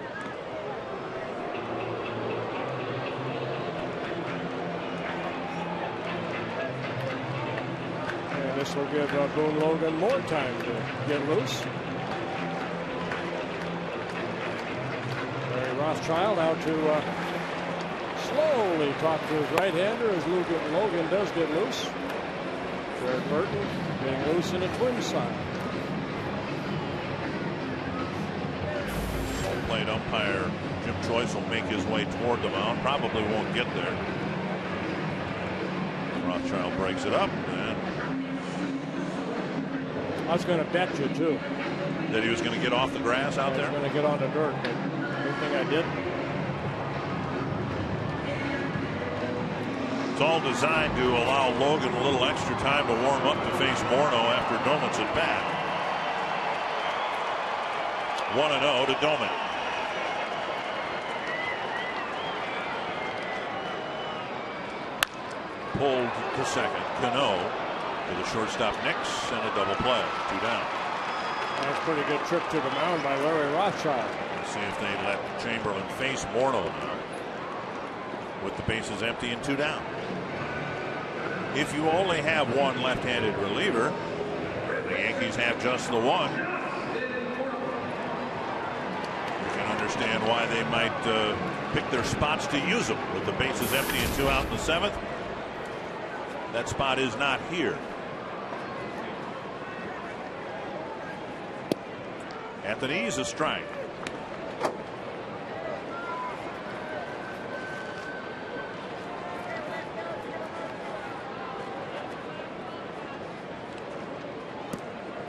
This will give Boone Logan more time to get loose. Larry Rothschild out to slowly talk to his right-hander as Logan does get loose. Jared Burton getting loose in the Twins side. Home plate umpire Jim Choice will make his way toward the mound. Probably won't get there. Rothschild breaks it up, and I was going to bet you too that he was going to get off the grass out there. Going to get on the dirt. Good thing I didn't. It's all designed to allow Logan a little extra time to warm up to face Morneau after Doman's at bat. 1-0 to Doman. Pulled to second. Canó with a shortstop Nix and a double play. 2 down. That's a pretty good trip to the mound by Larry Rothschild. Let's see if they let Chamberlain face Morneau now with the bases empty and 2 down. If you only have one left-handed reliever, the Yankees have just the one. You can understand why they might pick their spots to use them with the bases empty and 2 out in the 7th. That spot is not here. At the knees, a strike.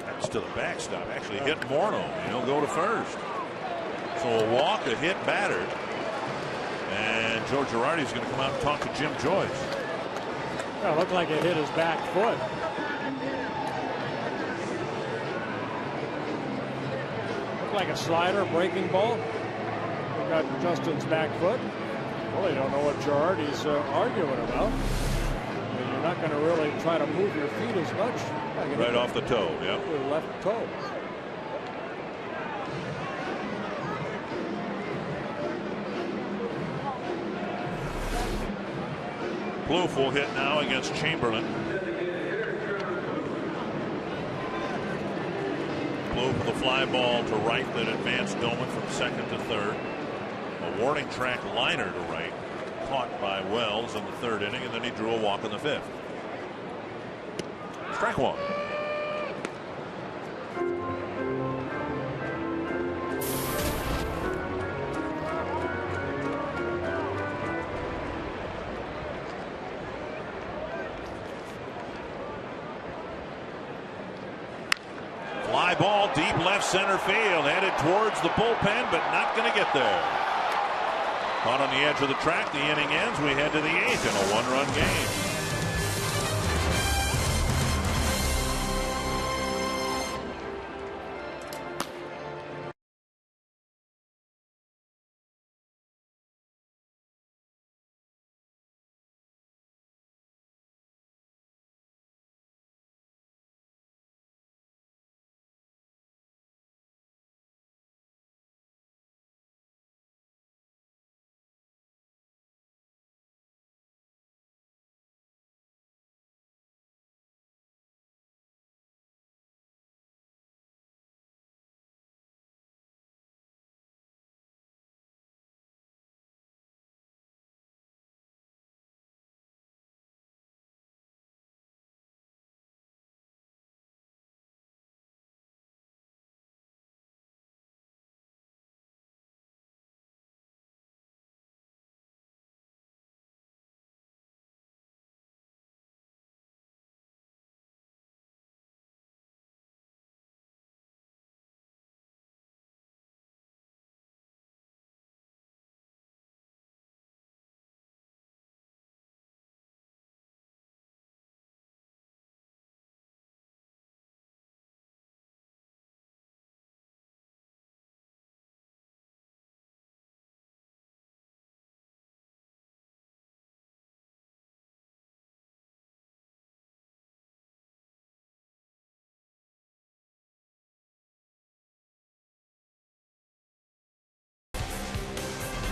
That's to the backstop. Actually hit Morneau, and he'll go to first. So a walk, a hit, battered. And Joe Girardi is going to come out and talk to Jim Joyce. Well, it looked like it hit his back foot. Looked like a slider, breaking ball. We got Justin's back foot. Well, they don't know what Girardi's arguing about. I mean, you're not going to really try to move your feet as much. Right off the toe, yeah. Your left toe. Plouffe will hit now against Chamberlain. move with a fly ball to right that advanced Doman from second to third. A warning track liner to right, caught by Wells in the third inning, and then he drew a walk in the fifth. Strike one. Fly ball deep left center field, headed towards the bullpen, but not going to get there. Caught on the edge of the track, the inning ends. We head to the eighth in a one-run game.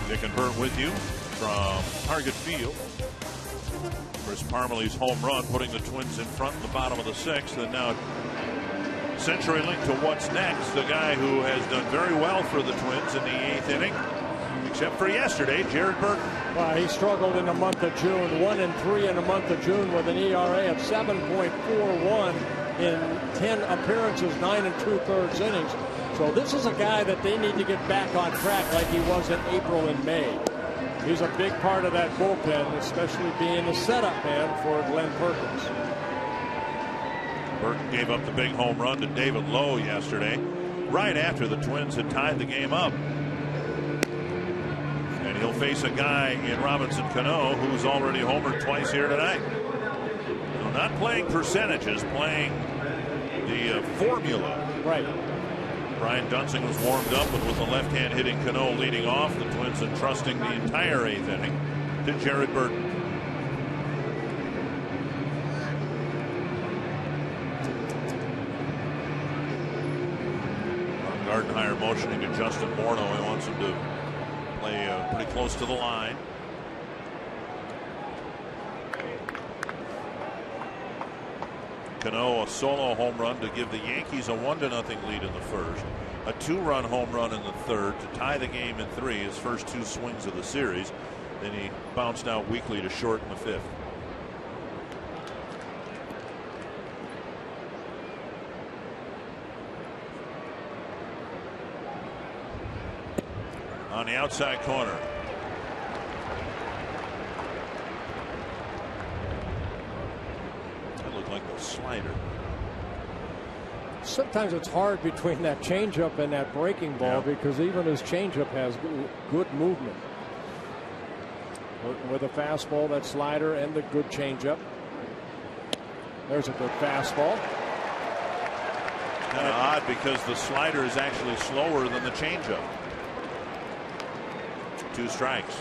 Dick and Bert with you from Target Field. Chris Parmelee's home run putting the Twins in front in the bottom of the sixth, and now CenturyLink to what's next. The guy who has done very well for the Twins in the eighth inning, except for yesterday, Jared Burton. Well, he struggled in the month of June, 1-3 in the month of June with an ERA of 7.41 in 10 appearances, 9 2/3 innings. So this is a guy that they need to get back on track like he was in April and May. He's a big part of that bullpen, especially being a setup man for Glenn Perkins. Burton gave up the big home run to David Lowe yesterday, right after the Twins had tied the game up. And he'll face a guy in Robinson Canó who's already homered twice here tonight. So not playing percentages, playing the formula. Right. Brian Dunsing was warmed up, but with the left hand hitting Canó leading off, the Twins entrusting the entire eighth inning to Jared Burton. Gardenhire motioning to Justin Morneau. He wants him to play pretty close to the line. Canó a solo home run to give the Yankees a 1-0 lead in the first. A 2-run home run in the third to tie the game in three. His first two swings of the series. Then he bounced out weakly to short in the fifth. On the outside corner. That looked like a slider. Sometimes it's hard between that changeup and that breaking ball because even his changeup has good movement. With a fastball, that slider, and the good changeup. There's a good fastball. Kind of odd because the slider is actually slower than the changeup. 2 strikes.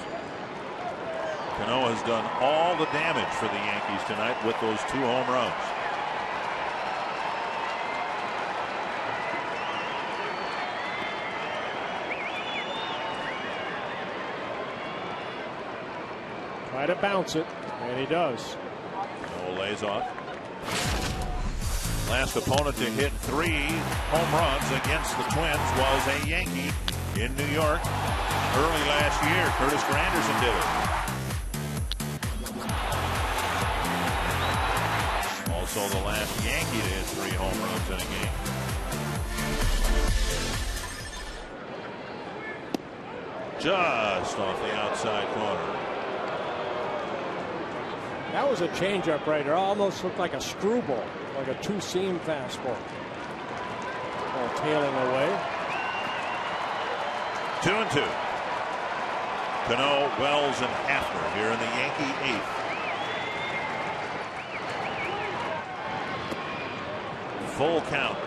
Canó has done all the damage for the Yankees tonight with those 2 home runs. Try to bounce it, and he does. Canó lays off. Last opponent to hit 3 home runs against the Twins was a Yankee in New York early last year. Curtis Granderson did it. Also the last Yankee to hit 3 home runs in a game. Just off the outside corner. That was a changeup right there. Almost looked like a screwball, like a 2-seam fastball. Ball tailing away. 2-2. Canó, Wells, and Hafner here in the Yankee 8th. Full count.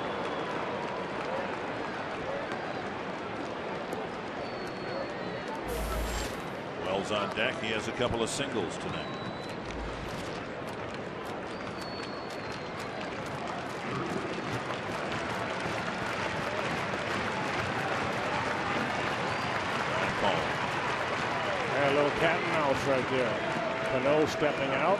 Wells on deck. He has a couple of singles tonight. A little cat and mouse right there. Canó stepping out.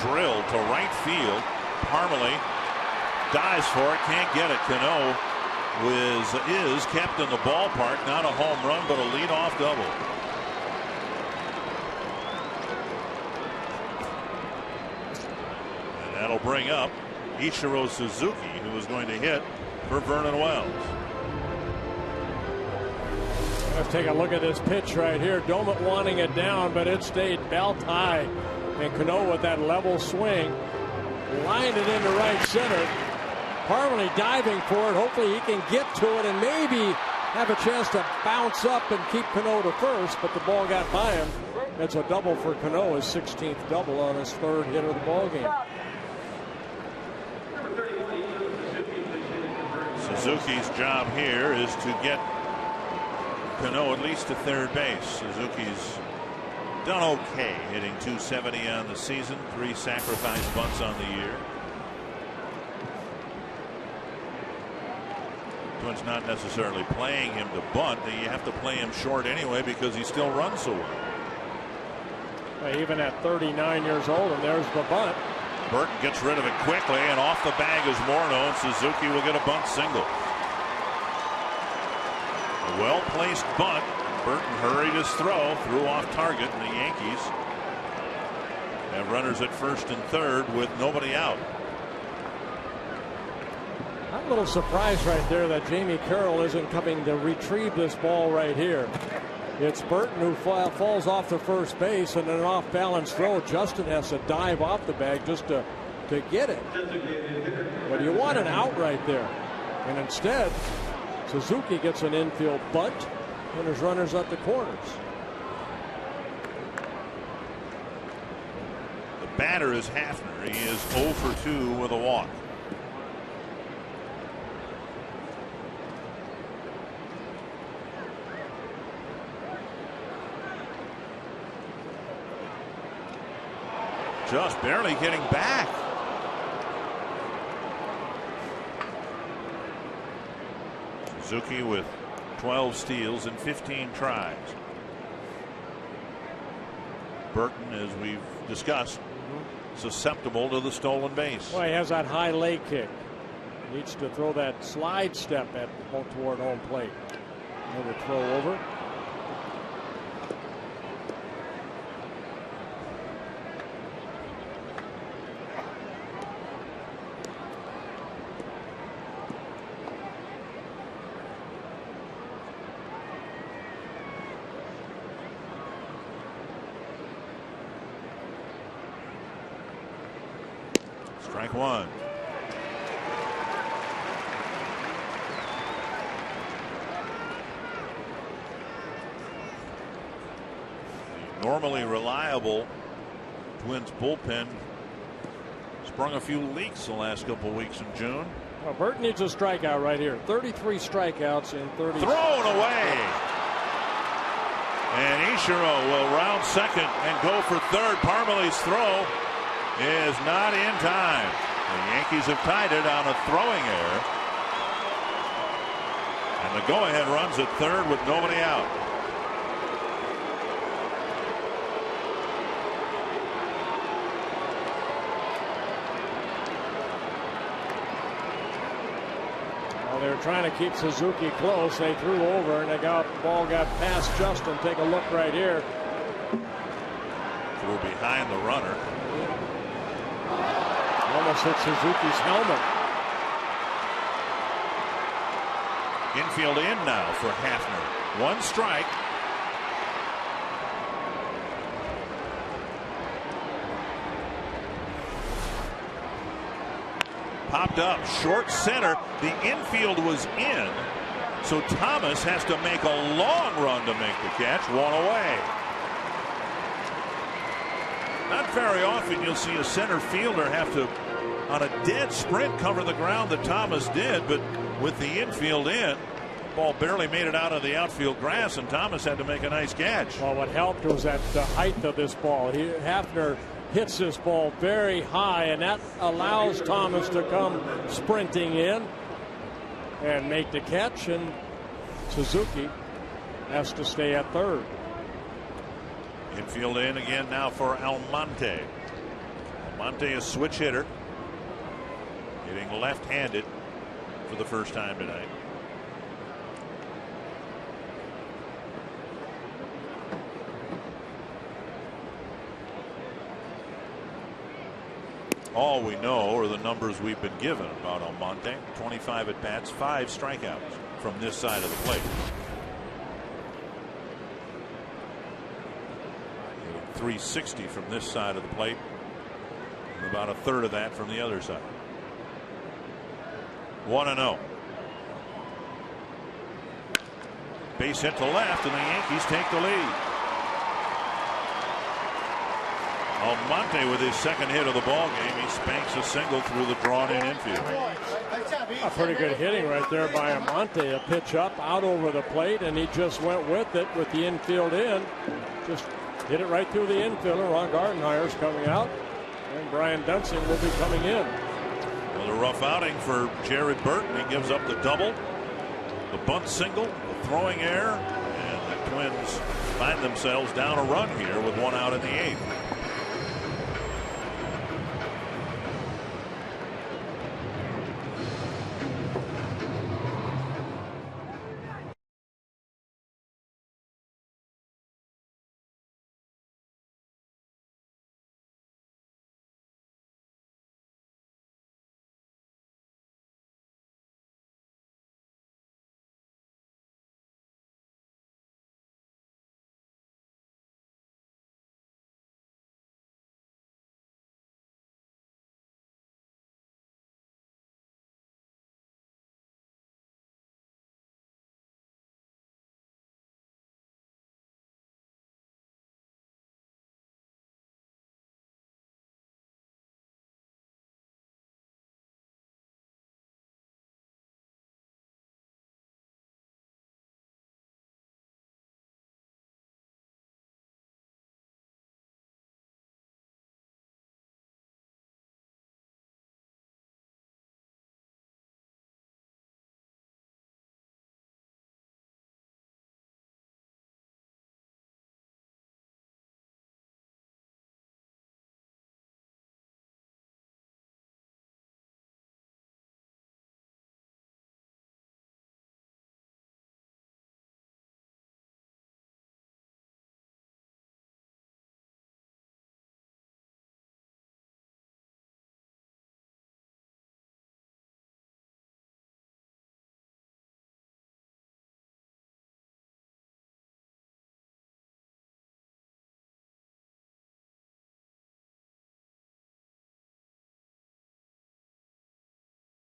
Drilled to right field. Parmalee dives for it, can't get it. Canó is kept in the ballpark. Not a home run, but a leadoff double. That'll bring up Ichiro Suzuki, who is going to hit for Vernon Wells. Let's take a look at this pitch right here. Domet wanting it down, but it stayed belt high. And Canó with that level swing lined it into right center. Parmalee diving for it. Hopefully he can get to it and maybe have a chance to bounce up and keep Canó to first, but the ball got by him. It's a double for Canó, his 16th double on his 3rd hit of the ball game. Suzuki's job here is to get Canó at least to 3rd base. Suzuki's done okay, hitting .270 on the season, 3 sacrifice bunts on the year. Twins not necessarily playing him to bunt. You have to play him short anyway because he still runs so well. Even at 39 years old, and there's the bunt. Burton gets rid of it quickly, and off the bag is Morneau, and Suzuki will get a bunt single. A well-placed bunt. Burton hurried his throw, threw off target, and the Yankees have runners at 1st and 3rd with nobody out. I'm a little surprised right there that Jamie Carroll isn't coming to retrieve this ball right here. It's Burton who falls off to first base, and an off-balance throw. Justin has to dive off the bag just to get it. But you want an out right there. And instead, Suzuki gets an infield bunt, and there's runners at the corners. The batter is Hafner. He is 0 for 2 with a walk. Just barely getting back. Suzuki with 12 steals and 15 tries. Burton, as we've discussed, susceptible to the stolen base. Well, he has that high leg kick. Needs to throw that slide step toward home plate. Another throw over. Strike 1. Normally reliable Twins bullpen sprung a few leaks the last couple of weeks in June. Well, Burton needs a strikeout right here. 33 strikeouts in 30. Thrown away. And Ichiro will round second and go for third. Parmalee's throw is not in time. The Yankees have tied it on a throwing error. And the go-ahead runs at third with nobody out. Well, they were trying to keep Suzuki close. They threw over, and the ball got past Justin. Take a look right here. Threw behind the runner. Almost hit Suzuki's helmet. Infield in now for Hafner. One strike. Popped up short center. The infield was in, so Thomas has to make a long run to make the catch. One away. Not very often you'll see a center fielder have to, on a dead sprint, cover the ground that Thomas did, but with the infield in, ball barely made it out of the outfield grass, and Thomas had to make a nice catch. Well, what helped was that the height of this ball. Hafner hits this ball very high, and that allows Thomas to come sprinting in and make the catch, and Suzuki has to stay at third. Infield in again now for Almonte. Almonte is a switch hitter, hitting left-handed for the first time tonight. All we know are the numbers we've been given about Almonte. 25 at bats, 5 strikeouts from this side of the plate. 360 from this side of the plate, and about a third of that from the other side. 1-0. Base hit to left, and the Yankees take the lead. Almonte with his second hit of the ball game. He spanks a single through the drawn-in infield. A pretty good hitting right there by Almonte. A pitch up, out over the plate, and he just went with it with the infield in. Just hit it right through the infield. Ron Gardenhire's coming out, and Brian Dunsing will be coming in. Well, a rough outing for Jared Burton. He gives up the double, the bunt single, the throwing error, and the Twins find themselves down a run here with one out in the 8th.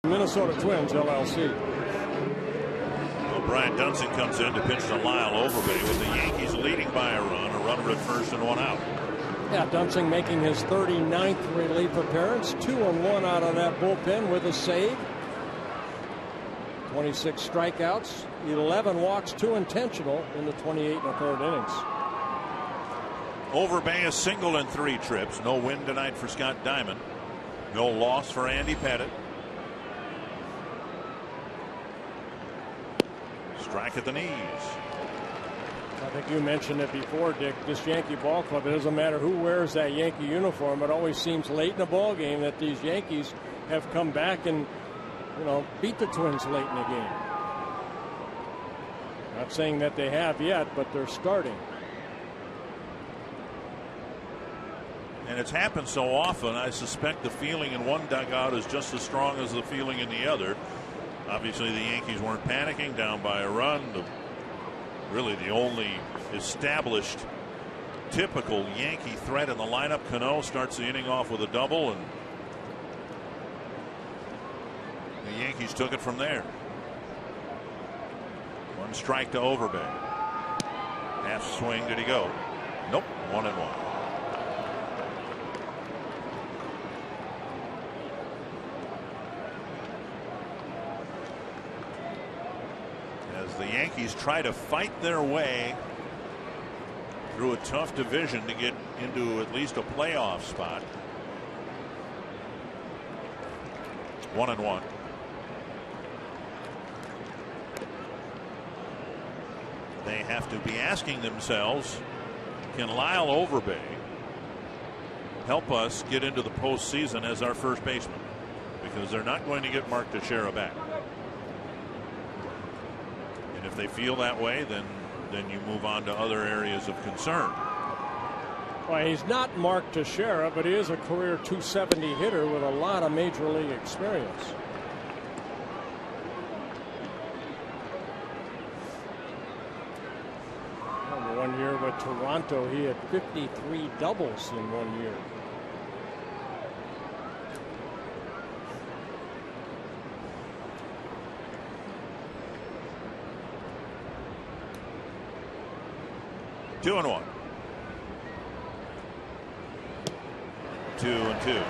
Minnesota Twins, LLC. Well, Brian Dunsing comes in to pitch to Lyle Overbay with the Yankees leading by a runner at first and one out. Yeah, Dunsing making his 39th relief appearance. 2-1 out of that bullpen with a save. 26 strikeouts, 11 walks, 2 intentional in the 28 1/3 innings. Overbay a single in 3 trips. No win tonight for Scott Diamond. No loss for Andy Pettit. Strike at the knees. I think you mentioned it before, Dick. This Yankee ball club, it doesn't matter who wears that Yankee uniform. It always seems late in the ball game that these Yankees have come back and, beat the Twins late in the game. Not saying that they have yet, but they're starting. And it's happened so often, I suspect the feeling in one dugout is just as strong as the feeling in the other. Obviously, the Yankees weren't panicking, down by a run. Really the only established typical Yankee threat in the lineup. Canó starts the inning off with a double, and the Yankees took it from there. One strike to Overbay. Half swing, did he go? Nope, 1-1. As the Yankees try to fight their way through a tough division to get into at least a playoff spot. 1-1. They have to be asking themselves, can Lyle Overbay help us get into the postseason as our first baseman? Because they're not going to get Mark Teixeira back. And if they feel that way, then you move on to other areas of concern. Well, he's not Mark Teixeira, but he is a career .270 hitter with a lot of major league experience. One year with Toronto, he had 53 doubles in 1 year. Two and 1. 2-2.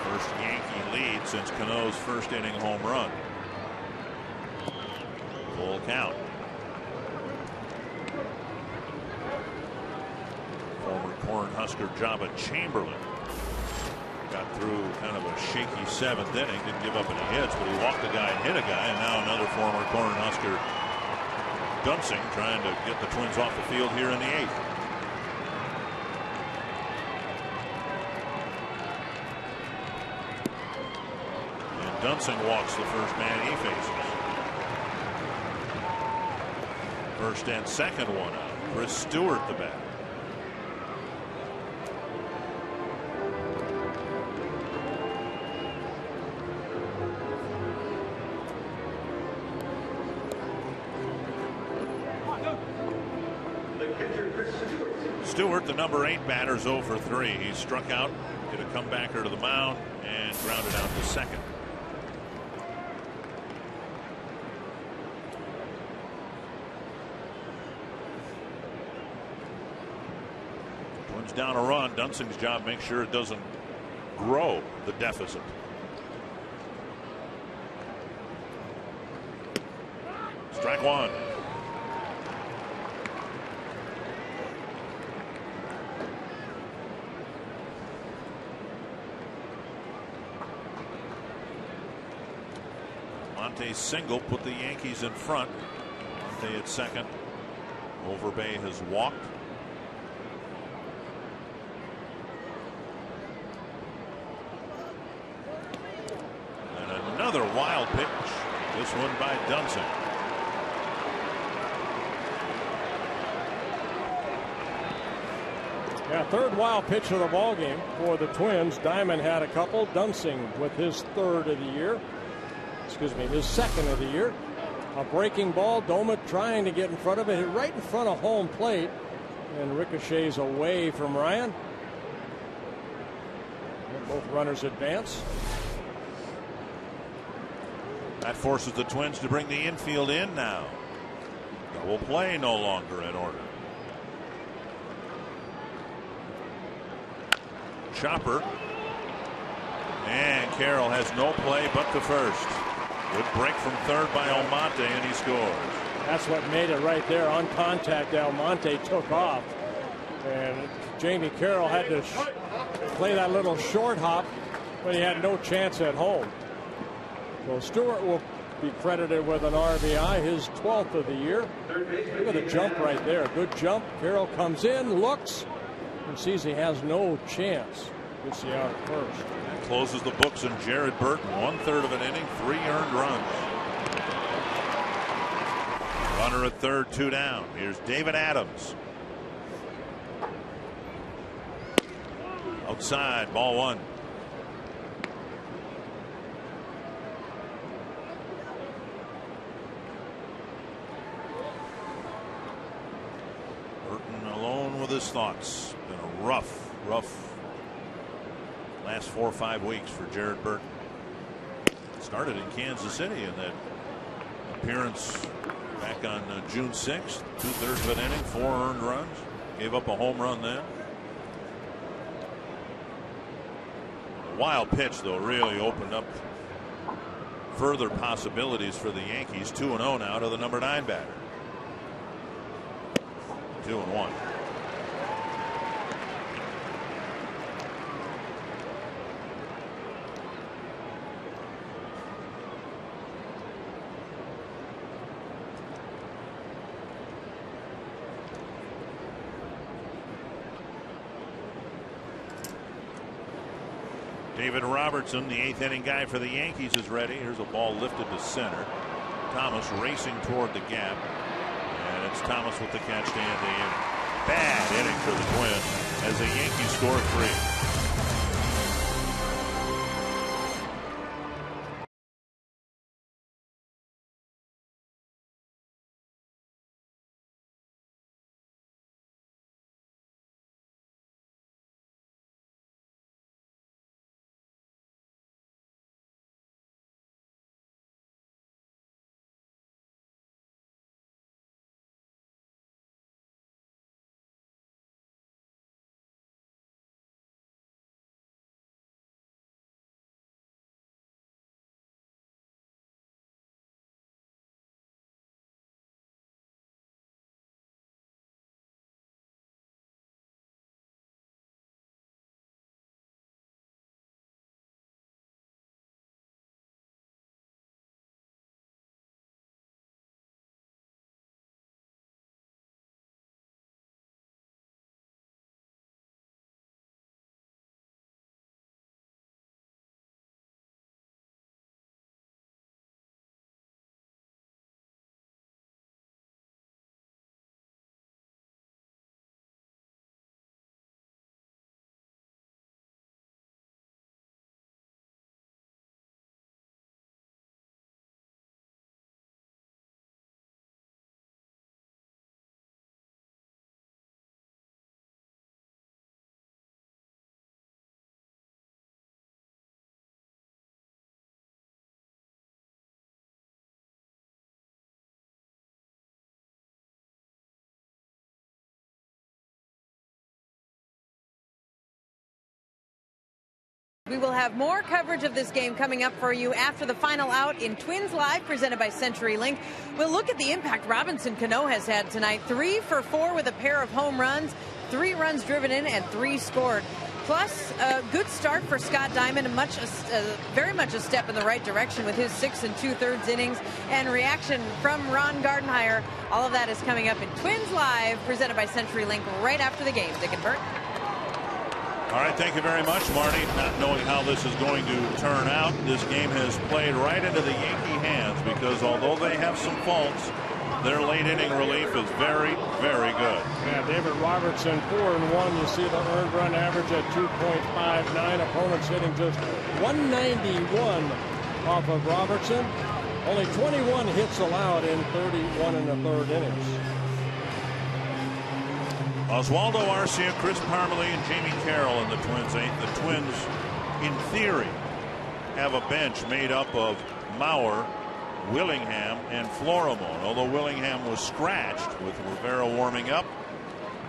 First Yankee lead since Canó's first inning home run. Full count. Former Cornhusker Jabba Chamberlain got through kind of a shaky seventh inning, didn't give up any hits, but he walked a guy and hit a guy, and now another former Cornhusker, Dunsing, trying to get the Twins off the field here in the eighth. And Dunsing walks the first man he faces. First and second one out. Chris Stewart the bat. Stewart, the number 8 batter, is 0 for 3. He struck out, hit a comebacker to the mound, and grounded out to second. Twins down a run. Dunsing's job, make sure it doesn't grow the deficit. Strike one. Monte's single put the Yankees in front. Monte at second. Overbay has walked. And another wild pitch. This one by Dunsing. Yeah, third wild pitch of the ball game for the Twins. Diamond had a couple. Dunsing with his third of the year. Excuse me, his second of the year. A breaking ball. Doma trying to get in front of it, right in front of home plate, and ricochets away from Ryan. And both runners advance. That forces the Twins to bring the infield in now. Double play no longer in order. Chopper. And Carroll has no play but the first. Good break from third by Almonte, and he scores. That's what made it right there. On contact, Almonte took off. And Jamie Carroll had to play that little short hop, but he had no chance at home. So Stewart will be credited with an RBI, his 12th of the year. Look at the jump right there. Good jump. Carroll comes in, looks, and sees he has no chance. Gets the out at first. That closes the books in Jared Burton. 1/3 of an inning, 3 earned runs. Runner at third, 2 down. Here's David Adams. Outside, ball 1. Burton alone with his thoughts. Been a rough last 4 or 5 weeks for Jared Burton. Started in Kansas City in that appearance back on June 6th. 2/3 of an inning, 4 earned runs. Gave up a home run then. A wild pitch, though, really opened up further possibilities for the Yankees. 2-0 now to the number 9 batter. 2-1. David Robertson, the 8th inning guy for the Yankees, is ready. Here's a ball lifted to center. Thomas racing toward the gap. And it's Thomas with the catch to end the inning. Bad inning for the Twins as the Yankees score 3. We will have more coverage of this game coming up for you after the final out in Twins Live, presented by CenturyLink. We'll look at the impact Robinson Canó has had tonight. 3 for 4 with a pair of home runs, 3 runs driven in, and 3 scored. Plus, a good start for Scott Diamond, very much a step in the right direction with his 6 2/3 innings, and reaction from Ron Gardenhire. All of that is coming up in Twins Live, presented by CenturyLink, right after the game. Dick and Bert. All right, thank you very much, Marty. Not knowing how this is going to turn out, this game has played right into the Yankee hands because although they have some faults, their late inning relief is very, very good. Yeah, David Robertson, 4-1. You see the earned run average at 2.59. Opponents hitting just 191 off of Robertson. Only 21 hits allowed in 31 1/3 innings. Oswaldo Arcia, Chris Parmelee, and Jamie Carroll in the Twins 8. The Twins, in theory, have a bench made up of Mauer, Willingham, and Florimon. Although Willingham was scratched with Rivera warming up,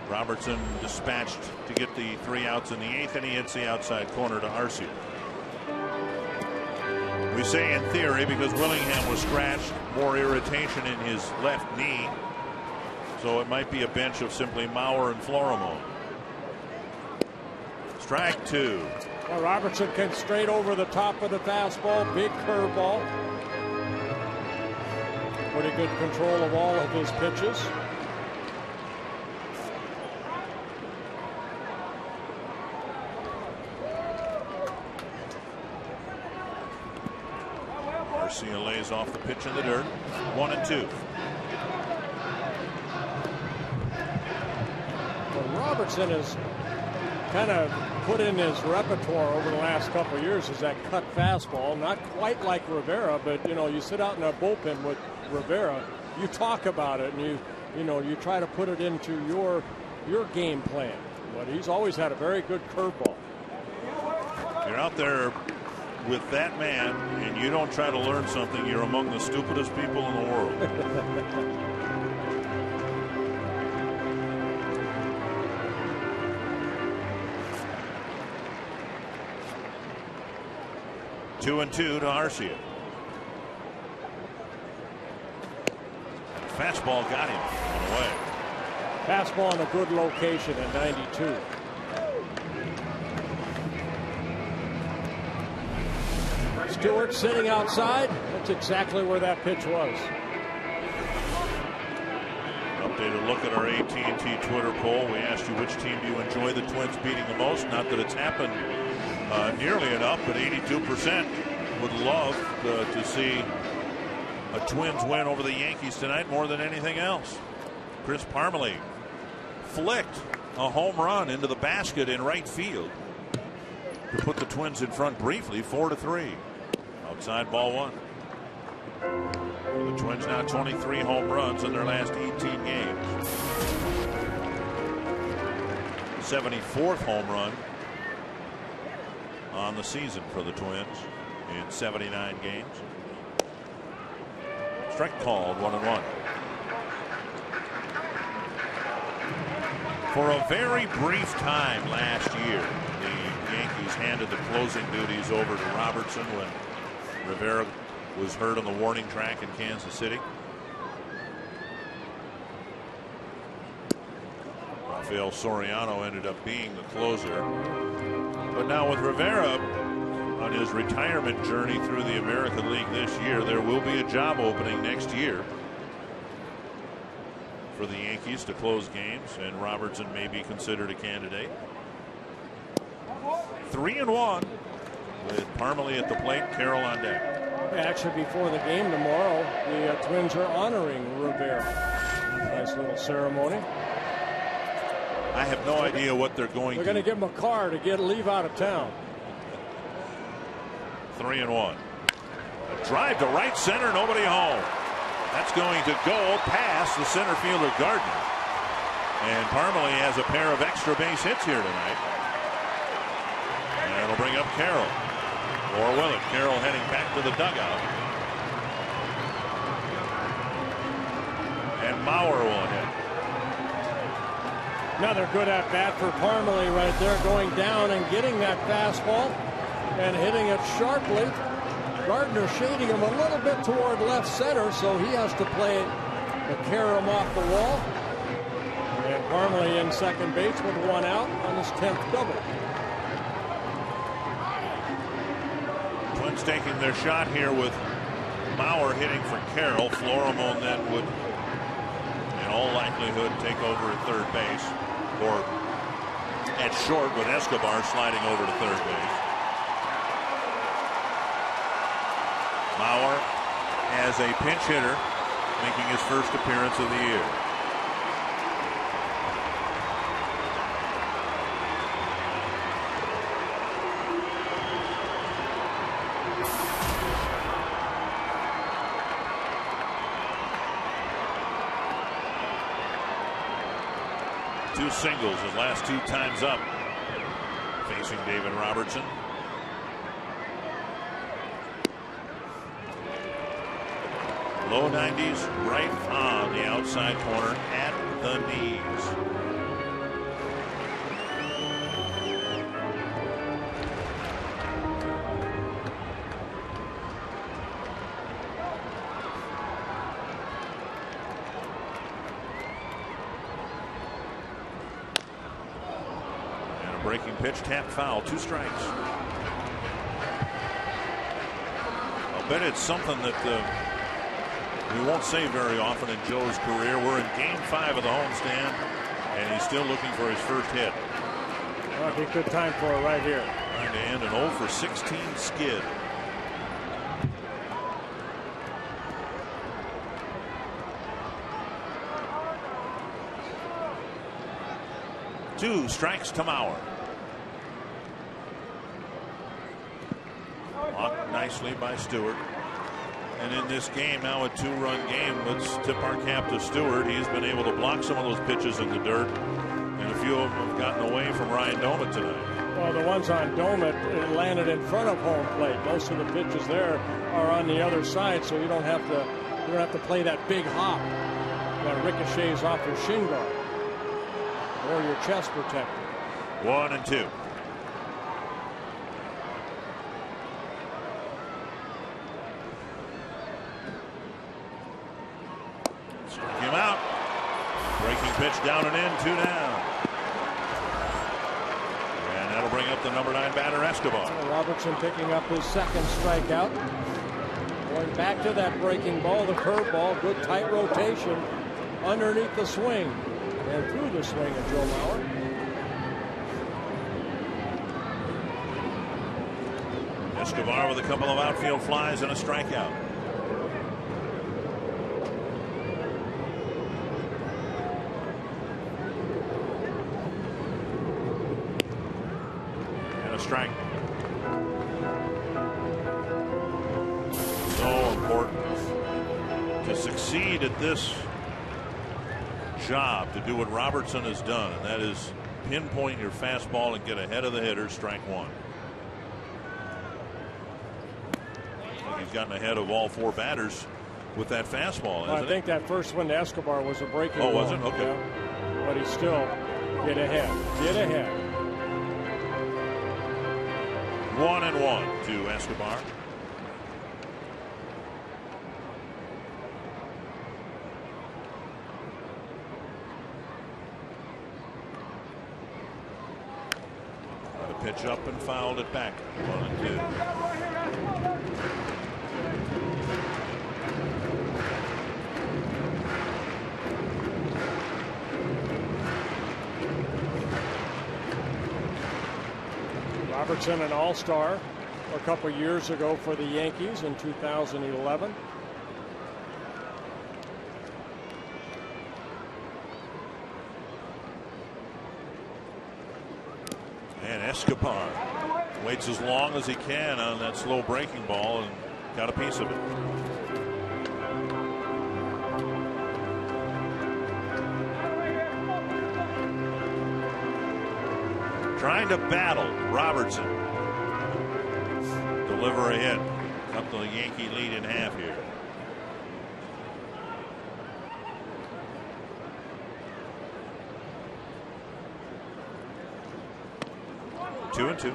Robertson dispatched to get the 3 outs in the 8th, and he hits the outside corner to Arcia. We say in theory because Willingham was scratched, more irritation in his left knee. So it might be a bench of simply Mauer and Florimon. Strike two. Well, Robertson came straight over the top of the fastball, big curveball. Pretty good control of all of his pitches. Garcia lays off the pitch in the dirt. 1-2. Well, Robertson has kind of put in his repertoire over the last couple of years is that cut fastball. Not quite like Rivera, but you know, you sit out in that bullpen with Rivera, you talk about it, and you try to put it into your game plan. But he's always had a very good curveball. You're out there with that man, and you don't try to learn something, you're among the stupidest people in the world. 2-2 to Arcia. Fastball got him on the way. Fastball in a good location at 92. Stewart sitting outside. That's exactly where that pitch was. Updated look at our AT&T Twitter poll. We asked you which team do you enjoy the Twins beating the most. Not that it's happened nearly enough, but 82% would love to see a Twins win over the Yankees tonight more than anything else. Chris Parmelee flicked a home run into the basket in right field to put the Twins in front briefly, 4-3. Outside ball one. The Twins now 23 home runs in their last 18 games. 74th home run on the season for the Twins in 79 games. Strike called, 1-1. For a very brief time last year, the Yankees handed the closing duties over to Robertson when Rivera was hurt on the warning track in Kansas City. Rafael Soriano ended up being the closer. But now with Rivera on his retirement journey through the American League this year, there will be a job opening next year for the Yankees to close games, and Robertson may be considered a candidate. 3-1 with Parmelee at the plate, Carroll on deck. Actually, before the game tomorrow, the Twins are honoring Rivera. Nice little ceremony. I have no idea what they're going to. They're going to give him a car to leave out of town. 3-1. A drive to right center, nobody home. That's going to go past the center fielder Gardner. And Parmelee has a pair of extra base hits here tonight. And it'll bring up Carroll. Or will it? Carroll heading back to the dugout. And Mauer will hit. Another good at bat for Parmelee right there, going down and getting that fastball and hitting it sharply. Gardner shading him a little bit toward left center, so he has to play to carry him off the wall. And Parmelee in second base with one out on his 10th double. Twins taking their shot here with Mauer hitting for Carroll. Florimon then would, in all likelihood, take over at third base, or at short with Escobar sliding over to third base. Mauer as a pinch hitter, making his first appearance of the year. Two singles his last two times up facing David Robertson. Low 90s right on the outside corner at the knees. breaking pitch, tap foul, 2 strikes. I'll bet it's something that we won't say very often in Joe's career. We're in game 5 of the homestand, and he's still looking for his first hit. Well, it'd be a good time for it right here. Trying to end an 0 for 16 skid. Two strikes to Mauer. Blocked nicely by Stewart. And in this game, now a 2-run game, let's tip our cap to Stewart. He's been able to block some of those pitches in the dirt, and a few of them have gotten away from Ryan Doumit tonight. Well, the ones on Doumit landed in front of home plate. Most of the pitches there are on the other side, so you don't have to play that big hop that ricochets off your shin guard or your chest protector. 1-2. Struck him out. Breaking pitch down and in, 2 down. And that'll bring up the number 9 batter, Escobar. Robertson picking up his second strikeout. Going back to that breaking ball, the curveball, good tight rotation underneath the swing and through the swing of Joe Mauer. Escobar with a couple of outfield flies and a strikeout. And a strike. So important to succeed at this job, to do what Robertson has done, and that is pinpoint your fastball and get ahead of the hitter. Strike 1. He's gotten ahead of all 4 batters with that fastball. Well, I think that first one to Escobar was a breaking ball. Oh, was it? Okay. Yeah. But he still get ahead. Get ahead. 1-1 to Escobar. The pitch up and fouled it back. 1-2. Robertson, an all-star a couple years ago for the Yankees in 2011. And Escobar waits as long as he can on that slow breaking ball and got a piece of it. Trying to battle Robertson. Deliver a hit. Cut the Yankee lead in half here. Two and two.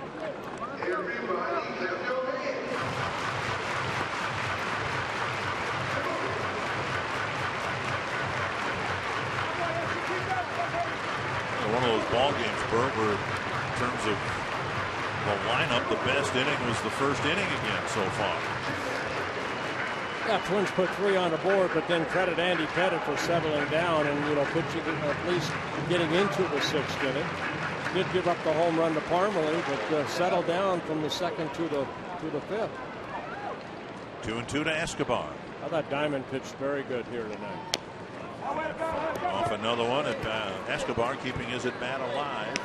One of those ball games, Bert, where in terms of the lineup, the best inning was the first inning again so far. Yeah, Twins put 3 on the board, but then credit Andy Pettit for settling down and, pitching at least getting into the 6th inning. Did give up the home run to Parmalee, but settled down from the 2nd to the 5th. 2-2 to Escobar. I thought Diamond pitched very good here tonight. Off another one at Escobar, keeping his at bat alive.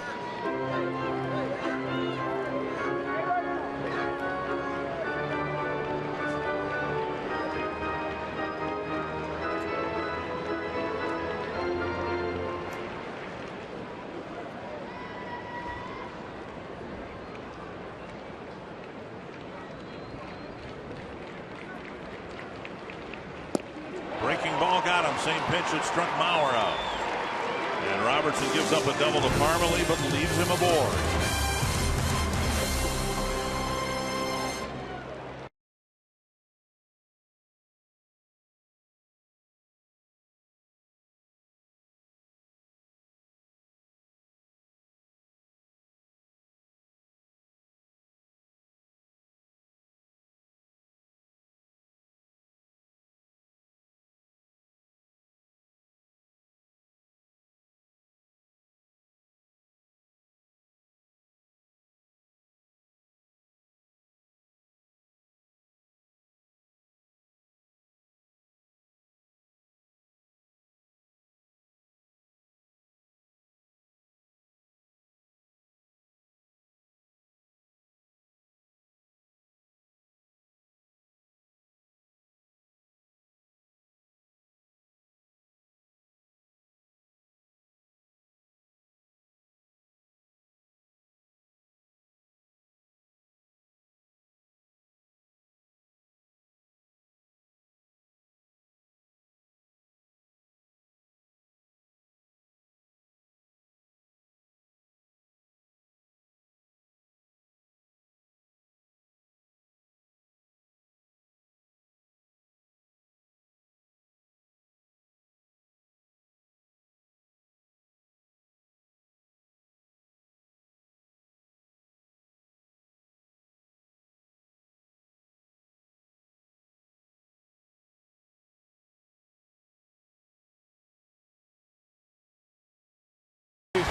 Breaking ball got him. Same pitch that struck Mauer out. And Robertson gives up a double to Parmalee, but leaves him aboard.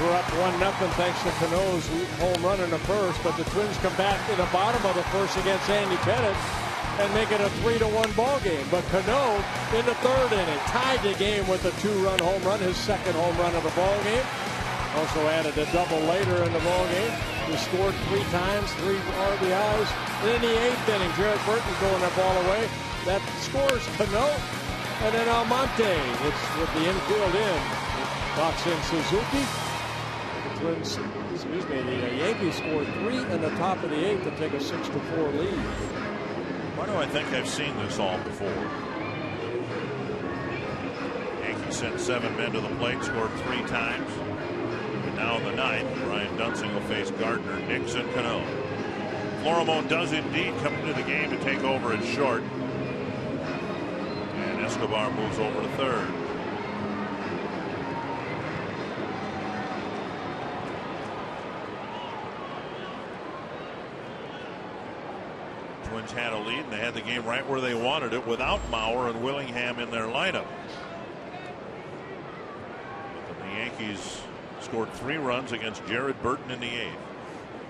were up 1-0 thanks to Canó's home run in the first, but the Twins come back in the bottom of the first against Andy Pettit and make it a 3-1 ball game. But Canó in the third inning tied the game with a 2-run home run, his second home run of the ball game. Also added a double later in the ball game. He scored 3 times, 3 RBIs. And in the 8th inning, Jared Burton throwing that ball away. That scores Canó. And then Almonte, it's with the infield in. Knocks in Suzuki. The Twins, the Yankees scored 3 in the top of the 8th to take a 6-4 lead. Why do I think I've seen this all before? Yankees sent 7 men to the plate, scored 3 times. And now in the 9th, Ryan Dunsing will face Gardner, Nix, and Canó. Florimon does indeed come into the game to take over at short. And Escobar moves over to third. Twins had a lead, and they had the game right where they wanted it without Mauer and Willingham in their lineup. But the Yankees scored 3 runs against Jared Burton in the 8th.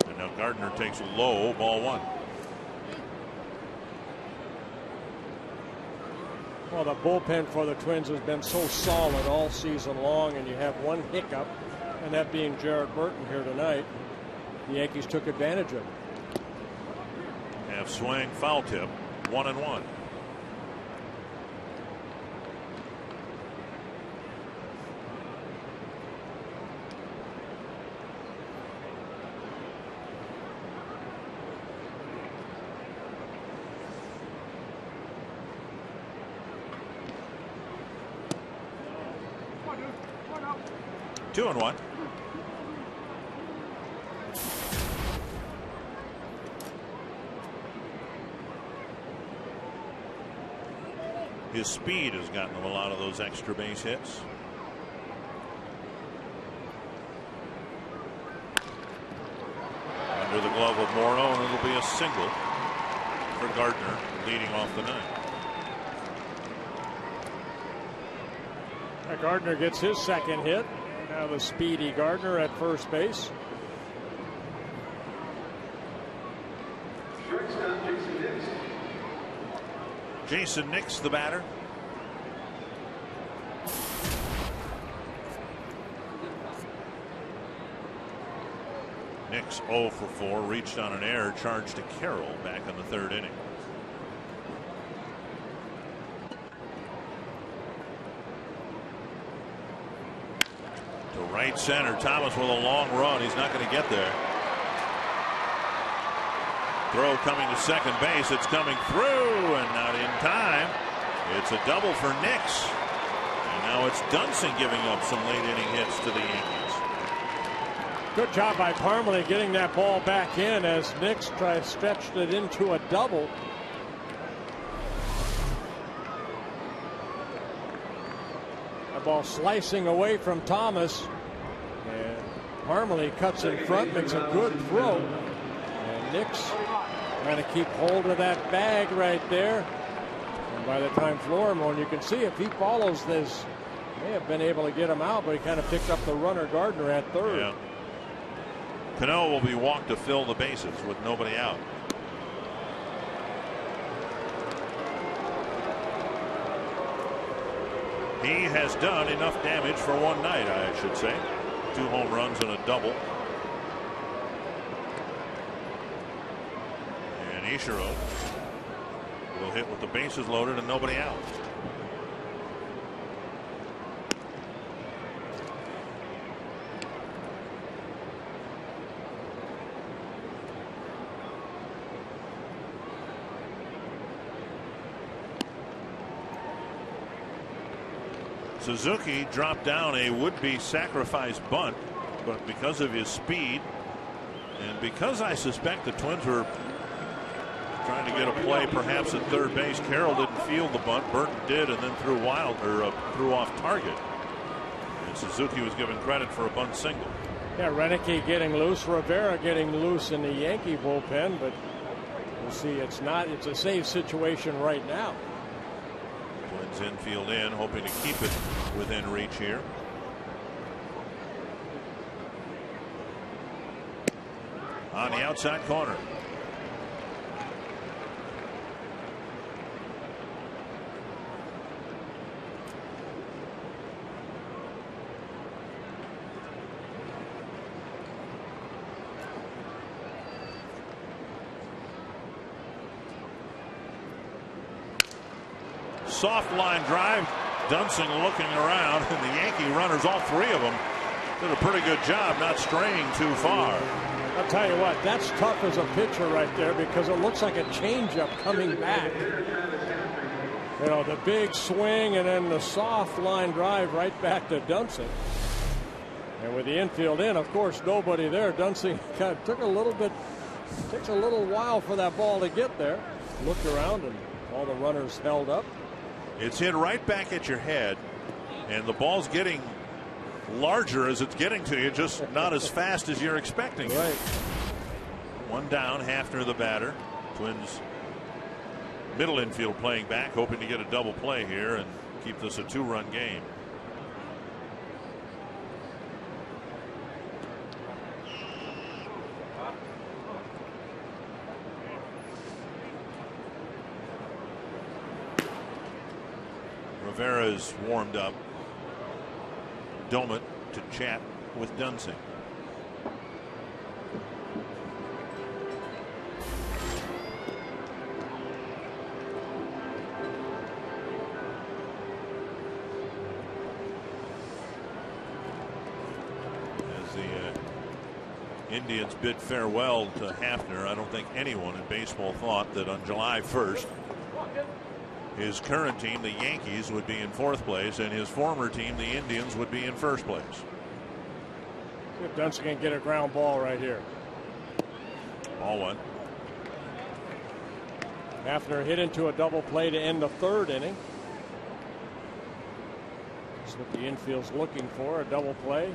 And now Gardner takes a low, ball 1. Well, the bullpen for the Twins has been so solid all season long, and you have one hiccup, and that being Jared Burton here tonight. The Yankees took advantage of it. Half swing, foul tip, 1-1. Two and 1. His speed has gotten him a lot of those extra base hits. Under the glove of Morneau, and it'll be a single for Gardner, leading off the 9th. Gardner gets his second hit. Now the speedy Gardner at first base. Jason Nix, the batter. Nix 0 for 4, reached on an error charged to Carroll back in the 3rd inning. To right center, Thomas with a long run. He's not going to get there. Throw coming to second base. It's coming through and not in time. It's a double for Nix. And now it's Dunsing giving up some late inning hits to the Yankees. Good job by Parmalee getting that ball back in as Nix stretched it into a double. The ball slicing away from Thomas. And Parmalee cuts in front, makes a good throw. And Nix trying to keep hold of that bag right there. And by the time Florimon, you can see if he follows this, may have been able to get him out, but he kind of picked up the runner Gardner at third. Yeah. Canó will be walked to fill the bases with nobody out. He has done enough damage for one night, I should say. 2 home runs and a double. And Ichiro will hit with the bases loaded and nobody out. Suzuki dropped down a would-be sacrifice bunt, but because of his speed and because I suspect the Twins were trying to get a play perhaps at third base, Carroll didn't field the bunt. Burton did, and then threw off target. And Suzuki was given credit for a bunt single. Yeah, Renicky getting loose, Rivera getting loose in the Yankee bullpen, but we'll see. It's a safe situation right now. Twins infield in, hoping to keep it within reach here. on the outside corner. Soft line drive. Dunsing looking around, and the Yankee runners, all three of them, did a pretty good job not straying too far. I'll tell you what, that's tough as a pitcher right there because it looks like a changeup coming back. You know, the big swing and then the soft line drive right back to Dunsing. And with the infield in, of course, nobody there. Dunsing kind of takes a little while for that ball to get there. Looked around and all the runners held up. It's hit right back at your head, and the ball's getting larger as it's getting to you, just not as fast as you're expecting. Right. One down, Hafner the batter. Twins middle infield playing back, hoping to get a double play here and keep this a 2-run game. Rivera's warmed up. Domit to chat with Dunsing. As the Indians bid farewell to Hafner, I don't think anyone in baseball thought that on July 1st his current team, the Yankees, would be in 4th place, and his former team, the Indians, would be in 1st place. If Dunsing can get a ground ball right here. Ball 1. Hafner hit into a double play to end the 3rd inning. That's what the infield's looking for, a double play.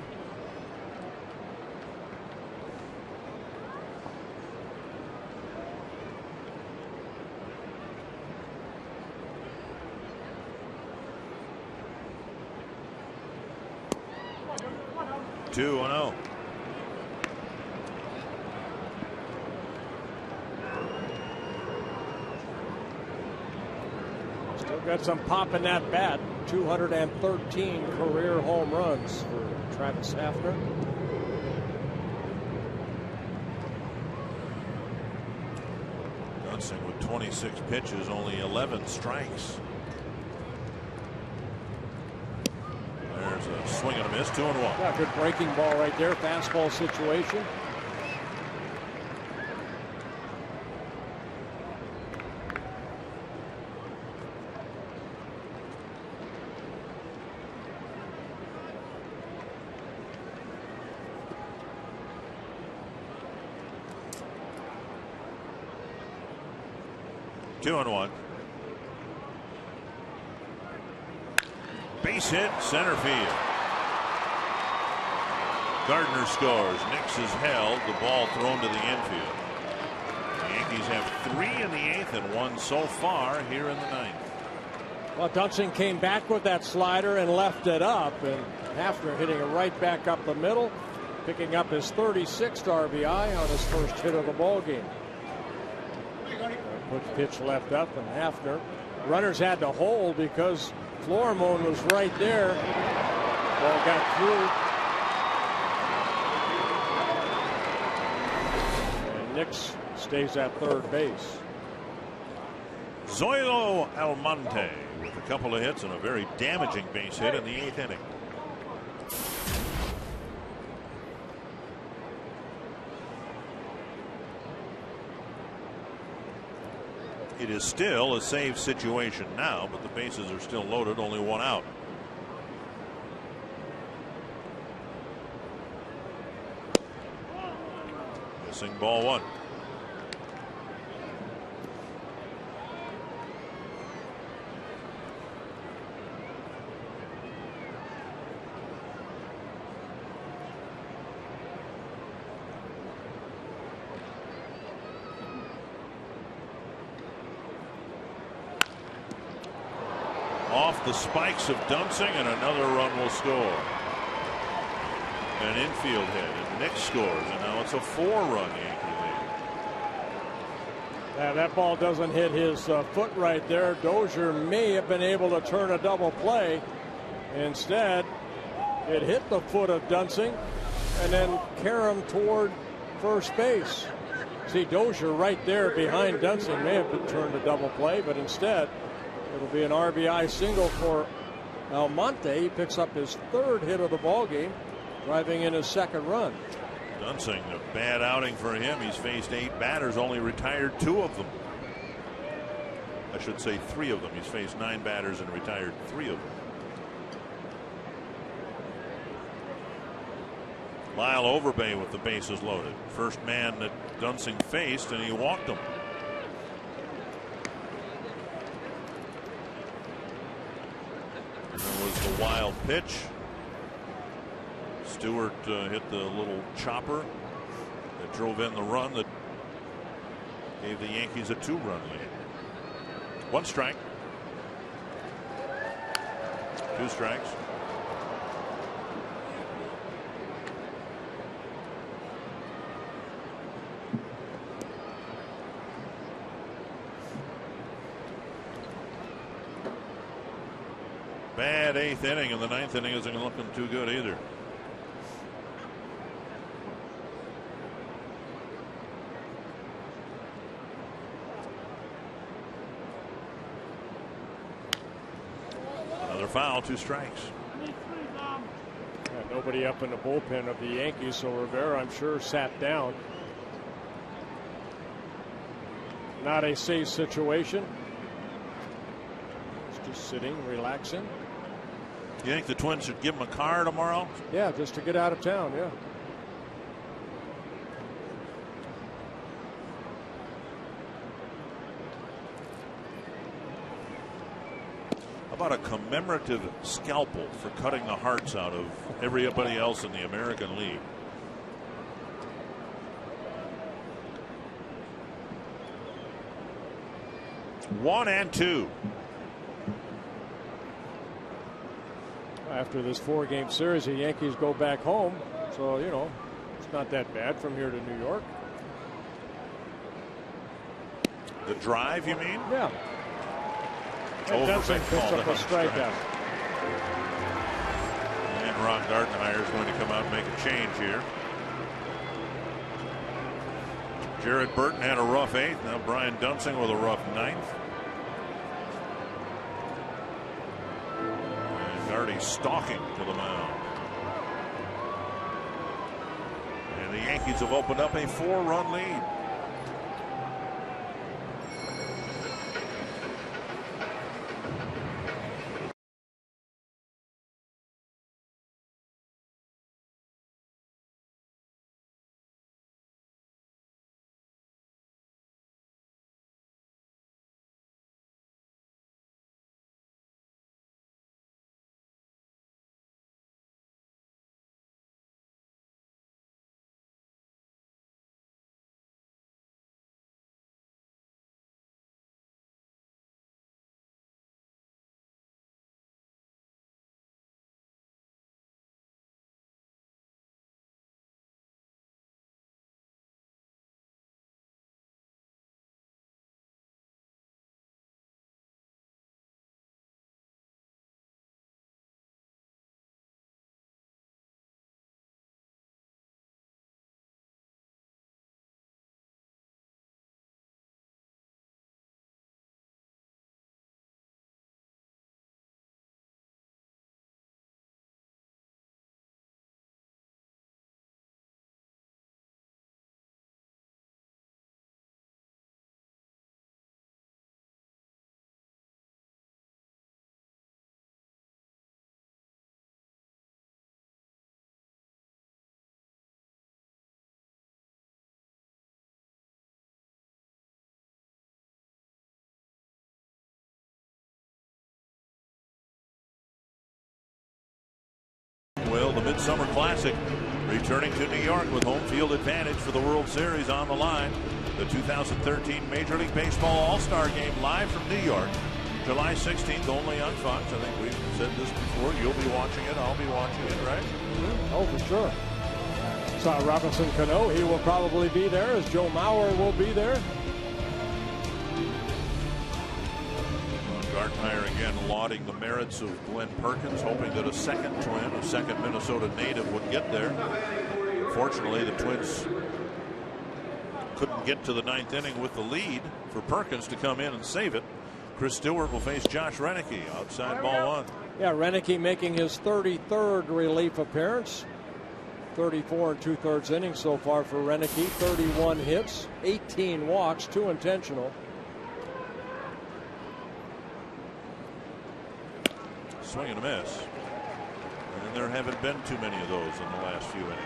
Two and 0. Still got some pop in that bat. 213 career home runs for Travis Hafner. Dunsing with 26 pitches, only 11 strikes. There's a swing and a miss, 2 and 1. Yeah, good breaking ball right there. Fastball situation. Two and 1. Base hit, center field. Gardner scores. Nix is held. The ball thrown to the infield. The Yankees have 3 in the 8th and 1 so far here in the 9th. Well, Dunsing came back with that slider and left it up, and Hafner hitting it right back up the middle, picking up his 36th RBI on his first hit of the ball game. Pitch left up, and Hafner. Runners had to hold because Florimon was right there. Ball got through. And Nix stays at 3rd base. Zoilo Almonte with a couple of hits and a very damaging base hit in the 8th inning. It is still a save situation now, but the bases are still loaded, only 1 out. Missing ball 1. Off the spikes of Dunsing, and another run will score. An infield hit, and Nix scores, and now it's a 4-run Yankee That ball doesn't hit his foot right there. Dozier may have been able to turn a double play. Instead, it hit the foot of Dunsing and then carry him toward first base. See, Dozier right there behind Dunsing may have been turned a double play, but instead it'll be an RBI single for Almonte. He picks up his 3rd hit of the ball game, driving in his 2nd run. Dunsing, a bad outing for him. He's faced 8 batters, only retired 2 of them. I should say 3 of them. He's faced 9 batters and retired 3 of them. Lyle Overbay with the bases loaded. First man that Dunsing faced, and he walked him. And there was the wild pitch. Stewart hit the little chopper that drove in the run that gave the Yankees a 2-run lead. 1 strike. 2 strikes. Bad 8th inning, and the 9th inning isn't looking too good either. Another foul, 2 strikes. Nobody up in the bullpen of the Yankees, so Rivera, I'm sure, sat down. Not a safe situation. He's just sitting, relaxing. You think the Twins should give him a car tomorrow? Yeah, just to get out of town, yeah. How about a commemorative scalpel for cutting the hearts out of everybody else in the American League? One and 2. After this 4-game series, the Yankees go back home. So, you know, it's not that bad from here to New York. The drive, you mean? Yeah. And Dunsing picks up a strikeout. And Ron Gartenhire is going to come out and make a change here. Jared Burton had a rough 8th. Now Brian Dunsing with a rough 9th. Already stalking to the mound. And the Yankees have opened up a 4-run lead. Well, the Midsummer Classic returning to New York with home field advantage for the World Series on the line. The 2013 Major League Baseball All-Star Game live from New York, July 16th, only on Fox. I think we've said this before. You'll be watching it. I'll be watching it, right? Oh, for sure. Saw Robinson Canó. He will probably be there, as Joe Mauer will be there. Gartmeyer again lauding the merits of Glenn Perkins, hoping that a second twin, a second Minnesota native, would get there. Unfortunately, the Twins couldn't get to the ninth inning with the lead for Perkins to come in and save it. Chris Stewart will face Josh Renicky, outside ball one. Yeah, Renicky making his 33rd relief appearance. 34 2/3 innings so far for Renicky. 31 hits, 18 walks, 2 intentional. Swing and a miss. And there haven't been too many of those in the last few innings.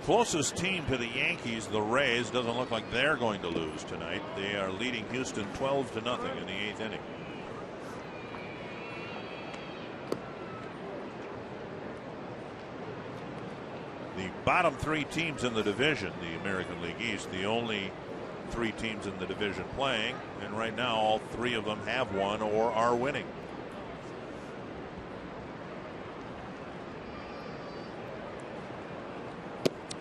Closest team to the Yankees, the Rays, doesn't look like they're going to lose tonight. They are leading Houston 12-0 in the 8th inning. The bottom 3 teams in the division, the American League East, the only 3 teams in the division playing, and right now all 3 of them have won or are winning.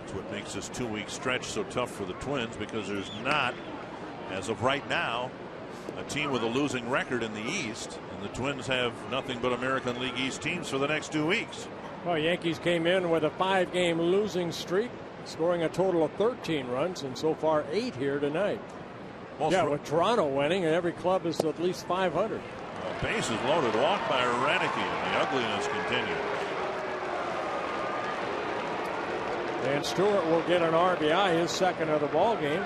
That's what makes this 2-week stretch so tough for the Twins, because there's not, as of right now, a team with a losing record in the East, and the Twins have nothing but American League East teams for the next 2 weeks. Well, Yankees came in with a 5-game losing streak, scoring a total of 13 runs, and so far 8 here tonight. With Toronto winning, every club is at least 500. Bases loaded, walk by Renicky, and the ugliness continues. And Stewart will get an RBI, his second of the ball game,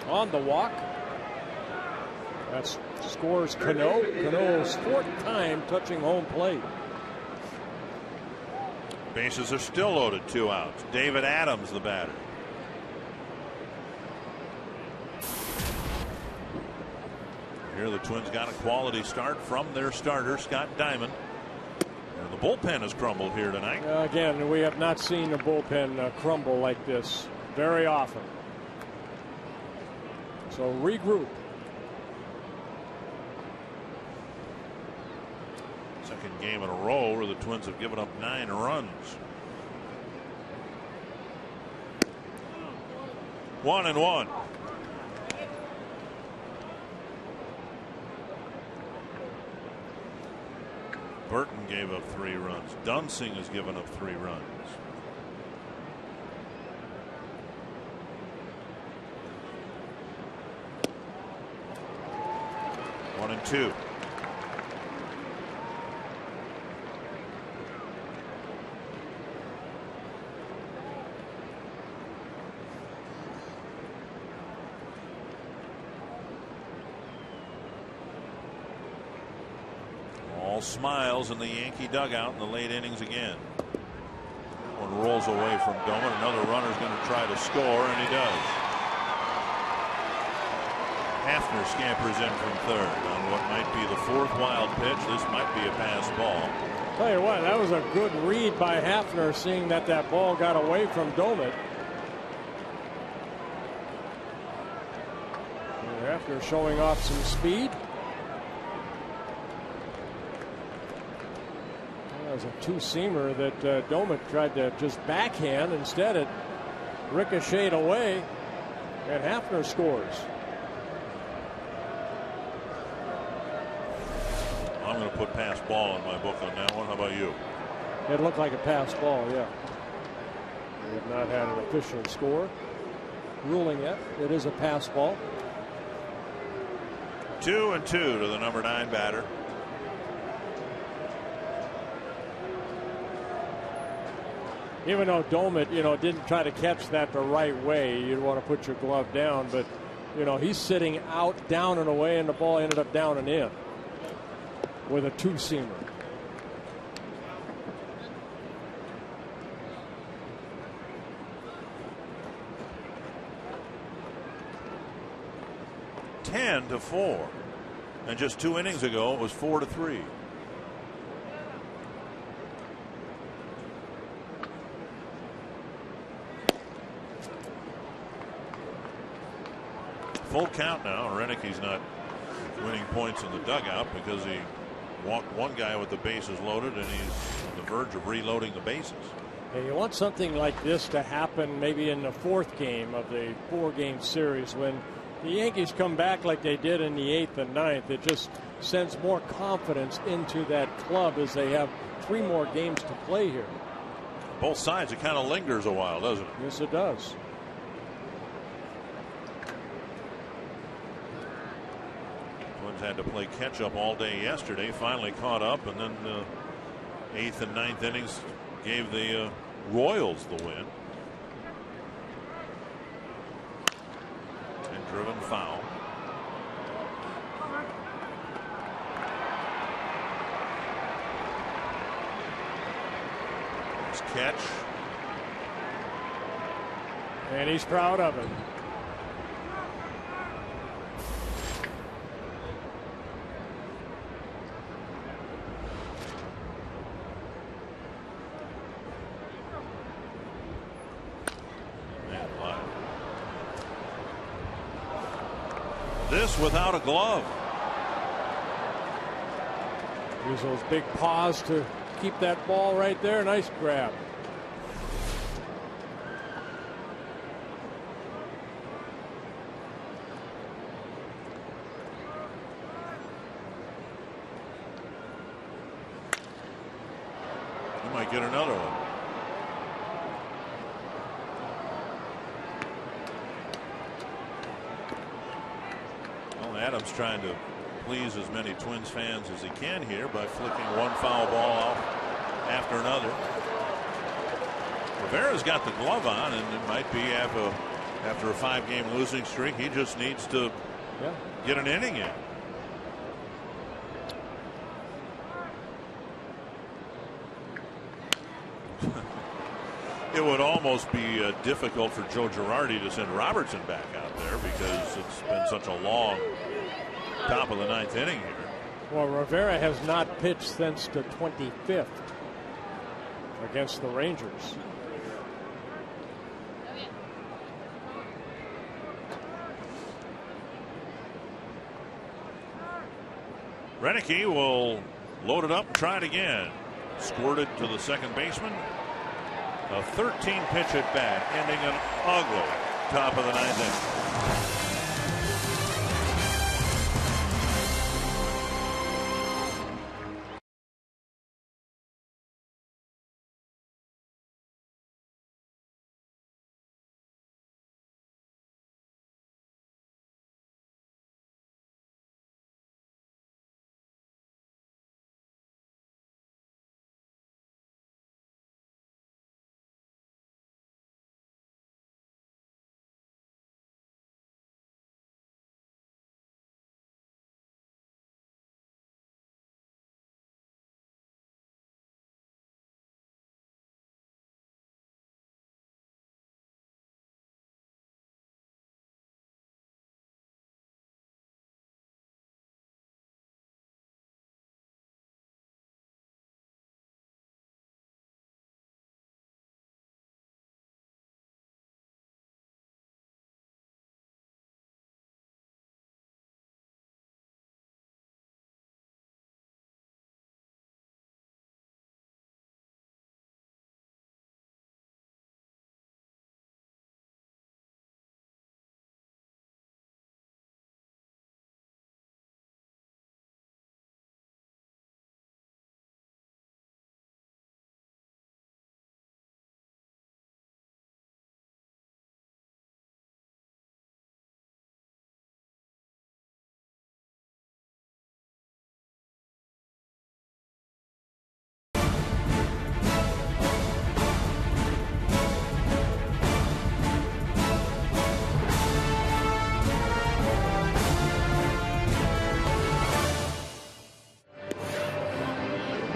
on the walk. That scores Canó. Cano's 4th time touching home plate. Bases are still loaded, 2 outs. David Adams, the batter. Here the Twins got a quality start from their starter, Scott Diamond. And the bullpen has crumbled here tonight. Again, we have not seen the bullpen crumble like this very often. So regroup. Second game in a row where the Twins have given up 9 runs. 1-1. Burton gave up 3 runs. Dunsing has given up 3 runs. One and 2. All smiles in the Yankee dugout in the late innings again. One rolls away from Doman. Another runner is going to try to score, and he does. Hafner scampers in from third on what might be the 4th wild pitch. This might be a pass ball. Tell you what, that was a good read by Hafner, seeing that ball got away from Doman. Hafner showing off some speed. That was a 2-seamer that Doman tried to just backhand. Instead, it ricocheted away, and Hafner scores. I'm going to put pass ball in my book on that one. How about you? It looked like a pass ball, yeah. We have not had an official score ruling yet. It is a pass ball. 2-2 to the number 9 batter. Even though Doman, didn't try to catch that the right way, you'd want to put your glove down. But, he's sitting out, down and away, and the ball ended up down and in with a 2-seamer. (10-4), and just 2 innings ago it was 4-3. Full count now. Renicky's not winning points in the dugout because he walked one guy with the bases loaded, and he's on the verge of reloading the bases. And you want something like this to happen maybe in the 4th game of the 4-game series. When the Yankees come back like they did in the 8th and 9th, it just sends more confidence into that club as they have 3 more games to play here. Both sides, it kind of lingers a while, doesn't it? Yes, it does. Twins had to play catch up all day yesterday, finally caught up, and then the 8th and 9th innings gave the Royals the win. And driven foul. There's catch. And he's proud of it. This without a glove. Use those big paws to keep that ball right there. Nice grab. You might get another one. Adams trying to please as many Twins fans as he can here by flicking one foul ball off after another. Rivera's got the glove on, and it might be after a 5-game losing streak. He just needs to get an inning in. It would almost be difficult for Joe Girardi to send Robertson back out there because it's been such a long top of the 9th inning here. Well, Rivera has not pitched since the 25th against the Rangers. Renicky will load it up and try it again. Squirted to the second baseman. A 13-pitch at bat, ending an ugly top of the 9th inning.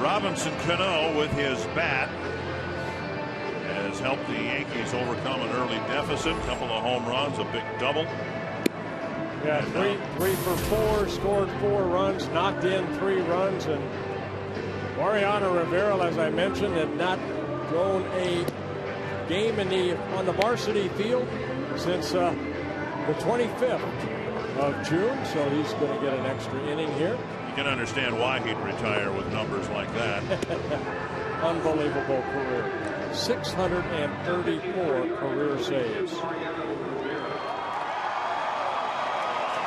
Robinson Canó with his bat has helped the Yankees overcome an early deficit. A couple of home runs, a big double. Yeah, three for 4, scored 4 runs, knocked in 3 runs, and Mariano Rivera, as I mentioned, had not thrown a game on the varsity field since the 25th of June, so he's going to get an extra inning here. You can understand why he'd retire with numbers like that. Unbelievable career. 634 career saves.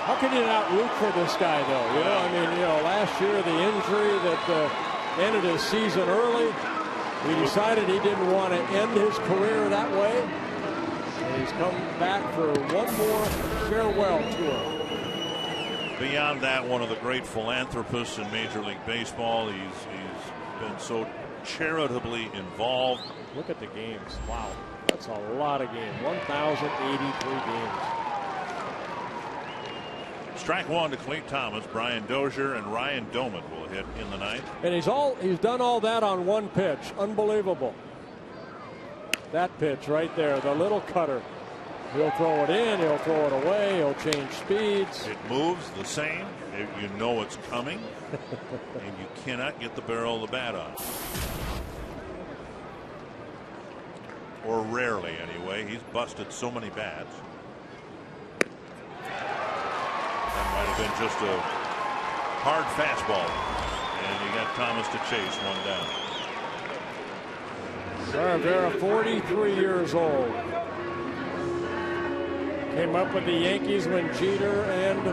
How can you not root for this guy, though? You know, I mean, you know, last year the injury that ended his season early, he decided he didn't want to end his career that way. And he's come back for one more farewell tour. Beyond that, one of the great philanthropists in Major League Baseball. He's been so charitably involved. Look at the games. Wow, that's a lot of games. 1,083 games. Strike one to Clete Thomas. Brian Dozier and Ryan Doman will hit in the ninth. And he's done all that on one pitch. Unbelievable. That pitch right there, the little cutter. He'll throw it in, he'll throw it away, he'll change speeds. It moves the same. You know it's coming. And you cannot get the barrel of the bat on. Or rarely, anyway. He's busted so many bats. That might have been just a hard fastball. And he got Thomas to chase one down. Rivera, 43 years old. Came up with the Yankees when Jeter and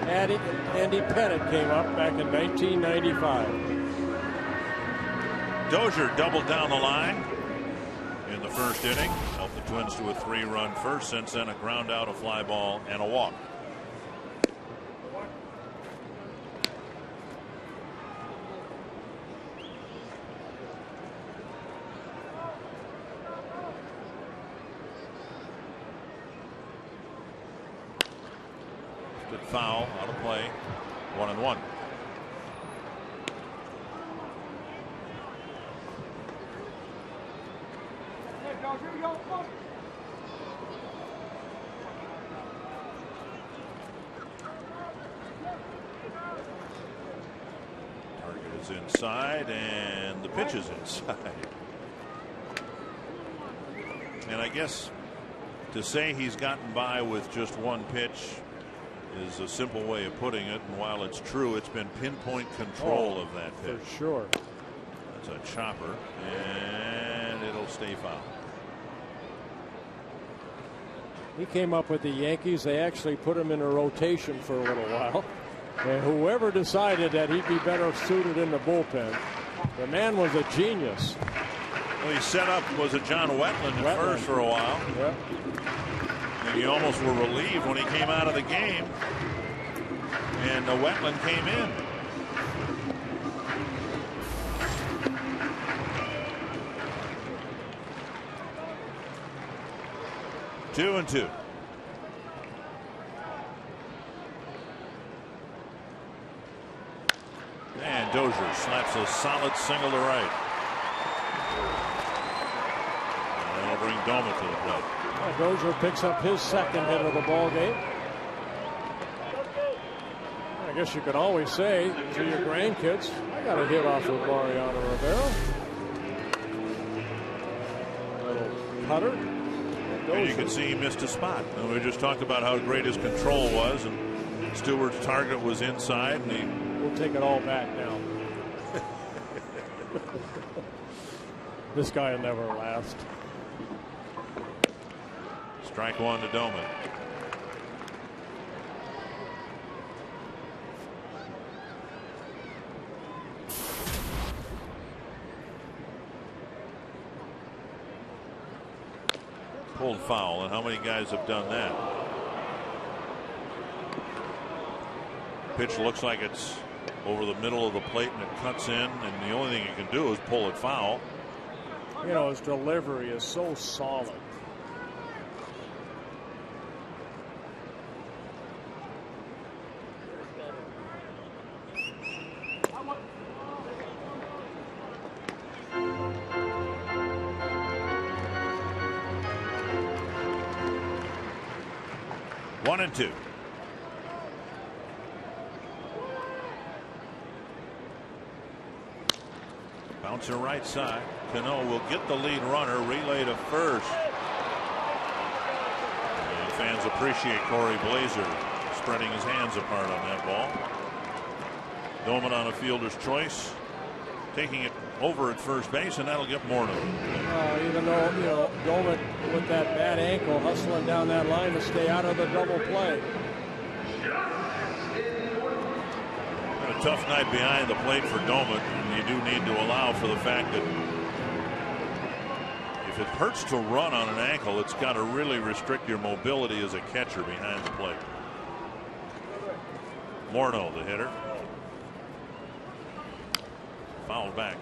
Andy Pettitte came up back in 1995. Dozier doubled down the line in the first inning. Helped the Twins to a 3-run first. Since then, a ground out, a fly ball, and a walk. Foul, out of play, 1-1. Target is inside, and the pitch is inside. And I guess to say he's gotten by with just one pitch is a simple way of putting it, and while it's true, it's been pinpoint control of that pitch. For sure. That's a chopper, and it'll stay foul. He came up with the Yankees. They actually put him in a rotation for a little while. And whoever decided that he'd be better suited in the bullpen, the man was a genius. Well, he set up, was it John Wetland at first for a while? Yep. And you almost were relieved when he came out of the game, and Wetland came in. Two and two. And Dozier slaps a solid single to right. And that'll bring Doman to the plate. Dozier picks up his second hit of the ball game. I guess you could always say to your grandkids, I got a hit off of Mariano Rivera. A little putter. And you can see he missed a spot. And we just talked about how great his control was, and Stewart's target was inside, and he. We'll take it all back now. This guy will never last. Strike one to Doman. Pulled foul, and how many guys have done that? Pitch looks like it's over the middle of the plate, and it cuts in, and the only thing you can do is pull it foul. You know, his delivery is so solid. One and two. Bouncer right side. Canó will get the lead runner. Relay to first. And fans appreciate Corey Blazer spreading his hands apart on that ball. Doman on a fielder's choice, taking it over at first base, and that'll get Morneau. Even though, Doman with that bad ankle hustling down that line to stay out of the double play. A tough night behind the plate for Doman, and you do need to allow for the fact that if it hurts to run on an ankle, it's got to really restrict your mobility as a catcher behind the plate. Morneau, the hitter. Fouled back.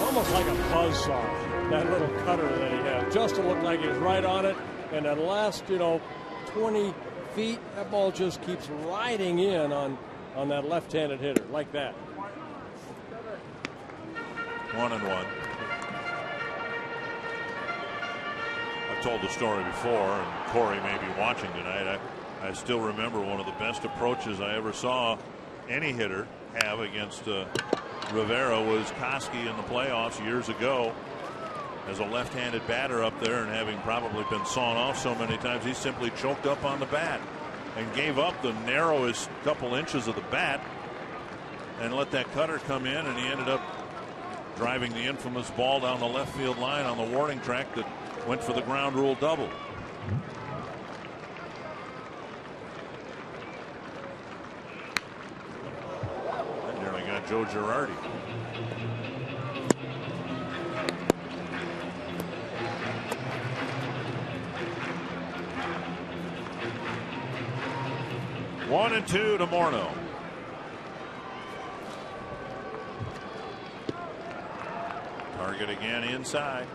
Almost like a buzzsaw, that little cutter that he had. Justin looked like he was right on it, and that last 20 feet, that ball just keeps riding in on that left-handed hitter like that. 1-1. I've told the story before, and Corey may be watching tonight. I still remember one of the best approaches I ever saw any hitter have against Rivera was Koski in the playoffs years ago. As a left-handed batter up there, and having probably been sawn off so many times, he simply choked up on the bat and gave up the narrowest couple inches of the bat and let that cutter come in, and he ended up driving the infamous ball down the left field line on the warning track that went for the ground rule double. That nearly got Joe Girardi. One and two to Morneau. Target again inside.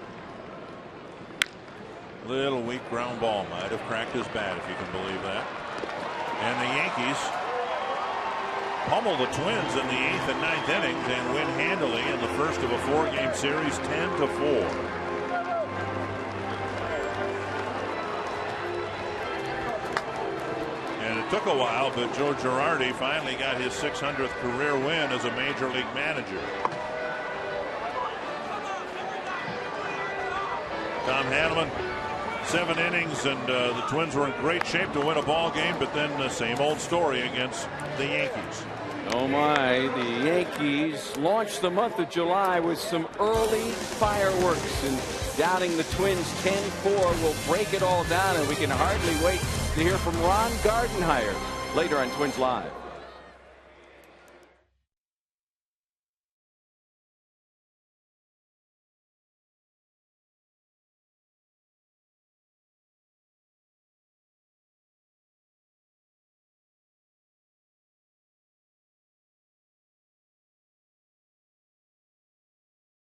Little weak ground ball, might have cracked his bat, if you can believe that. And the Yankees pummel the Twins in the 8th and 9th innings and win handily in the first of a 4-game series, 10-4. And it took a while, but Joe Girardi finally got his 600th career win as a major league manager. Tom Hanneman, 7 innings, and the Twins were in great shape to win a ball game, but then the same old story against the Yankees. Oh my, the Yankees launched the month of July with some early fireworks, and downing the Twins 10-4 will break it all down, and we can hardly wait to hear from Ron Gardenhire later on Twins Live.